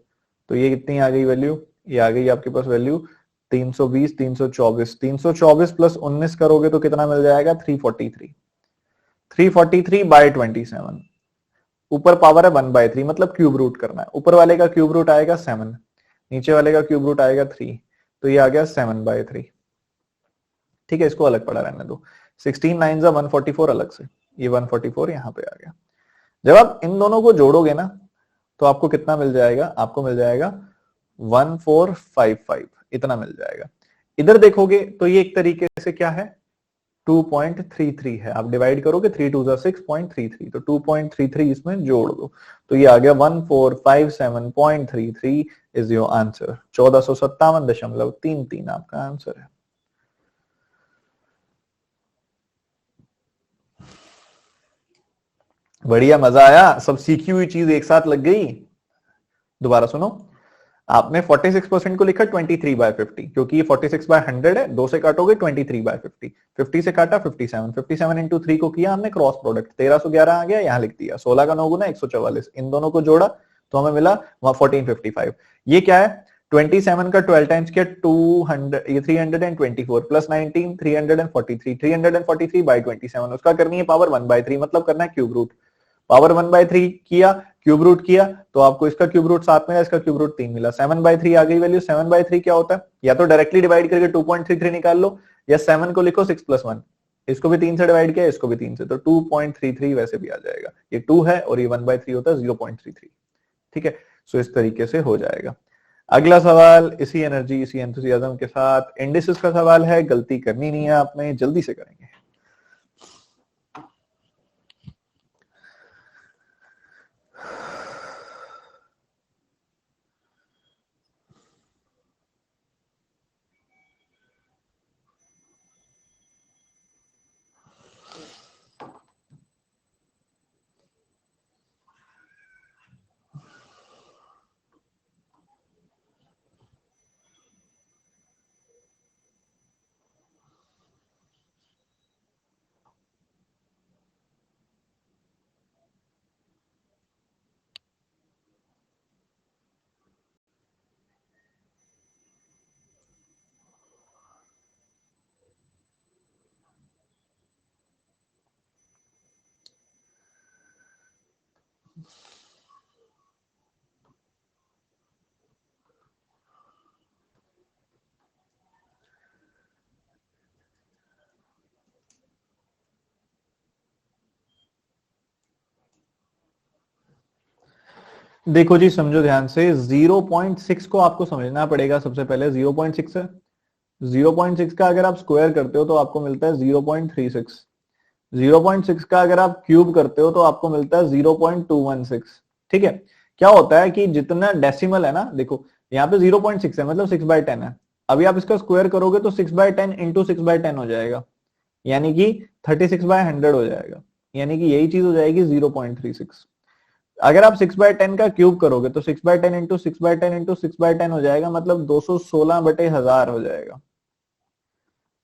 तो ये कितनी आ गई वैल्यू? ये आ गई आपके पास वैल्यू 320, 324, 324 प्लस 19 करोगे तो कितना मिल जाएगा? 343, 343/27। ऊपर पावर है 1/3, मतलब क्यूब रूट करना है। ऊपर वाले का क्यूब रूट आएगा 7, नीचे वाले का क्यूब रूट आएगा 3, तो ये आ गया 7/3। ठीक है, इसको अलग पड़ा रहने दो। 16 9 144 अलग से, ये 144 यहां पे आ गया। जब आप इन दोनों को जोड़ोगे ना तो आपको कितना मिल जाएगा? आपको मिल जाएगा 1455, इतना मिल जाएगा। इधर देखोगे तो ये एक तरीके से क्या है? 2.33 है। आप डिवाइड करोगे 3 2 6.33, तो 2.33 इसमें जोड़ दो, तो ये आ गया 1457.33 इज योर आंसर। 1457.33 आपका आंसर है। बढ़िया, मजा आया? सब सीखी हुई चीज एक साथ लग गई। दोबारा सुनो, आपने 46% को लिखा 23/50, क्योंकि ये 46/100 है, 2 से काटोगे 23/50, 50 से काटा 57, 57 इंटू 3 को किया हमने क्रॉस प्रोडक्ट, 1311 आ गया, यहां लिख दिया। 16 का 9 गुना 144, इन दोनों को जोड़ा तो हमें मिला 1455। ये क्या है? 27 का 12 टाइम्स किया 200, ये 324 प्लस 19 343, 343/27, उसका करनी है पावर 1/3, मतलब करना है क्यूब रूट। पावर 1/3 किया, क्यूब रूट किया, तो आपको इसका क्यूब रूट 7 मिला, इसका क्यूब रूट 3 मिला, 7/3 आ गई वैल्यू। 7/3 क्या होता है? या तो डायरेक्टली डिवाइड करके 2.33 निकाल लो, या 7 को लिखो 6 + 1, इसको भी 3 से डिवाइड किया, इसको भी 3 से, तो 2.33 वैसे भी आ जाएगा। ये 2 है और ये 1/3 होता है 0.33। ठीक है, सो इस तरीके से हो जाएगा। अगला सवाल इसी एनर्जी इसी एंथुसियाज्म के साथ इंडिसेस का सवाल है। गलती करनी नहीं है आपने, जल्दी से करेंगे। देखो जी, समझो ध्यान से, 0.6 को आपको समझना पड़ेगा सबसे पहले। 0.6 है, 0.6 का अगर आप स्क्वायर करते हो तो आपको मिलता है 0.36। 0.6 का अगर आप क्यूब करते हो तो आपको मिलता है 0.216। ठीक है, क्या होता है कि जितना डेसिमल है ना, देखो यहाँ पे 0.6 है, मतलब 6/10 है। अभी आप इसका स्क्वायर करोगे तो 6/10 इंटू 6/10 हो जाएगा, यानी कि 36/100 हो जाएगा, यानी कि यही चीज हो जाएगी 0.36। अगर आप 6/10 का क्यूब करोगे तो 6/10 इंटू 6/10 इंटू 6/10 हो जाएगा, मतलब 216/1000 हो जाएगा,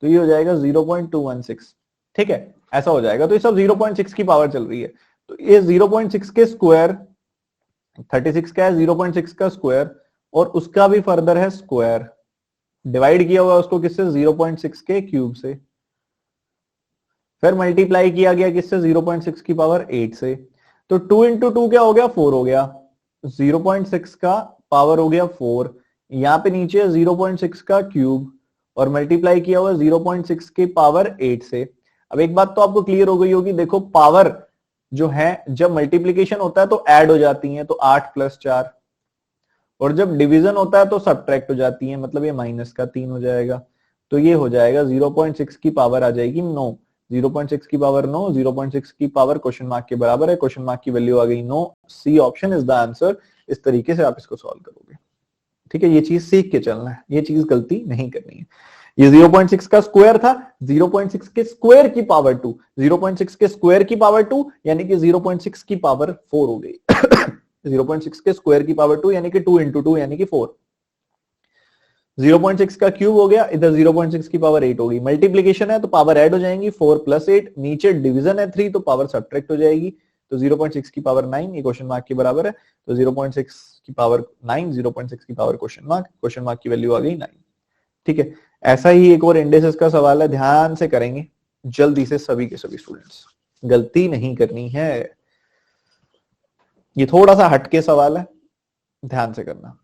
तो ये हो जाएगा 0.216। ठीक है, ऐसा हो जाएगा। तो ये सब 0.6 की पावर चल रही है, तो ये 0.6 के स्क्वायर, 36 का है 0.6 का स्क्वायर, और उसका भी फर्दर है स्क्वायर, डिवाइड किया हुआ उसको किससे? 0.6 के क्यूब से, फिर मल्टीप्लाई किया गया किससे? 0.6 की पावर 8 से, तो 2 इंटू 2 क्या हो गया? 4 हो गया। 0.6 का पावर हो गया 4, यहाँ पे नीचे 0.6 का क्यूब, और मल्टीप्लाई किया हुआ 0.6 की पावर 8 से। अब एक बात तो आपको क्लियर हो गई होगी, देखो पावर जो है जब मल्टीप्लीकेशन होता है तो ऐड हो जाती है, तो 8 + 4, और जब डिवीजन होता है तो सब्ट्रैक्ट हो जाती है, मतलब ये माइनस का 3 हो जाएगा, तो ये हो जाएगा 0.6 की पावर आ जाएगी 9, 0.6 की पावर 9, 0.6 की पावर क्वेश्चन मार्क के बराबर है, क्वेश्चन मार्क की वैल्यू आ गई 9, C option is the answer. इस तरीके से आप इसको सॉल्व करोगे। ठीक है, ये चीज सीख के चलना है, ये चीज गलती नहीं करनी है। ये 0.6 का स्क्वायर था, 0.6 के स्क्वायर की पावर 2, 0.6 के स्क्वायर की पावर 2 यानी कि 0.6 की पावर 4 हो गई। 0.6 के स्क्वायर की पावर 2 यानी कि 2 इंटू 2 यानी कि 4। 0.6 का क्यूब हो गया, इधर 0.6 की पावर 8 होगी, मल्टीप्लीकेशन है तो पावर ऐड हो जाएंगी, 4 प्लस 8, नीचे डिवीजन है 3 तो पावर सब्ट्रैक्ट हो जाएगी, तो 0.6 की पावर 9 ये क्वेश्चन मार्क के बराबर है, तो 0.6 की पावर 9, 0.6 की पावर क्वेश्चन मार्क की वैल्यू आ गई 9। ठीक है, ऐसा ही एक और इंडेक्सेस का सवाल है, ध्यान से करेंगे जल्दी से सभी के सभी स्टूडेंट्स, गलती नहीं करनी है। ये थोड़ा सा हटके सवाल है, ध्यान से करना।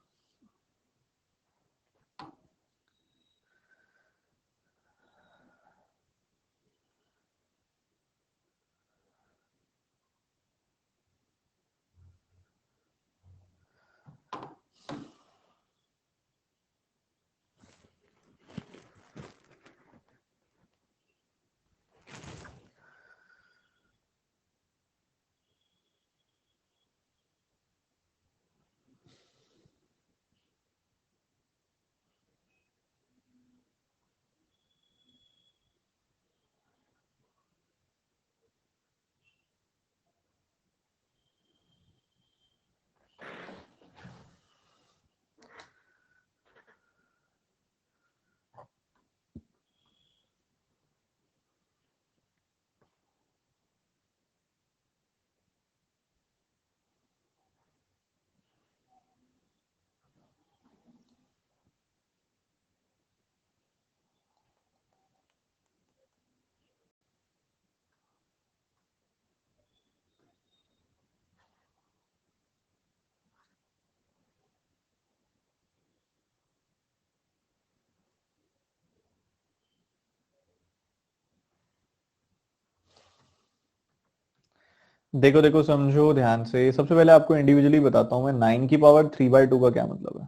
देखो देखो समझो ध्यान से, सबसे पहले आपको इंडिविजुअली बताता हूं मैं, 9 की पावर 3/2 का क्या मतलब है।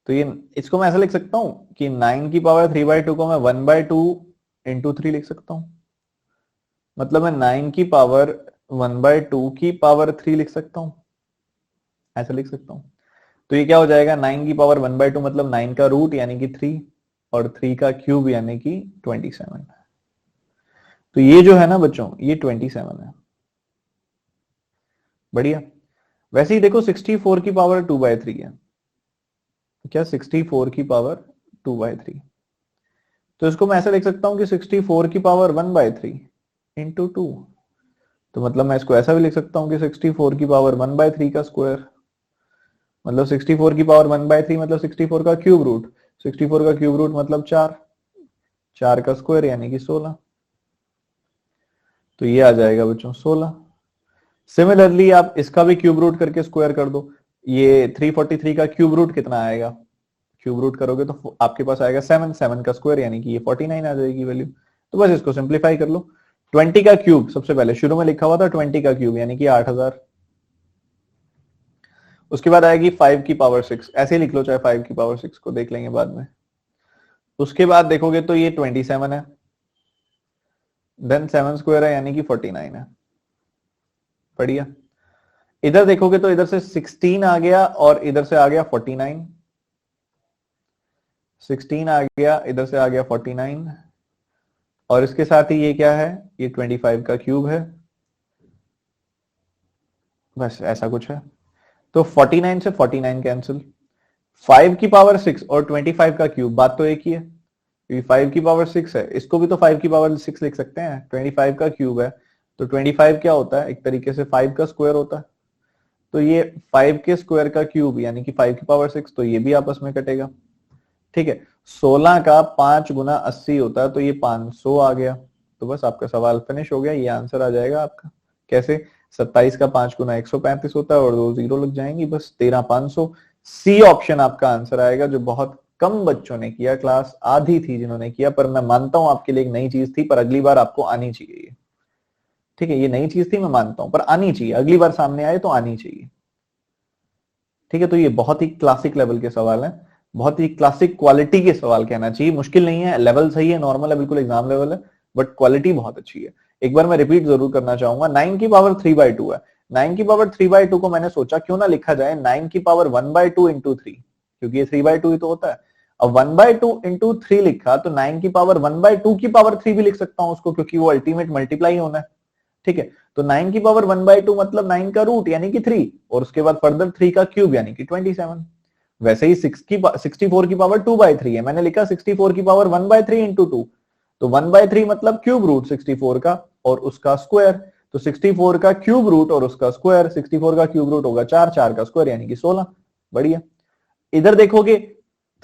तो ये इसको मैं ऐसा लिख सकता हूं कि 9 की पावर 3/2 को मैं 1/2 इंटू 3 लिख सकता हूं, मतलब मैं 9 की पावर 1/2 की पावर 3 लिख सकता हूं, ऐसा लिख सकता हूं। तो ये क्या हो जाएगा, 9 की पावर 1/2 मतलब 9 का रूट यानी कि 3, और 3 का क्यूब यानी कि 27। तो ये जो है ना बच्चों, ये 27 है। बढ़िया। वैसे ही देखो 64 की पावर 2/3 है, क्या 64 की पावर 2/3, तो इसको मैं ऐसे लिख सकता हूं कि 64 की पावर 1/3 इंटू 2, तो मतलब मैं इसको ऐसा भी लिख सकता हूं कि 64 की पावर 1/3 का स्क्वायर, मतलब 64 की पावर 1/3 मतलब 64 का क्यूब रूट, 64 का क्यूब रूट मतलब 4, 4 का स्क्वायर यानी कि 16, तो ये आ जाएगा बच्चों 16। सिमिलरली आप इसका भी क्यूब रूट करके स्क्वायर कर दो, ये 343 का क्यूब रूट कितना आएगा, क्यूब रूट करोगे तो आपके पास आएगा 7, 7 का स्क्वायर यानी कि ये 49 आ जाएगी वैल्यू। तो बस इसको सिंप्लीफाई कर लो। 20 का क्यूब सबसे पहले शुरू में लिखा हुआ था 20 का क्यूब यानी कि 8000, उसके बाद आएगी 5 की पावर 6, ऐसे ही लिख लो चाहे 5 की पावर 6 को देख लेंगे बाद में। उसके बाद देखोगे तो ये 27 है, देन 7 स्क्वायर है यानी कि 49 है। बढ़िया। इधर देखोगे तो इधर से 16 आ गया और इधर से आ गया 49, 16 आ गया इधर से आ गया 49, और इसके साथ ही ये क्या है, ये 25 का क्यूब है, बस ऐसा कुछ है। तो 49 से 49 कैंसिल, 5 की पावर 6 और 25 का क्यूब, बात तो एक ही है, क्योंकि 5 की पावर 6 है, इसको भी तो 5 की पावर 6 लिख सकते हैं, 25 का क्यूब है, तो 25 क्या होता है, एक तरीके से 5 का स्क्वायर होता है, तो ये 5 के स्क्वायर का क्यूब यानी कि 5 की पावर 6, तो ये भी आपस में कटेगा। ठीक है, 16 का 5 गुना 80 होता है, तो ये 500 आ गया, तो बस आपका सवाल फिनिश हो गया, ये आंसर आ जाएगा आपका। कैसे, 27 का 5 गुना 135 होता है और 2 जीरो लग जाएंगी, बस 13,500। सी ऑप्शन आपका आंसर आएगा, जो बहुत कम बच्चों ने किया, क्लास आधी थी जिन्होंने किया, पर मैं मानता हूं आपके लिए एक नई चीज थी, पर अगली बार आपको आनी चाहिए। ठीक है, ये नई चीज थी मैं मानता हूं, पर आनी चाहिए, अगली बार सामने आए तो आनी चाहिए। ठीक है, तो ये बहुत ही क्लासिक लेवल के सवाल हैं, बहुत ही क्लासिक क्वालिटी के सवाल कहना चाहिए। मुश्किल नहीं है, लेवल सही है, नॉर्मल है, बिल्कुल एग्जाम लेवल है, बट क्वालिटी बहुत अच्छी है। एक बार मैं रिपीट जरूर करना चाहूंगा, 9 की पावर 3/2 है। 9 की पावर 3/2 को मैंने सोचा क्यों ना लिखा जाए 9 की पावर 1/2 इंटू 3, क्योंकि ये 3/2 ही तो होता है। अब 1/2 इंटू 3 लिखा तो 9 की पावर 1/2 की पावर 3 भी लिख सकता हूं उसको, क्योंकि वो अल्टीमेट मल्टीप्लाई होना है। ठीक है, तो 9 की पावर 1/2 मतलब 9 का रूट यानी कि 3, और उसके बाद फर्दर 3 का क्यूब यानी कि 27। वैसे ही 64 की पावर 2/3 है, मैंने लिखा 64 की पावर 1/3 इंटू 2, तो 1/3 मतलब क्यूब रूट 64 का और उसका स्क्वायर, तो 64 का क्यूब रूट और उसका स्क्वायर, 64 का क्यूब रूट होगा 4, 4 का स्क्वायर यानी कि 16। बढ़िया। इधर देखोगे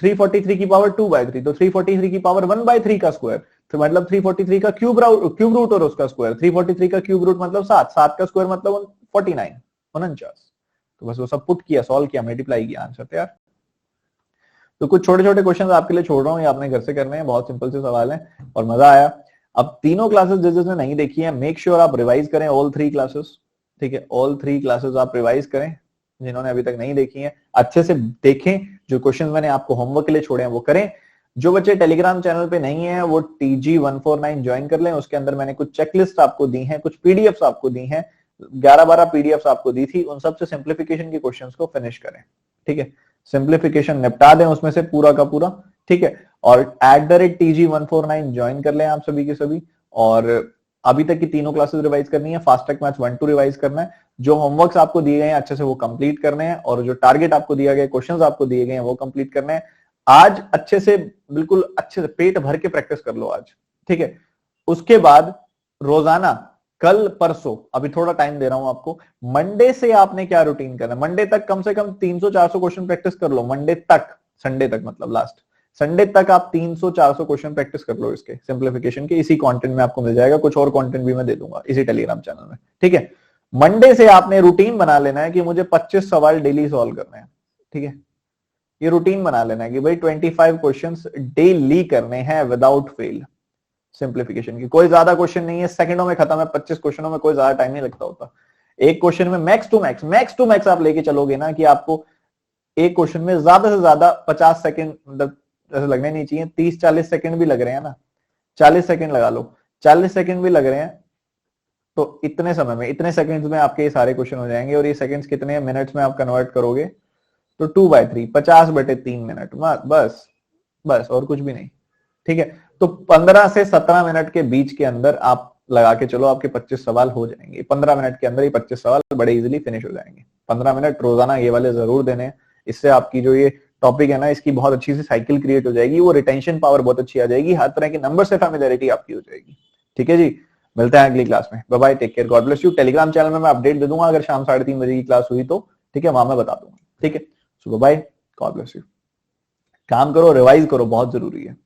343 की पावर 2/3, तो 343 की पावर 1/3 का स्क्वायर, तो मतलब 343 का क्यूब रूट और उसका स्क्वायर, 343 का क्यूब रूट मतलब 7, 7 का स्क्वायर मतलब 49, 49। तो बस वो सब पुट किया, सॉल्व किया, मल्टीप्लाई किया, आंसर तैयार। तो कुछ छोटे छोटे क्वेश्चन आपके लिए छोड़ रहा हूँ, ये आपने घर से करने हैं, बहुत सिंपल से सवाल है और मजा आया। अब तीनों क्लासेस जिसने नहीं देखी है, मेक श्योर आप रिवाइज करें ऑल 3 क्लासेस। ठीक है, ऑल 3 क्लासेस आप रिवाइज करें, जिन्होंने अभी तक नहीं देखी है अच्छे से देखें। जो क्वेश्चन मैंने आपको होमवर्क के लिए छोड़े हैं वो करें। जो बच्चे टेलीग्राम चैनल पे नहीं है वो TG149 ज्वाइन कर लें, उसके अंदर मैंने कुछ चेकलिस्ट आपको दी हैं, कुछ पीडीएफ्स आपको दी हैं, 11-12 पीडीएफ्स आपको दी थी, उन सबसे सिंप्लीफिकेशन के क्वेश्चंस को फिनिश करें। ठीक है, सिंप्लीफिकेशन निपटा दें उसमें से पूरा का पूरा। ठीक है, और @TG149 ज्वाइन कर लें आप सभी के सभी। और अभी तक की तीनों क्लासेस रिवाइज करनी है, फास्ट ट्रैक मैथ्स 1-2 रिवाइज करना है, जो होमवर्क्स आपको दिए गए हैं अच्छे से वो कंप्लीट करने हैं, और जो टारगेट आपको दिया गया, क्वेश्चंस आपको दिए गए हैं वो कंप्लीट करने हैं। आज अच्छे से, बिल्कुल अच्छे से पेट भर के प्रैक्टिस कर लो आज। ठीक है, उसके बाद रोजाना, कल परसों, अभी थोड़ा टाइम दे रहा हूं आपको, मंडे से आपने क्या रूटीन करना है, मंडे तक कम से कम 300-400 क्वेश्चन प्रैक्टिस कर लो मंडे तक, संडे तक मतलब लास्ट संडे तक आप 300-400 क्वेश्चन प्रैक्टिस कर लो इसके सिंप्लीफिकेशन के। इसी कंटेंट में आपको मिल जाएगा, कुछ और कंटेंट भी मैं दे दूंगा इसी टेलीग्राम चैनल में। ठीक है, मंडे से आपने रूटीन बना लेना है कि मुझे 25 सवाल डेली सॉल्व करने हैं। ठीक है, ये रूटीन बना लेना है कि भाई 25 क्वेश्चंस डेली करने हैं विदाउट फेल। सिंप्लीफिकेशन की कोई ज्यादा क्वेश्चन नहीं है, सेकंडों में खत्म है, 25 क्वेश्चनों में कोई ज्यादा टाइम नहीं लगता होता। एक क्वेश्चन में मैक्स टू मैक्स आप लेके चलोगे ना कि आपको एक क्वेश्चन में ज्यादा से ज्यादा 50 सेकंड, मतलब ऐसे लगने नहीं चाहिए, 30-40 सेकंड भी लग रहे हैं ना, 40 सेकंड लगा लो, 40 सेकंड भी लग रहे हैं, तो इतने समय में, इतने सेकंड्स में आपके ये सारे क्वेश्चन हो जाएंगे। और ये सेकंड्स कितने मिनट्स में आप कन्वर्ट करोगे, तो 2/3, 50/3 मिनट, बस बस और कुछ भी नहीं। ठीक है, तो 15 से 17 मिनट के बीच के अंदर आप लगा के चलो, आपके 25 सवाल हो जाएंगे। 15 मिनट के अंदर ही 25 सवाल बड़े इजीली फिनिश हो जाएंगे। 15 मिनट रोजाना ये वाले जरूर देने, इससे आपकी जो ये टॉपिक है ना, इसकी बहुत अच्छी सी साइकिल क्रिएट हो जाएगी, वो रिटेंशन पावर बहुत अच्छी आ जाएगी, हर तरह के नंबर से फैमिलियरिटी आपकी हो जाएगी। ठीक है जी, मिलते हैं अगली क्लास में, bye bye, take care, God bless you. Telegram channel में मैं अपडेट दे दूंगा अगर शाम 3:30 बजे की क्लास हुई तो। ठीक है, वहां मैं बता दूंगा। ठीक है, सो बाय, गॉड ब्लेस यू। काम करो, रिवाइज करो, बहुत जरूरी है।